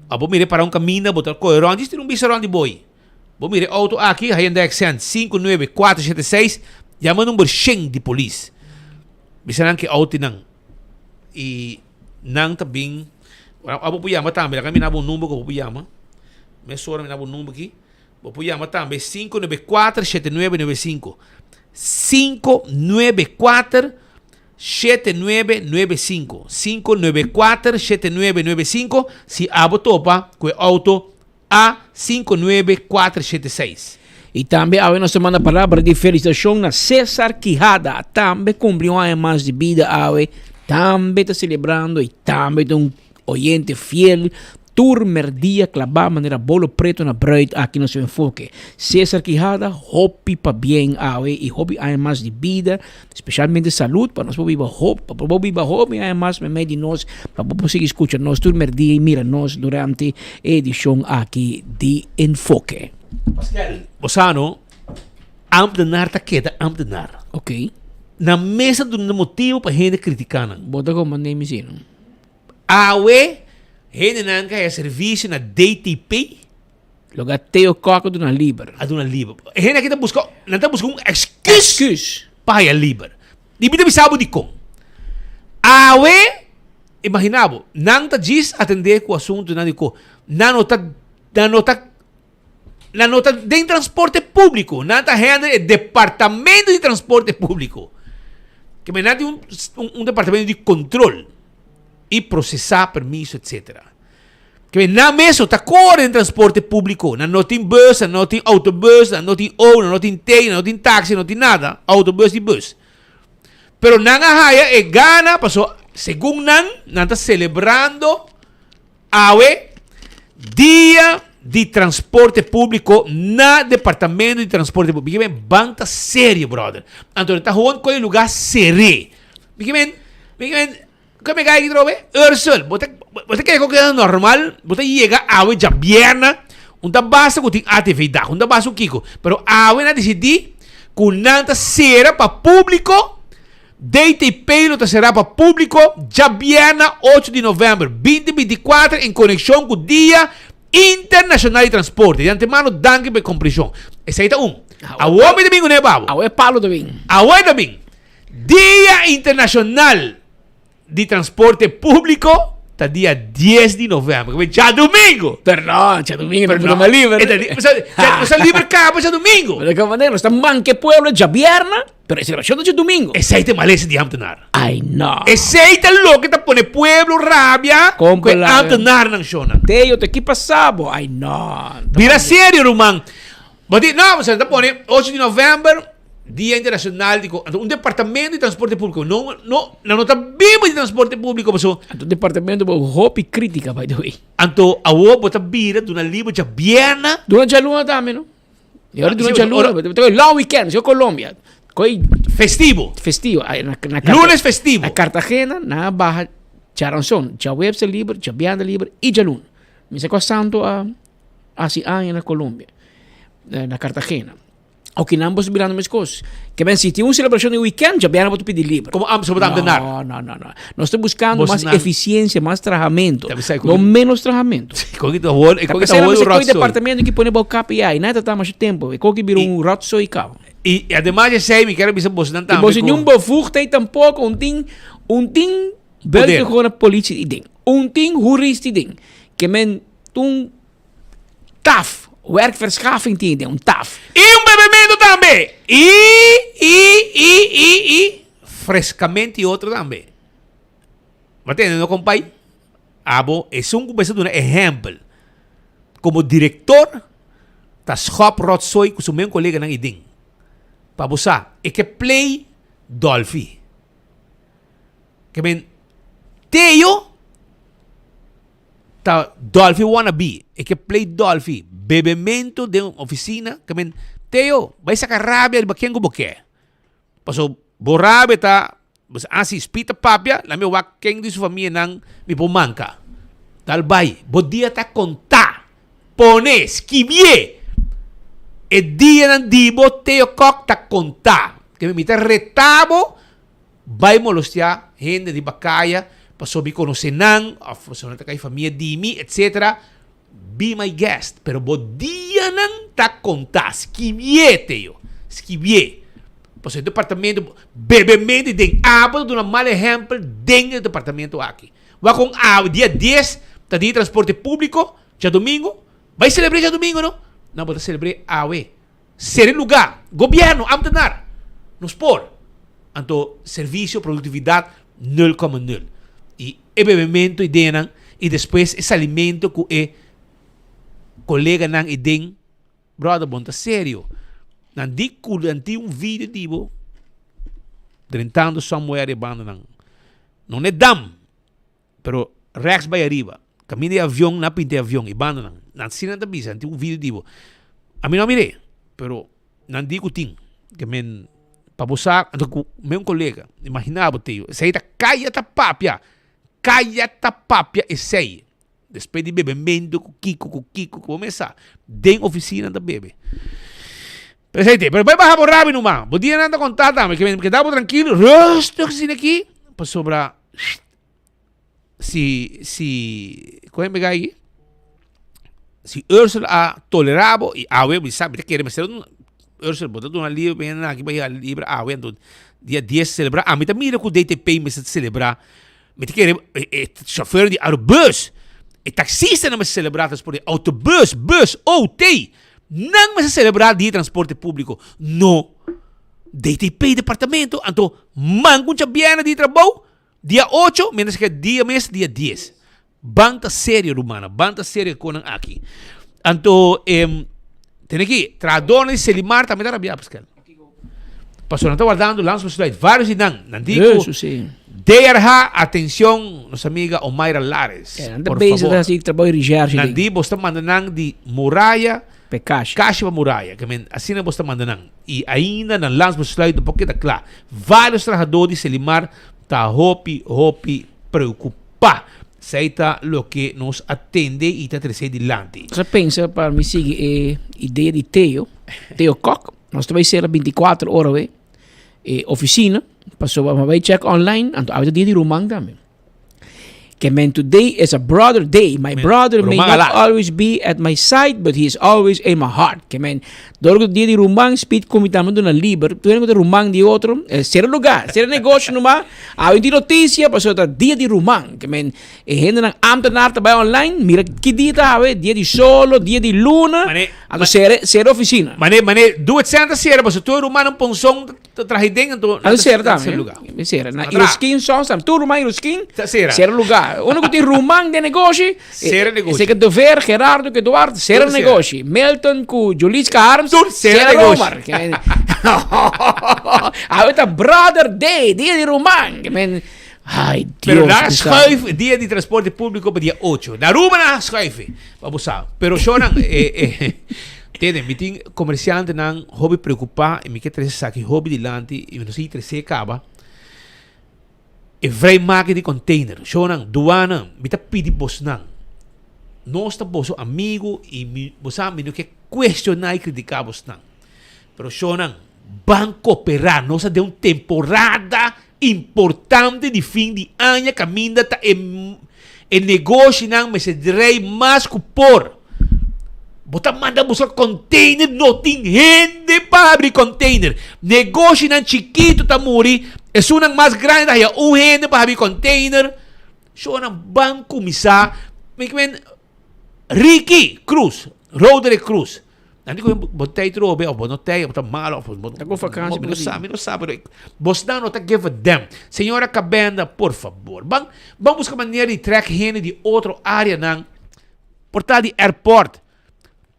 você mire para caminho, você corre around, tem bisa around boy. Você mire auto aqui, Hyundai accent 59476, chama número 100 de polícia. Bisa nang que auto nang e nang tabing, abo puyama também, kami nabong número ko puyama. Mesora nabong número aqui. Puyama também 594-7995. 594-7995. 594-7995. Se abo topa com o auto A59476. E também a nossa manda palavra de felicitação na César Quijada. Também cumpriu um ano mais de vida. Também está celebrando e também é um oyente fiel. Turmerdia clavar maneira bolo preto na bread aqui no seu enfoque. César Quijada, hopi para bem e hopi há mais de vida, especialmente saúde, para nós viver hope, para viver hope há mais meio de nós, para conseguir escutar nós Turmerdia e mira nós durante a edição aqui de Enfoque. Pascal, Bosano, ambdenar ta queda ambdenar. Ok. Na mesa do motivo para gente criticar. Bota como name sino. Gente não quer serviço na DTP. Logo até o coco do na Liber. A do na Liber. Gente aqui está buscando um excuse para ir Liber. Dibida bisabo de com. Imaginavo, não está diz atender com o assunto não dico. Não está de transporte público. Não está o departamento de transporte público. Que me nada um departamento de controle. E processar permisso, etc. Que na mesa está correndo em transporte público, não tem bus, não tem autobus, não tem não tem trem, não tem táxi, não tem nada, autobus e bus. Pero não haya e gana, passou, segundo não está celebrando Dia de Transporte Público na Departamento de Transporte Público. Que banta sério, brother. Então está jogando com o lugar seré. Que kami kaya gitu be, Ursul, você quer que normal, você chega a já vierna, basta que tem atividade, basta o kiko, pero na decidi que nada será para público, DTP não será para público, já vierna 8 de novembro, 2024, em conexão com o Dia Internacional de Transporte. De antemano, danke pela compreensão. Esse aí está A homem domingo, né, babo? A palo domingo. Domingo. Dia Internacional de Transporte Público está dia 10 de novembro. Já domingo. Perdão, já domingo. Não é livre. Você livre acaba já domingo. De qualquer maneira, está manque pueblo já vierna, pero esse relação de domingo. Esse aí tem maleza de amtenar. Ai, não. Esse aí tem louco que está pone pueblo rabia com amtenar na zona. Teio, te que passava. Ai, não. Vira sério, Román. Não, você está pone 8 de novembro. Dia Internacional de departamento de transporte público. Não está vivo de transporte público, pessoal. O departamento de hopi crítica, by the way. Então, a OPA está vira de uma livre de Viena. Durante a luna também, não? E agora durante a luna, long weekend, eu Colômbia. Festivo. Lunes festivo. Na Cartagena, na Baja, Charanzón, já Webster livre, já Viana livre e já luna. Me sei com santo assim na Colômbia, na Cartagena. O que ambos mirando mais coisas. Que bem, se tem uma celebração de weekend, já vieram para pedir livre. Como ambos vão dar? Não. Nós estamos buscando mais eficiência, mais trabalhamento. Não menos trabalhamento. Com que o departamento que põe boca e aí, nada está mais tempo. E com que vira rotso e cabo. E ademais, eu sei, me quero dizer, você não está. E você não bofurta e tampouco tem belga com a polícia e tem. Tem jurista e tem. Que men, tough. Werkverschaffing tem TAF. E bebimento também. E frescamente outro também. Mas não compai. É um exemplo. Como diretor da Schop Rotsoi, com o meu colega ng iding. Para você, é que play Dolphy. Que ben, Teo ta Dolphy wannabe. É que play Dolphy. Bebimento de uma oficina. Que men, Teo, vai sacar rabia de baqueng ko boke. Paso, borabe ta, si spita papia, la meu baqueng di su família nang mi pumanka. Talbay, bodia ta conta. Pone, esquivie. E dia ng dibo, teo kok ta konta. Kaya mita retabo, bay molostia, gente di bakaya, pasobi konosenang, afosonata kay familia dimi, etc. Be my guest. Pero bo dia ng ta konta, skibiete yo. Skibie. Paso el departamento, bebemente, den abo, de un mal ejemplo, den el departamento aqui. Va con dia 10, tá de transporte público, já domingo, vai celebrar já domingo, não? Não, pode celebrar AWE. Ser lugar, governo, amtenar, nos por. Então, serviço, produtividade, 0,0. E bebimento, e denan, e depois esse alimento que é colega nan e den, brother, bonta sério. Nandi kulanti vídeo dibo, drentando somewhere e banda nan. Não é dam, pero Rex vai arriba. Caminho de avião, na pinte de avião, e banda nan. Nan sina da bisa, anti vídeo dibo. A mim não mirei, pero não digo ting, que men pabusak, então meu colega, imaginava tio, sei ta caia ta papia e sei. Depois de bebimento, kiko, começa, den oficina da bebe. Presente, pero vai bajar por rápido nomás. Vos días anda con tata, me quedamos tranquilos, rosto que sin aquí, pues sobra, si, ¿cuál me cae? Si Ursula ha tolerado y AWE, sabe, te quiere hacer un Ursula, botar una libra, viene aquí para ir al libra AWE, entonces, día 10 celebrar. A mí también mira que o DTP me celebrar. Me te quiere, chauffeur de autobus, el taxista não me celebrar transporte, autobus, bus, OT, não me celebrar dia transporte público. No, DTP departamento, então, mango já viene de trabalho, dia 8, menos que dia 10. Banta sério, Romana, banta sério com aqui. Então, tem aqui, tradona de Selimar também dá rabia, Pascal. Passou, não está guardando, lança o slide, vários e não digo. Isso, sim. Derha, atenção, nossa amiga Omaira Lares. Por favor. Assim, trabalho de gerge. Nandi, você está mandando de Muralha, Caixa para Muralha, que assim você está mandando. E ainda, não lança o slide, um pouquinho, claro. Vários trabalhadores de Selimar, tá hopi, preocupar. Seita lo que nos atende e está trazendo adiante. Você pensa, para me seguir, ideia de Teo Koch, nós também ser 24 horas, oficina, passou a check online, então a dia de Romang também. Que man, today is a brother day. My brother may not always be at my side, but he is always in my heart. Que man, dorgo dia de Romang, speed comitamos de uma liber, tu vem com Romang de outro, ser lugar, ser negócio numa, há uma notícia, passou a dia de Romang. Que man, gente não amtenar também online, mira que dia tá, dia de solo, dia de luna, então ser oficina. Mané, duas centas ser, passou tu Romang não pensou traje dentro. Então ser também, ser. Na Iroskin só, tu Romang Iroskin, ser lugar. Uno que tem Romang de negócio, ser negócio. Sei que Dover, Gerardo, que Eduardo, ser negócio. Melton, com Juliska Arms, ser negócio. Ahorita Brother Day, dia de Romang. Ai, Deus. Pero na schuif, dia de transporte público para dia 8. Na Aruba na schuif. Vamos a. Pero yo não, entende? Me tem comerciante não hobby preocupar e me quer trazer aqui hobby dilante e não sei trazer acaba. E vrij maken die container. Zo nang douane, mita pidi bos nang. Nosta boso amigo e bosa mino que questionar e criticar bos nang. Pero zo nang banco operar, nossa de temporada importante de fim de ano, caminda ta e negócio nang me se direi mais cupor. Bota manda buscar container, não tem gente para abrir container. Negócio nang chiquito ta muri. É uma mais grande daí, gente para abrir container. Só nang banco misa. Ricky Cruz, Roderick Cruz. Nanti ko botei trobe, o bonotei, o malo, o não sabe. Bosdan não tá give a damn. Senhora Cabenda, por favor. Vamos buscar maneira de track gente de outra área nang. Portar de airport.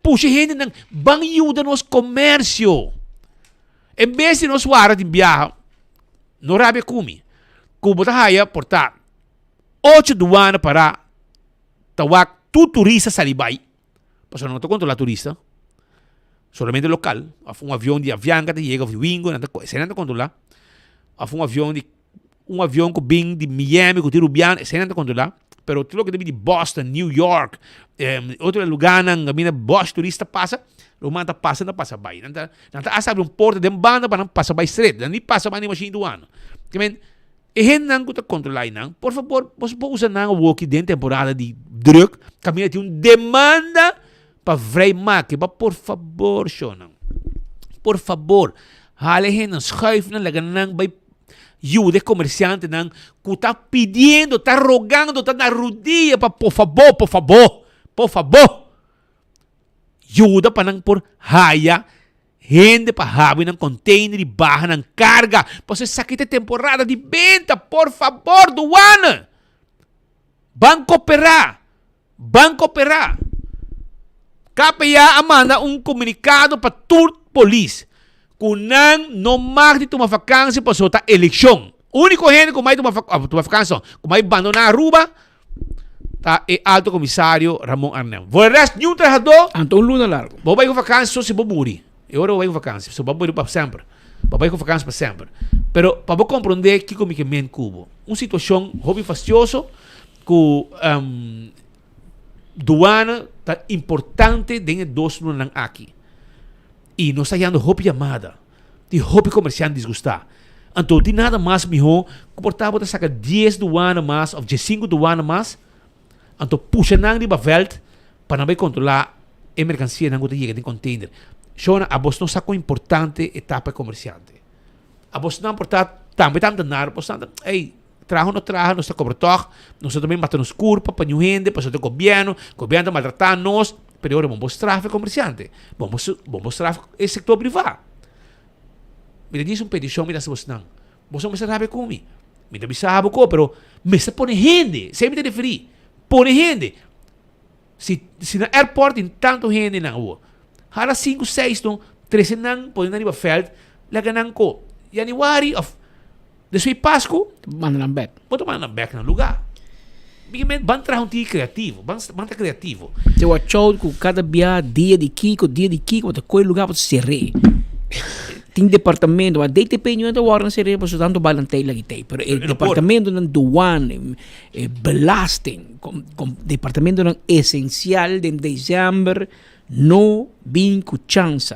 Puxa gente nang bang ajuda nos comércio. Em vez de nos wara de viajar, no rabe kumi. Kubo ta haya portar 8 duana para tawak tu turista salibay. Paso não tô controlar turista. Solamente local. Há avião de Avianca te chega wingo, você não controlar. Há um avião que vem de Miami, que tira o bian, você não controlar. pero tudo que de Boston, New York, outro lugar nang mina boss turista passa, romanta passa na passa bay. Nanta asa abre porta de banda para passa bay straight. Não passa bay ni machine do ano. Que men nang kuta controlar nang. Por favor, você pode usar nang walkie dentro temporada de druk. Caminha tem demanda para vrij maken. Maar por favor, Shonan. Por favor, halen een schuif na lagan nang bay de comerciante nang kuta pidiendo, está rogando, está na rodilla para por favor. Yuda pa nang por haya gente pa habi ng container e barra ng carga. Você sakita temporada de venta, por favor, duana. Banco Opera. Kapaya amanda comunicado para tour police. Kunang no magdi tuma vakansie pa sota eleksyon. Único gente kung may tuma vakansie, kung may abandonar Aruba, tá e alto comissário Ramon Arnel. Vou rest nenhum trajador. Antônio Luna largo. Vou vai com vakansie se boburi. Eu vou com vakansie, se boburi para sempre. Vou vai com vakansie para sempre. Pero para vou compreender que como que men cubo. Situação hobby fastidioso que duana tá importante dentro dos lunas aqui. E nós está dando hobby chamada. De hobby comerciante desgustar. Então, de nada mais melhor, comportava de sacar 10 duana mais, ou 5 duana mais. Então, puxa nang di bavelt para não controlar a mercancia nang que chega em container. Shona, a vos não saco importante etapa comerciante. A vos não importa também tanto nada, vos não, trajo, não está cobertor, nós também matamos culpa para new gente, para o governo maltratar-nos, pero agora vamos tráfico comerciante, vamos tráfico é setor privado. Me diz petição, me dá se vos não me sabe como, me sabe como, pero me está pone gente, sempre te referi. Pone gente. Se na airport tem tanto gente na rua, hara 5, 6, 13 nang, pode na feld, laga nang ko. January of depois Páscoa, manda na back. Pode mandar na back no lugar. Van trazer um dia criativo, van criativo. Eu acho que cada dia de Kiko, você coi lugar para ser tem departamento, a DTP não é da hora ser para tanto balantei lá que tem, pero o departamento não douane, belasting, com departamento não essencial de dezembro, não vem com chance.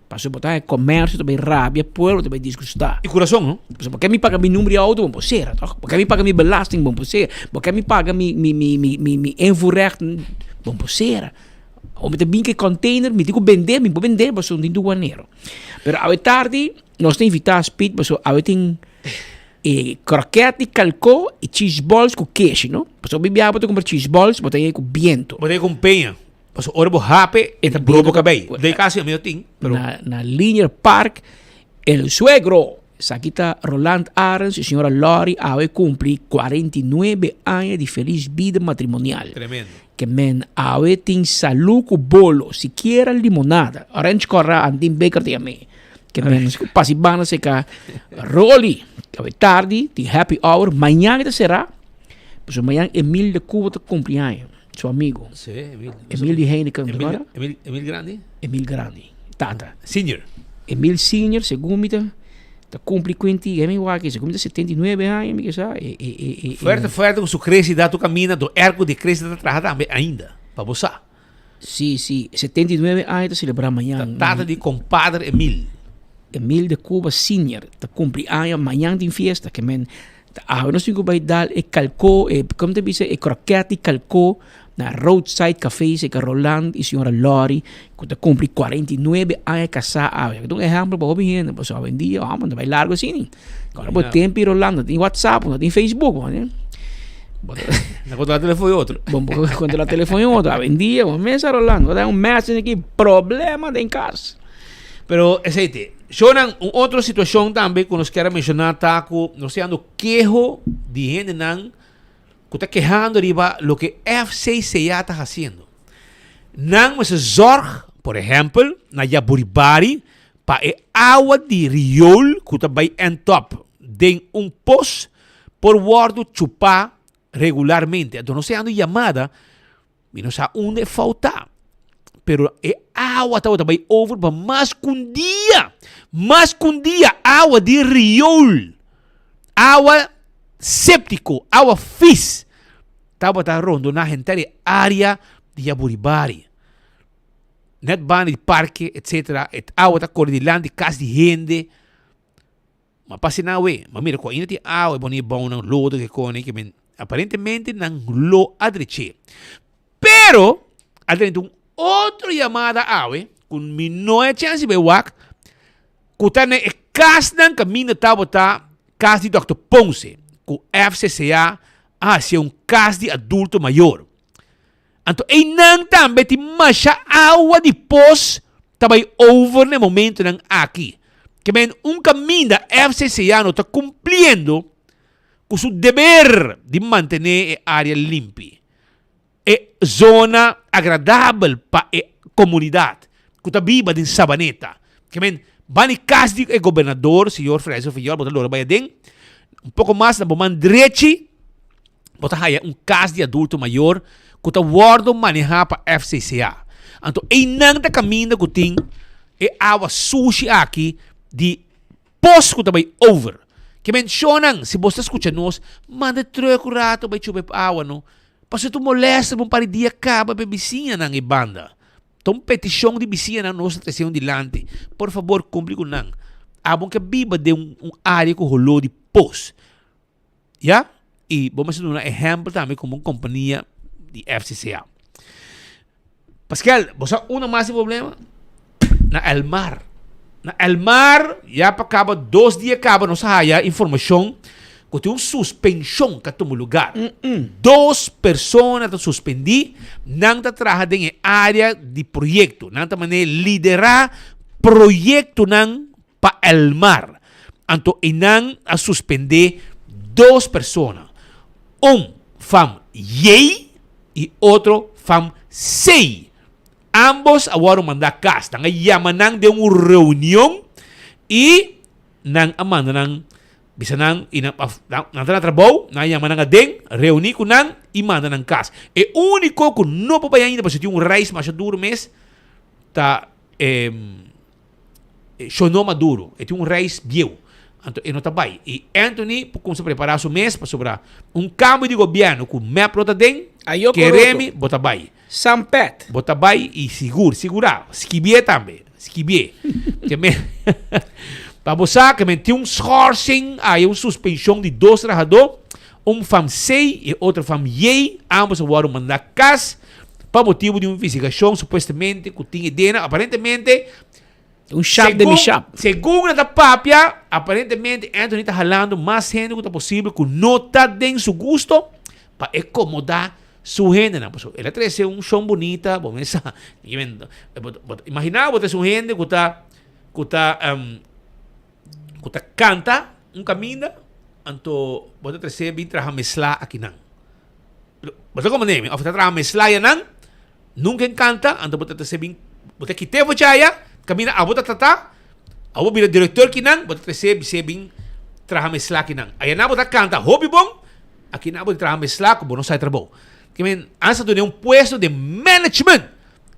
Para botar comércio também rabia, povo também disgustar. E coração, não? Porque me paga meu número de auto, bom ser, porque me paga minha belasting, bom ser, porque me paga mi invoerrecht, bom ser. Om te binken container, me digo vender, mas sou de douaneiro. Pero a tarde, nós temos invitar speed, mas a tem croquete, calcô e cheese balls com queijo, não? Mas eu bebia para comprar cheese balls, botar aí com viento. Botar aí com penha. Mas o orbo rape e tá brobo cabei. Dei casi a meu ting. Na Linear Park, el suegro, Sakita Roland Arens e senhora Lori, ave cumpre 49 anos de feliz vida matrimonial. Tremendo. Que men ave tem salud com bolo, siquiera limonada. Orange corra andim baker de me. Que men pasibana se ka roli. Que tarde, de happy hour, mañana será. Pues mañana Emil de Cuba te cumpleaños. Su amigo. Sí, Emil de Heineken. Emil Grande? Emil Grande. Tata. Senior. Emil Senior, segundo te cumpre 20, segundo 79 anos, me sabe. Fuerte com sua crescida, tu caminha do ergo de crescida atrás também ainda, para você. Sim, 79 anos, celebrar amanhã. Tata de compadre Emil. Emil de Cuba Senior, te cumpre amanhã, amanhã tem festa, que men, não sei como vai dar, calcou, como te disse, croquete, calcou, na Roadside Café, se que Roland e senhora Lori, que te cumpre 49 anos casada. Então, exemplo, para o bem, para o vendia, vamos, vai largo assim. Agora, por tempo, Roland, tem WhatsApp, tem Facebook, né? Quando o telefone outro. Quando o telefone outro, vendia, uma mesa Roland, vou dar message aqui, problema em casa. Pero, aceite, Shonan, outra situação também que nós queremos mencionar, tá, que nós temos quejo de gente não que está quejando arriba lo que FCC ya está haciendo. Nang mas zorg, por ejemplo, na Yaburibari, pa agua de riol que está by en top, de post por guardo chupar regularmente. Então, não se ando llamada, e não sabe onde falta. Pero agua está by over para mais que um dia, agua de riol, agua séptico, agua fis, tava tá rondo na gente área de Jaburibari. Net bani de parque, etc. Et água tá cordilhando de casa de gente. Mas passa na ué. Mas mira, quando ainda tem água, é bom não lodo que cone, que aparentemente não lo adreche. Pero, adentro outra chamada água, com não é chance de wak, que tá na casa ng caminho tava tá casa de Dr. Ponce, com FCCA, se é caso de adulto maior. Então, e não também tem mais água de pós também over no momento não aqui. Que bem, caminho da FCCA não está cumprindo com seu dever de manter a área limpa. É zona agradável para a comunidade que está viva em Sabaneta. Que bem, bani casa de governador, senhor Fresco Filhol, botar loro baiadem, pouco mais na bomba direito, botar aí caso de adulto maior que está guardo manejar para FCCA. Então, e não está caminho que tem é água sushi aqui de pós que também over. Que mencionam, se você escuta nós, manda troco rato para chupa água, não? Para se tu molesta, um par de dia acaba para vizinha na banda. Então, petição de vizinha na nossa atenção dilante. Por favor, cumpre com não. Há bom que viva de área que rolou de pós. Já? E vamos dar um exemplo também como uma companhia de FCCA. Pascal, você uma mais problema? Na El Mar. Na El Mar, já para acaba 2 dias acaba nossa área informação que tem suspensão que toma lugar. 2 pessoas estão suspendidas, não estão trabalhando em área de projeto, não estão liderar projeto para El Mar. Então, e não a suspender 2 pessoas. Fam Yei e outro fam Sei. Ambos agora mandar casa. Nang yaman de uma reunião e nang amanda nang bisa nang trabalho, nang yaman nang adeng, reunir com nang e manda nang casa. E único que não pode ainda para ter reis mais duro mês tá chonou maduro. É reis bieu. Então, ele não está bem. E Anthony, como se preparar o mês para sobrar cambio de governo com minha prota den, queremos botar bem. Sampet. Botar bem e segurar. Esquibie também. Esquibie. Para você, que tem sourcing, aí suspensão de 2 trabalhadores, fam Sei e outro fam Yei, ambos agora mandar casa, para motivo de uma investigação, supostamente, que tinha ideia, aparentemente, chap de chap. Segundo a papia, aparentemente, Anthony está jalando mais gente que possível, que não está dentro seu gosto, para acomodar sua gente. Ele traz chão bonita, bom, imagina você sua gente que está canta caminho, então você traz bem trabalhar mesla aqui não. Você como nem, você trabalhar mesla ya não, nunca canta, então você traz bem, você quite você já camina abo tata abo bila diretor kinang bota trese bing trabalhar mesla kinang aí na bota canta hobby bom aqui na bota trabalhar mesla com bono sai trabalho que men ansa do puesto de management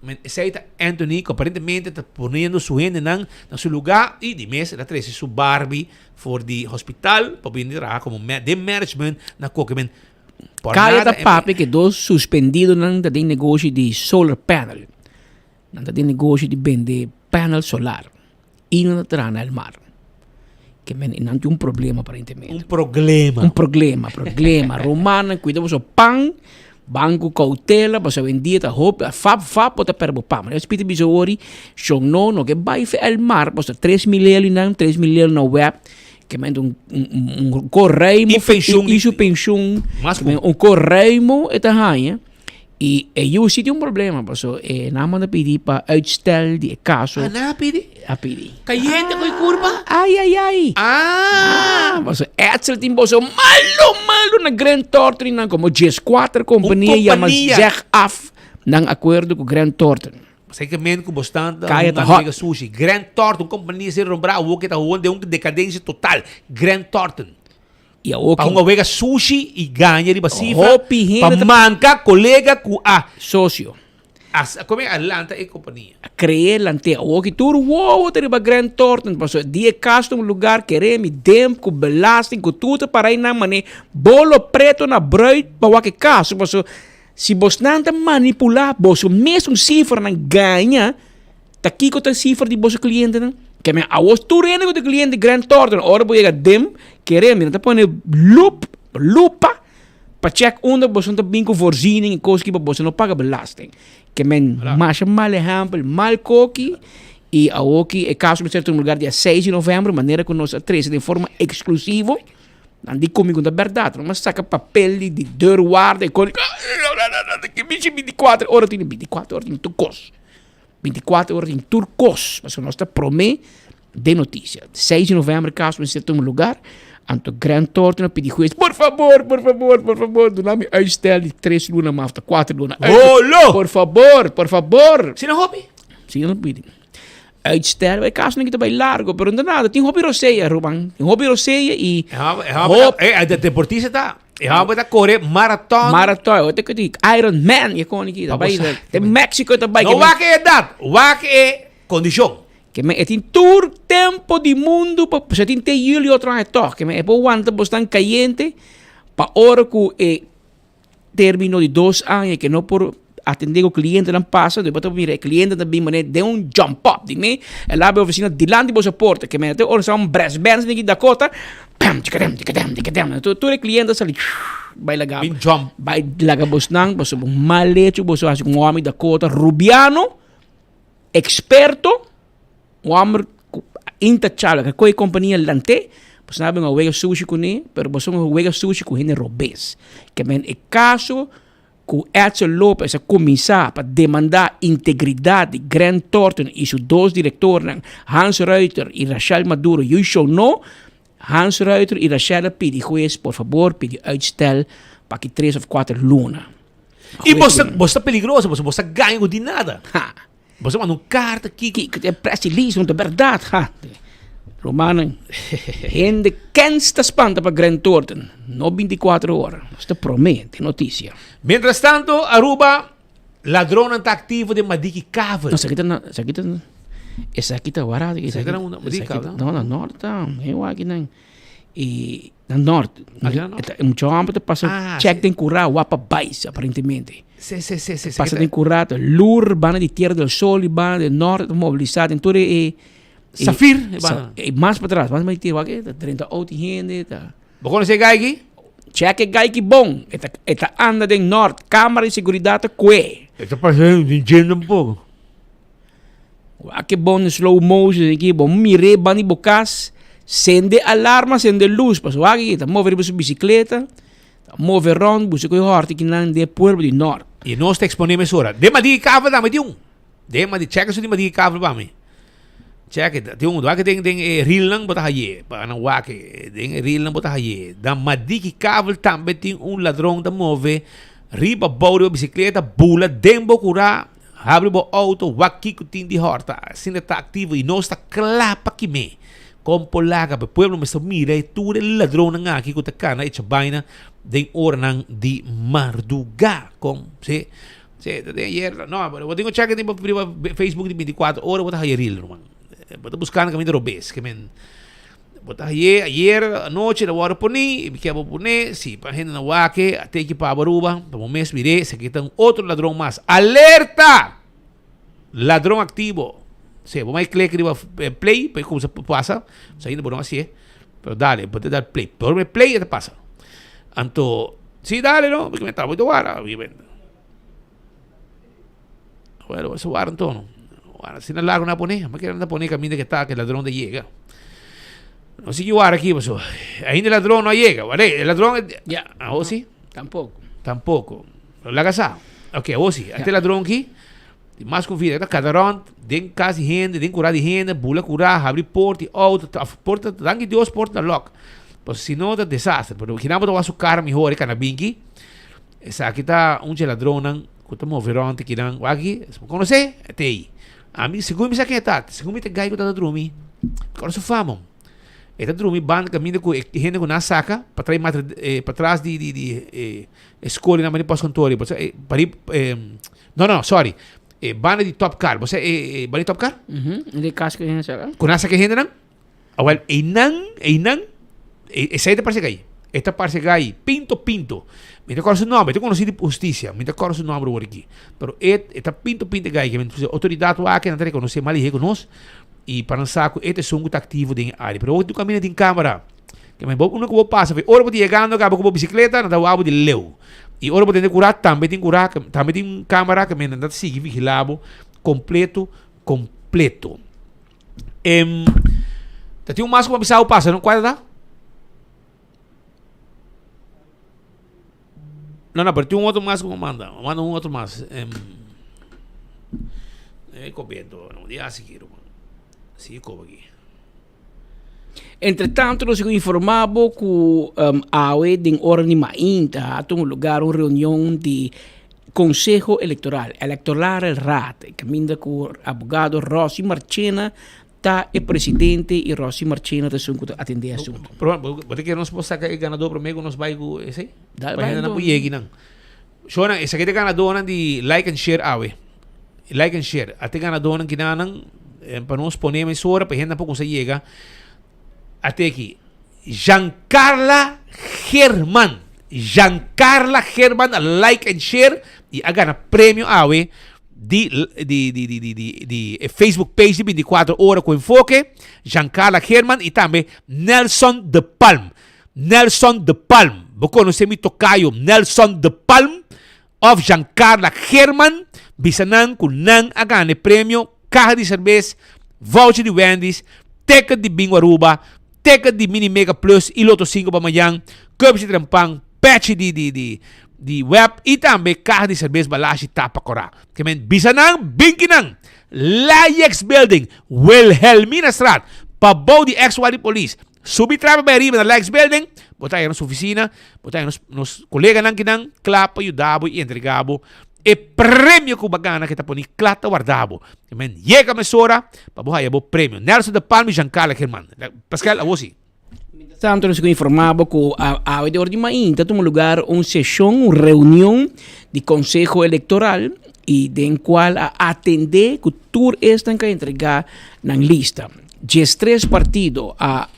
men essa Anthony que aparentemente está ponendo sua gente na seu lugar e de mês ela traz sua Barbie for the hospital para vir trabalhar como de management na coque men Kaya da papi que 2 suspendido nang da negócio de solar panel nang da negócio de vender panel solar e não entra no mar. Que não tem problema aparentemente. Problema. Romana, cuidado com o pão, banco cautela, para vender a roupa, fab, pode perder pão. Mas espírito bisouori, não que vai el mar, para 3 milhões na web, que correio, isso pensão, correio, é tahanha. E eu sim tem problema, porque não manda pedir para uitstel de caso. Não pedi? Pedi. Caliente com curva? Ai. Mas uitstel tem malo na Grand Thornton, como GS4 companhia, e mas zeg af ng acordo com Grand Thornton. Sei que menos que bastante, não sushi. Grand Thornton, companhia se rombrar, o que está de decadência total. Grand Thornton. Para uma vega sushi e ganha de cifra para manca colega com a sócio. Como é Atlanta e companhia. Creë lante. Ook tour wow ter ba Grand Thornton. Paso die kast um lugar querer me dem com belasting com tudo para aí na mané bolo preto na bruid pa wa que caso. Paso se vos nanta manipular vos mesmo cifra na ganha tá aqui com a cifra de vos cliente não. Que me awos tu rene com o cliente Grand Thornton. Ora vou chegar dem querer me tá põe lupa para check onde vos não tá bem com voorziening e coisas que vos não paga belasting. Que men mais mal exemplo, mal coque e a oki é caso de certo lugar dia 6 de novembro, maneira que nós atrás de forma exclusiva, não digo comigo da verdade, mas saca papel de deurguarda e com que 24 horas tem 24 horas em turcos. 24 horas em turcos, mas nós está promete de notícia. 6 de novembro, caso de certo lugar, Anto Grand Thornton pedi juiz, por favor, dá-me uitstel de 3 lunas mais, 4 lunas. Por favor. Se não hobby? Sim, não pedi. Uitstel, é caso não que tá bem largo, pero não nada, tem hobby roceia, Ruban. Tem hobby roceia e... É deportista tá. É hobby da correr maratona. Maratona, eu tenho que dizer, Iron Man, e com aqui, tá bem, tem México, tá bem. Não vai que é idade, vai que é condição. Que me tem todo tempo do mundo para você tem julho outro ano toque que me é por quanto bastante caliente para hora que termino de 2 anos que não por atender o cliente não passa depois eu mira o cliente também mané de um jump up de me lá a oficina de lá de você porta que me até hora são brass bands de Dakota tu o cliente sali vai lá vai lá bosnang você mal lecho você acha um homem da Dakota rubiano experto um homem intachable, que qualquer companhia lante, pues sabe nga wega sushi ko ni, pero você nga wega sushi ko hindi robes. Que men é caso que Edson Lopez a começar para demandar integridade de Grand Thornton e seus 2 diretores, Hans Reuter e Rachel Maduro, e show no, Hans Reuter e Rachel pedi juiz, por favor, pedi uitstel para que 3 ou 4 lunas. E você é perigoso, você ganha de nada. Você manda carta aqui. Que é pressa liso, não é verdade. Romano, gente quem está espanta para Grand Thornton? Não 24 horas. Você promete, notícia. Mientras tanto, Aruba, ladrão está ativo de Madiki Cava. Não, essa aqui está guardada. Essa aqui não, na norte, eu aqui não. E na norte, um jovem passa check de curar o apa bais, aparentemente. Sim. Passa de curar, lur, bana de Tierra del Sol, bana de norte, mobilizado, então Safir, e mais para trás, mais de aqui, 38 gente, tá. Vou conhecer gai aqui? Check gai que bom, eta anda de norte, câmara de segurança que. Está passando, entendo um pouco. Aqui bom slow motion aqui, bom mire bani bocas. Sende alarma, sende luz, passo aqui, tá mover a bicicleta, tá mover round, busca com o horte que não de pueblo de norte. E nós te exponemos ora. De Madiki Cava dá de um. De Madiki, checa isso de Madiki Cava para mim. Checa, tem aqui tem reel lang botar aí, para não aqui, tem reel lang botar aí. Da Madiki Cava também tem ladrão da move, riba bauri a bicicleta, bula, dembo cura, abre o auto, aqui que tem de horta, assim está ativo e nós está clapa aqui me. Como polaga, para o pueblo me mira e tudo o ladrão nga aqui que está na essa baina de hora de madrugada, como se ayer não, eu tenho check de Facebook de 24 horas, botar aí reel, irmão, botar buscando caminho de robês, que men, botar aí ayer à noite da hora poni, que abo pone, se para gente na wake, até que para Aruba, para o mês mire, se que tem outro ladrão mais, alerta, ladrão ativo. Sí, vos me clic en play, pues como se pasa, saindo por así, pero dale, puedes dar play, pero me play y te pasa. Anto, sí, dale, no, porque me está muy guara, obviamente. Bueno, eso guara entonces. Ahora, si no largo una ponía, me quiero andar poner camino que está, que el ladrón de llega. No sé qué guara aquí, pues, ahí el ladrón no llega, ¿vale? El ladrón, ya, ¿a vos sí? Tampoco. ¿La casa? Ok, a vos sí, este ladrón aquí. Mais convida, cada rond, den casa gente, den curar de gente, bula curar, abrir porta, porta, danke Deus, porta lock. Pois se não é desastre, porque que não vai su cara melhor, que na binki, essa aqui tá ladrão, que tá moverante, que não, aqui, conhece, até aí. A mim, segundo me sabe tá, segundo me te gai que tá dormir, agora se famam. Eta dormir ban caminho com gente com na saca, para trás de escola na mani pós contori, para não, sorry. bana di top car. Você bana di top car? De caso que gente sabe. Kunasa que gente não? Awal, einang, essa esta parece aí. Esta parece aí, pinto. Me te corso nome, te conheci de justiça, me te corso nome por aqui. Pero esta pinto gai que me autoridade lá que não te conhece mal e reconosce. E para saco, este som está ativo dentro da área. Pero hoje tu caminha em câmera. Que me vou, que vou passar, ora vou chegando, acabo com a bicicleta, não dá o abo de leu. E ora vou ter curar, também tem câmera que me anda seguir vigilado, completo. Tem mais como avisar o passa, não? Qual dá? Não, pero tem outro mais como manda um outro mais. Coberto, não dia seguir, mano. Sim, como aqui. Entretanto, nós informamos que a OE em hora de mainta, tem um lugar, uma reunião de Consejo Eleitoral RAT, que minda com o advogado Rossi Marchena, tá o presidente e Rossi Marchena está atender o assunto. Você quer nós possa sacar o ganador primeiro, nós vai com esse? Vai não pode não. Shona, esse aqui é ganador de like and share AWE. Like and share. Até ganador que não para nós ponemos isso hora para gente não pode chegar. Até aqui. Giancarla Herman, like and share e a ganha prêmio AWE de Facebook page de 24 horas com enfoque. Giancarla Herman e também Nelson de Palm. Vou conhecer meu tocaio Nelson de Palm of Giancarla Herman. Bisanan com nan a ganha prêmio, carro de cerveja, voucher de Wendy's, ticket de Bingo Aruba, ticket de Mini Mega Plus e Loto 5 para amanhã, cup de trampang, patch de web e também carro de cerveja balashi tapa corá. Que men bisanan, binkinan, Layex Building, Wilhelmina Straat, pabou de ex-wali police. Subi traba para arriba na Layex Building, botar aí na sua oficina, botar aí nos colegas nan kinan, clapa, ajudabo e entregabo. E prêmio que o bagana que está por clata guardado. Men, chega a mesura para borrar o prêmio. Nelson de Palma e Giancarlo Herman. Pascal, a você. Tanto nós informamos que a de ordem mainta tem um lugar, uma sessão, uma reunião de Consejo Eleitoral e de qual a atender que o tour estão que entregar na lista. 13 partidos a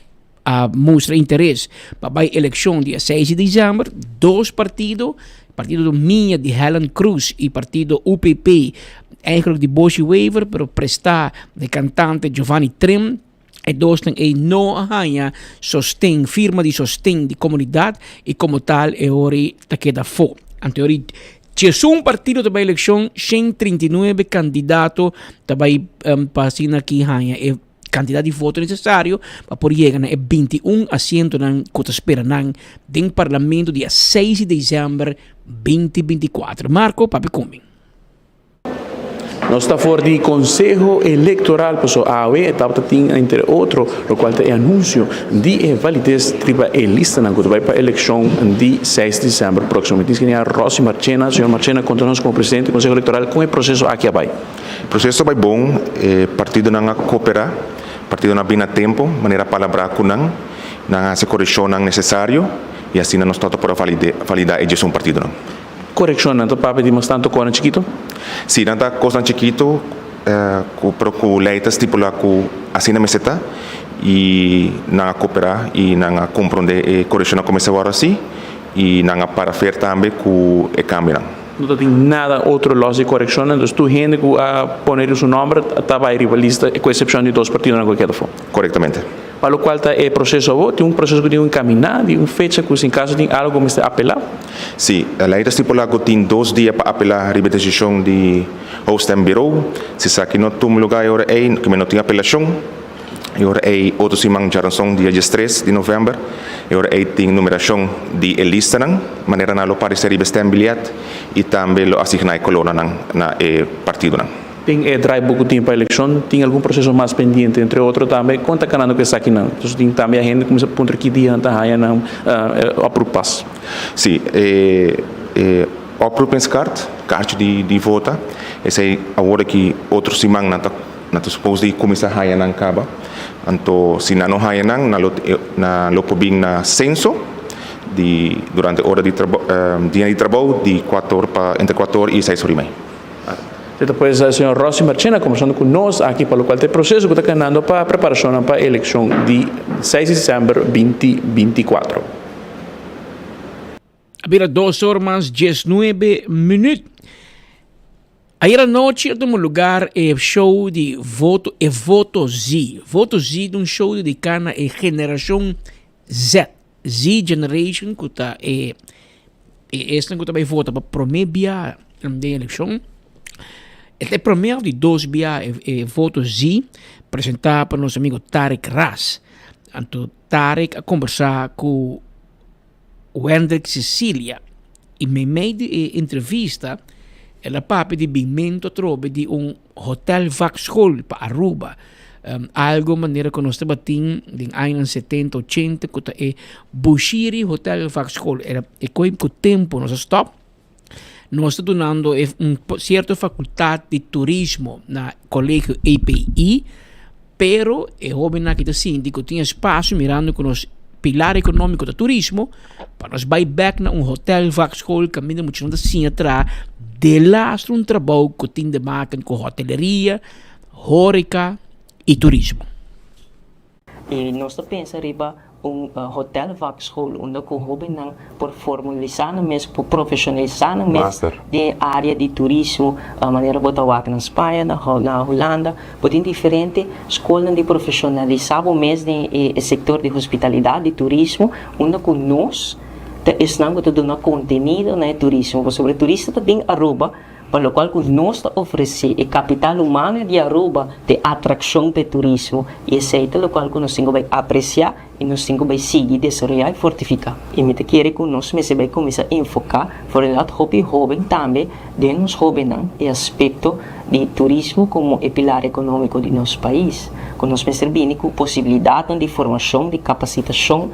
mostrar interesse para a eleição dia 6 de dezembro, 2 partido do Minha de Helen Cruz e partido UPP, eigenlijk de Boshi Weaver, pero prestar de cantante Giovanni Trim, e dois tem não arranha firma de sostém de comunidade e como tal é hora de queda fo. Anterior, se um partido da eleição, 139 candidatos também passando aqui arranha quantidade de votos necessário para poder chegar a 21 assentos que espera no Parlamento dia 6 de dezembro 2024. Marco, papi coming. Nós está fora do Conselho Eleitoral, por a AOE, entre outros, o qual é anúncio de validez para a lista que vai para a eleição de 6 de dezembro próximo. Diz que é Rossi Marchena. Senhor Marchena, conta-nos como presidente do Conselho Eleitoral com o processo aqui vai. O processo vai bom, partido não coopera, partido não bina tempo, maneira palavra com não se correção não necessário e assim nós estamos para validar a gestão partido não. Correção, não papo de mais tanto coisa chiquito? Sim, não coisa chiquito, com leitas tipo lá com assim na meseta e não cooperar e não compreender a correção começa agora assim e não para fer também com a câmera. Não tem nada outro lógico de correção, então tu gente que a poner o seu nome estava aí rivalista, com exceção de 2 partidos na qualquer forma. Corretamente. Para o qual é processo, tem processo que tem encaminhado, tem fecha que em caso tem algo que está apelar? Sim, a lei estipula que tem 2 dias para apelar a decisão de host and bureau. Se sabe que não tem lugar agora que não tem apelação, agora é outro semana já são dia 3 de novembro, agora tem numeração de lista não, maneira na lo para ser receber bilhete e também lo asignar coluna na partido não. Tem drive pouco tempo para a eleição, tem algum processo mais pendente, entre outros também, conta canando que está aqui não. Então tem também a gente começa a pôr aqui diante a não aprovar. Sim, aprovar carta de voto, essa é a hora que outro semana na suposto de começar a não acaba. Então, se não há não, na lopobing na censo durante a hora de dia de trabalho de 4 horas entre 4 horas e 6 horas e meia. Depois o senhor Rossi Marchena conversando conosco aqui, pelo qual tem processo que está ganhando para a preparação para a eleição de 6 de dezembro de 2024. Había 2 horas 19 minutos. Ayer anoche eu tomei lugar show de Voto Z. Voto Z de um show dedicado à geração Z. Z Generation, que está esta que vai votar para a primeira via da eleição. Este é o primeiro de 2 via Voto Z, apresentado para nosso amigo Tarek Ras. Então, Tarek a conversar com o Hendrik Cecilia. E me meio de entrevista, ela papi di bimento trobe di hotel Vaxhol para Aruba. Algo maneira que nós debatimos em anos 70, 80, que é Bushiri Hotel Vaxhol. Era com o tempo nós stop. Nós estamos dando certa faculdade de turismo na colégio API, pero é jovem aqui da síndico tinha espaço mirando com os pilar econômico do turismo para nós buy back na hotel Vaxhol caminho muito da sim atrás de lastro trabalho que tem de máquina com hoteleria, hórica e turismo. E nós pensamos riba hotel Vaxhol onde com jovem por formalizar mesmo por profissionalizar mesmo de área de turismo a maneira botar na Espanha na Holanda pode diferente escola de profissionalizar mesmo no setor de hospitalidade e turismo onde com nós estamos dando conteúdo no turismo sobre turista também Aruba para o qual nós oferecemos o capital humano de Aruba de atração para turismo e esse é o qual nós temos que apreciar e nós temos que seguir, desenvolver e fortificar. E me quer que nós vai começar a enfocar por o lado jovem também de nós jovens e aspecto de turismo como o pilar econômico de nosso país, com nós bem com possibilidade de formação, de capacitação.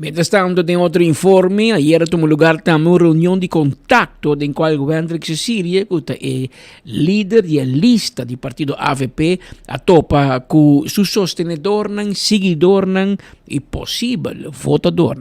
Mientras tanto, tem outro informe. Ayer tomou lugar também uma reunião de contacto em qual o Hendrik Cecilia, que é líder da lista do partido AVP, a topa com seu sostenedor, seguidor e possível votador.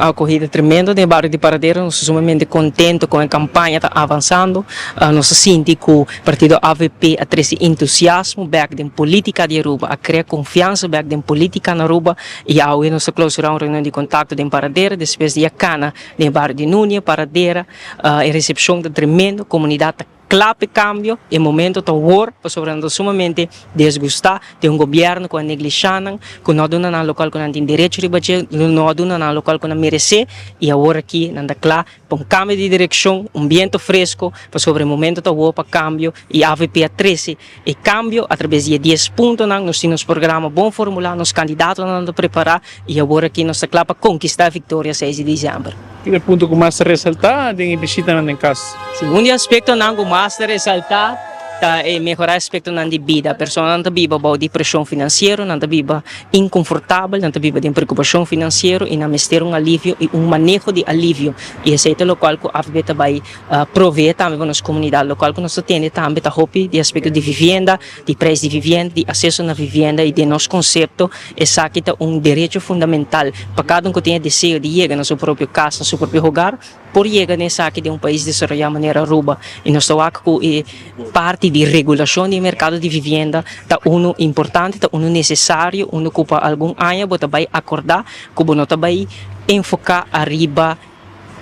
A corrida tremenda no bairro de Paradeira, nós somos sumamente contentes com a campanha está avançando. Nós sentimos que o partido AVP a trazer entusiasmo back da política de Aruba, a criar confiança back da política na Aruba e ao nós clausurar uma reunião de contato em Paradeira, depois de Acana, no bairro de Núñez, Paradeira, a recepção da tremenda comunidade clave cambio e momento to war sobrando sumamente desgustar de governo com a negligência com não dona na local com não tem direito de budget não dona na local com não merece e agora aqui nanda claro um cambio de direção vento fresco sobre momento to war para cambio e AVP a 13 e cambio através de 10 pontos nós temos programa bom formular nos candidatos nanda preparar e agora aqui nós claro para conquistar a vitória 6 de dezembro. E o ponto que mais ressaltar em visita em casa. Segundo aspecto não mais ressaltar é melhorar o aspecto de vida. A pessoa não vive de pressão financeira, não vive inconfortável, não vive de preocupação financeira e não ter alívio e manejo de alívio. E esse é o qual que a FB vai prover também para nossa comunidade local, que nós temos também de aspecto de vivenda, de preço de vivenda, de acesso na vivenda e de nosso conceito. Esse aqui é direito fundamental para cada que tenha desejo de chegar na sua própria casa, no seu próprio lugar, por chegar nesse aqui de país desarrollado de maneira Aruba. E nós estamos aqui parte de regulação do mercado de vivenda está importante, está necessário, ocupa algum ano, você vai acordar, que você vai enfocar arriba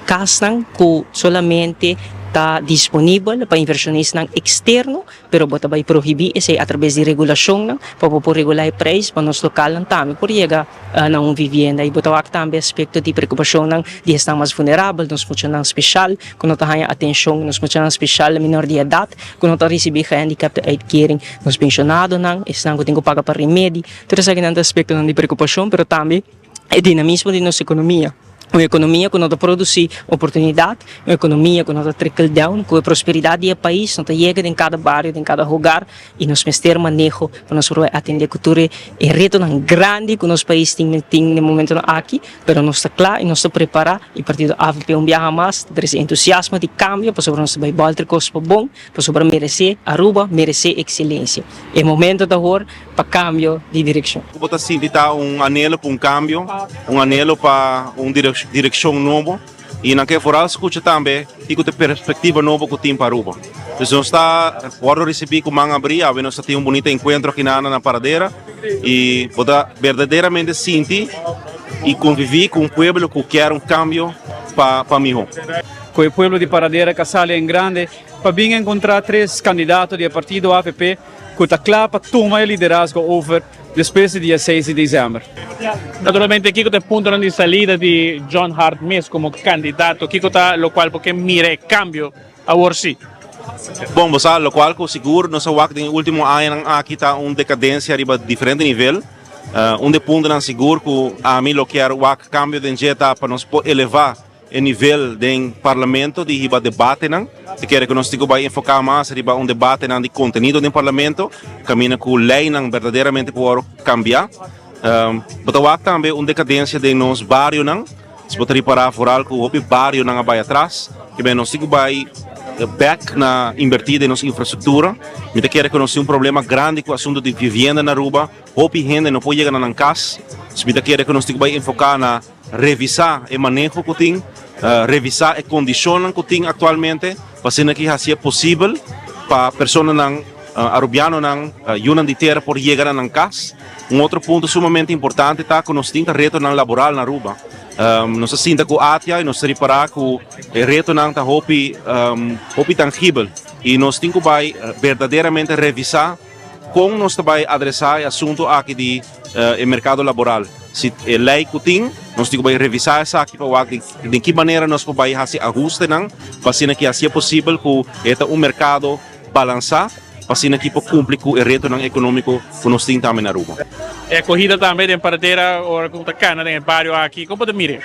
casa que solamente está disponível para inversionistas externos, pero você vai proibir isso através de regulação para regular o preço para nós local também, por chegar na vivenda e você também aspecto de preocupação de estar mais vulnerável, nós funcionam especial, quando nós temos atenção, nós funcionam especial menor de idade, quando nós recebemos handicap de adquiring, nós pensionados, estamos tendo que pagar para remédio, todo esse aspecto de preocupação, pero também é dinamismo de nossa economia. Uma economia que não produz oportunidade, uma economia que não trickle down, com a prosperidade do país, não chega em cada bairro, em cada lugar, e nós temos ter manejo para nós atender a cultura e reto grande que o nosso país tem no momento aqui, mas nós estamos claro e nós estamos preparados, e o partido AVP viaja mais, traz entusiasmo de cambio, para sobre nós vai voltar coisa bom, para sobre merecer Aruba, merecer excelência. É momento de agora para cambio de direção. Você está anelo para cambio, anelo para direção nova, E naquele foral escuta também e com a perspectiva nova que tem para Aruba. Então nós está pode receber com manga abrir, nós temos bonito encontro aqui na paradeira e pode verdadeiramente sentir e conviver com um povo que quer um cambio para mim. Com o povo de Paradeira que sale em grande para vir encontrar 3 candidatos do partido APP que está claro para tomar o liderazgo over depois do dia 6 de dezembro. Naturalmente, Kiko te punto di salida di John Hart Mes como candidato, Kiko está lo cual porque mire cambio a Warsi. Bom, você sabe, lo qual com seguro nós vamos no último ano aqui está uma decadência a diferente nível. De ponto não seguro que a mim lo quero o cambio de jeta para nós elevar o nível do parlamento de riba debate não. Se quer que nós vai enfocar mais riba debate não de conteúdo do parlamento, caminha com lei não verdadeiramente por cambiar. Mas também uma decadência de nos bairro não. Se botar para fora que o bairro não vai atrás, que bem nós vai back na invertida em nossa infraestrutura. Me quer que nós temos problema grande com o assunto de vivenda na Aruba. Hope gente não pode chegar na casa. Se me quer que nós vai enfocar na revisar o manejo que tem, revisar a condição que tem atualmente, fazendo que seja possível para pessoas não arubiano não unam de terra por chegar na casa. Outro ponto sumamente importante está que nós temos reto laboral na Aruba. Nós sinta que a ATIA e nós reparar que o reto não está hopi tangível e nós temos que verdadeiramente revisar como nós vai adressar o assunto aqui de mercado laboral. Se a lei que tem, nós temos que revisar essa aqui para ver de que maneira nós podemos fazer ajuste não, para que seja possível que o mercado balançar, para que cumprir com o reto econômico que nós temos também na Aruba. É corrida também em paradeira, ou com a cana no bairro aqui, como pode mirar?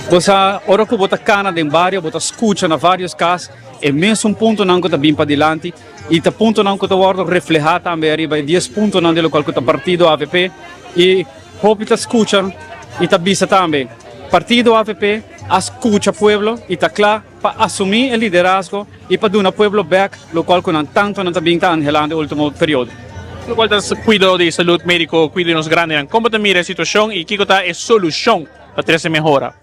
Você, ora que bota cana em bairro, bota escuta na vários casos, é mesmo ponto não que está bem para diante, e está ponto não que está guardo reflejar também arriba, 10 pontos não de lo qual que está partido AVP, e hope está escuta, e está vista também. Partido AVP, escuta pueblo, e está claro para assumir o liderazgo e para dar ao pueblo back, lo qual que não tanto não está bem angelando no último período. Lo cual es cuidado de salud médico, cuidado de los grandes. ¿Cómo te mira la situación y qué es solución para que mejora?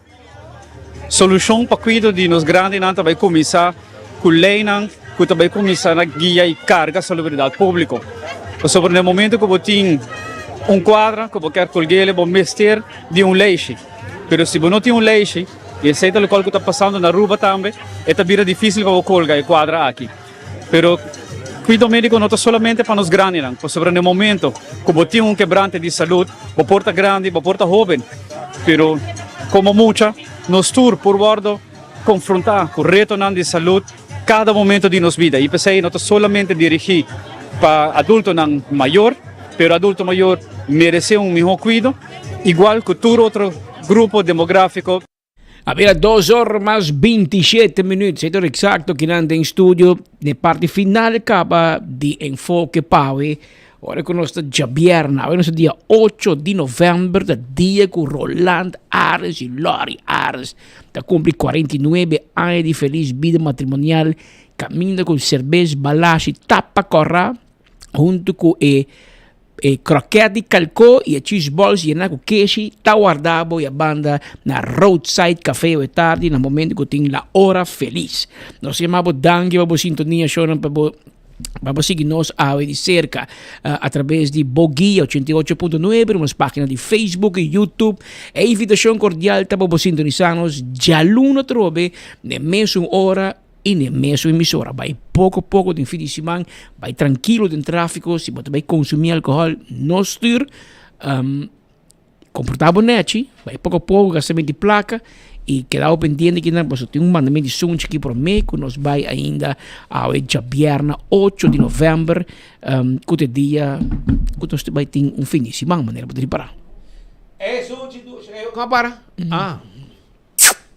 Solução para cuidar de nos grandes não vai começar com lei não, que vai começar na guia e carga salubridade pública. Sobre no momento que você tem quadro que você quer colher, você vestir de leite. Mas se você não tem leite, e sei o que está passando na rua também, é bem difícil para você colgar o quadro aqui. Pero cuidado médico não é somente para nos grandes, não. Sobre no momento que você tem quebrante de saúde, você porta grande, você porta jovem. Pero como muita, nós tour por guardo confrontar com o reto de saúde cada momento de nossa vida. E pensei não é somente dirigir para adulto não maior, pero adulto maior merece melhor cuidado, igual que todo outro grupo demográfico. A ver, 2 horas mais 27 minutos, é exato que anda em estúdio, na parte final acaba de Enfoque Power. Ora que nós estamos Vierna, hoje é dia 8 de novembro, dia que Roland Ares e Lori Ares está cumpre 49 anos de feliz vida matrimonial, caminha com cerveja, balache, tapa corra, junto com croquete de calcô e cheese balls e com queijo, está guardado e a banda na Roadside Café ou tarde, no momento que tem a hora feliz. Nós chamamos Dangue para a sintonia, para seguir-nos de cerca através de Boguia 88.9, uma página de Facebook e YouTube. A invitação cordial para sintonizar-nos já luna trove na mesma hora e na mesma emissora. Vai pouco a pouco de fim de semana, vai tranquilo de tráfego, se você vai consumir álcool, não estir comportável net, vai pouco a pouco gastamento de placa. E quedar pendiente que nós temos mandamento de som aqui para mim, que nós vai ainda ao Vierna 8 de novembro, que é dia que nós vai ter fim de semana, maneira para parar. É som de ducha, como para?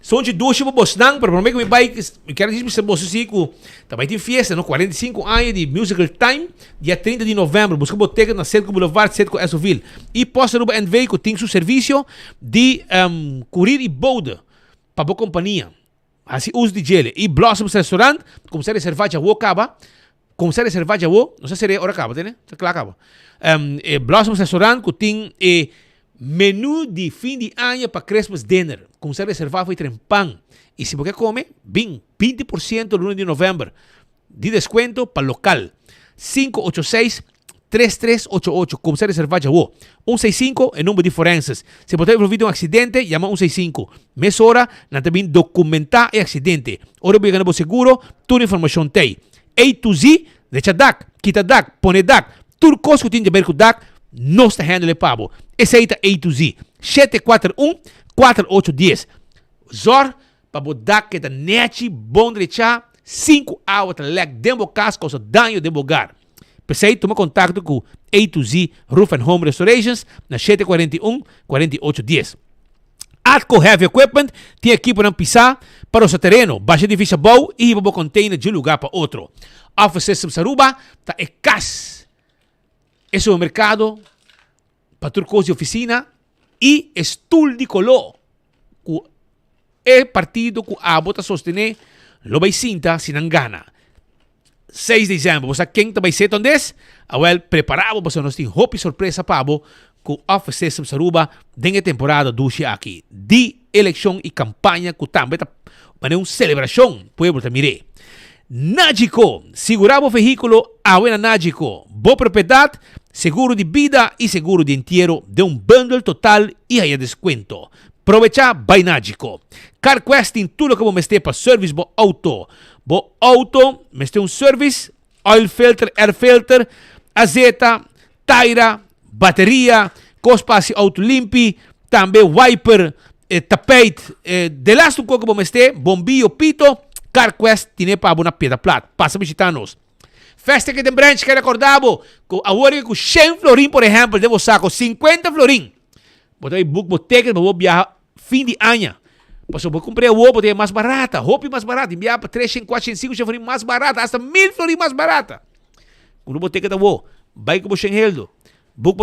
Som de ducha para Bosnang, para mim que me vai, quero dizer para você que também tem festa, no 45 anos de Musical Time, dia 30 de novembro, busca boteca na Cerco Boulevard, Cerco Esoville. E posta no NV que tem seu serviço de curir e bolda. Para boa companhia, assim uso de gel e Blossoms Restaurant, como se reservar já o acaba, como se reservar já o, não sei se é hora acaba, né? Claro acaba. Blossoms Restaurant que tem menu de fim de ano para Christmas dinner. Começar a reservar foi trempão. E se você come, 20% no 1 de novembro. De descuento para local. 586-3388. Começar a reservar já. 165 é número de forenses. Se você envolvido em um acidente, chama 165. Mês hora, não também documentar o acidente. Ora, você ganha seguro, toda a informação tem. A to Z, deixa DAC, quita DAC, põe DAC. Tudo coisa que tem a ver com DAC, não está handle pabo. Esse aí está A to Z. 741-4810. Zor, para o DAC que está net, bom deixar, 5 horas de leg, dembo casco, ou dano dembo gar. Pensei, toma contato com A to Z Roof and Home Restorations na 741-4810. Atco Heavy Equipment tem equipo para pisar para o seu terreno, baixa difícil boa e para o container de um lugar para outro. Office Systems Aruba está em casa. Esse é o mercado para turcos de oficina e estudo de color. É partido que a bota sostener lo vai sinta se não gana. 6 de dezembro, você quem vai ser onde é? Preparado para nós ter hope surpresa para com Office Systems Aruba dentro temporada duche aqui. De eleição e campanha que também está uma celebração pueblo também. Nagico, segurava o veículo a buena Nagico. Boa propriedade, seguro de vida e seguro de entierro de um bundle total e aí desconto. Aprovecha by Nagico. CarQuest em tudo que você para service bo auto. Bo auto, você um service, oil filter, air filter, azeta, taira, bateria, cospasse auto limpi, também wiper, tapete, de lasto que você bombillo, pito, CarQuest tiene para uma pedra plata. Passa a visitar-nos. Festa que tem branch que recordavo, agora com 100 florim, por exemplo, devo saco 50 florim. Botei book boteca, vou viajar fim de ano. Mas eu vou comprar o ovo, é mais barata, roupa mais barata, enviar para 300, 400, 500 florim mais barata, até 1000 florim mais barata. Quando boteca da vou, vai com o Xengeldo. Book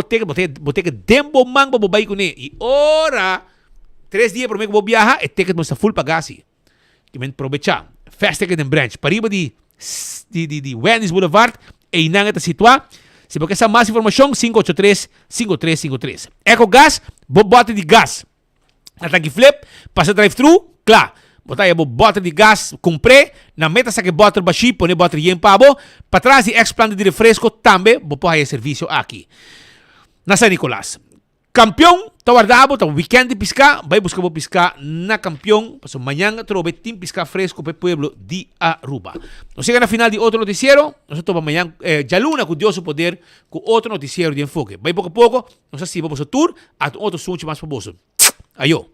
boteca dembo mango, vou vai com ele. E ora, 3 dias para mim que vou viajar, e ticket está full pagasi. Que me aproveitar. Festa que tem branch, para riba de Wendy's Boulevard, e inang está situado. Se você quer mais informação, 583-5353. Eco Gas, bota de gás. Na tanque flip, passa drive-thru, claro. Botar aí a bota de gás, comprei. Na meta, saque bota baixi, põe bota de pabo. Para trás, de ex-planta de refresco, também, vou pôr aí serviço aqui. Na San Nicolás. Campeão, tá guardado, tá weekend de piscar. Vai buscar vou piscar na campeão. Passo amanhã, trobe tim piscar fresco para o pueblo de Aruba. Nos chega na final de outro noticiero. Nós estamos amanhã, já luna, com Deus o poder, com outro noticiero de enfoque. Vai pouco a pouco, nós assistimos o tour, a outro sunche mais famoso. Ayo.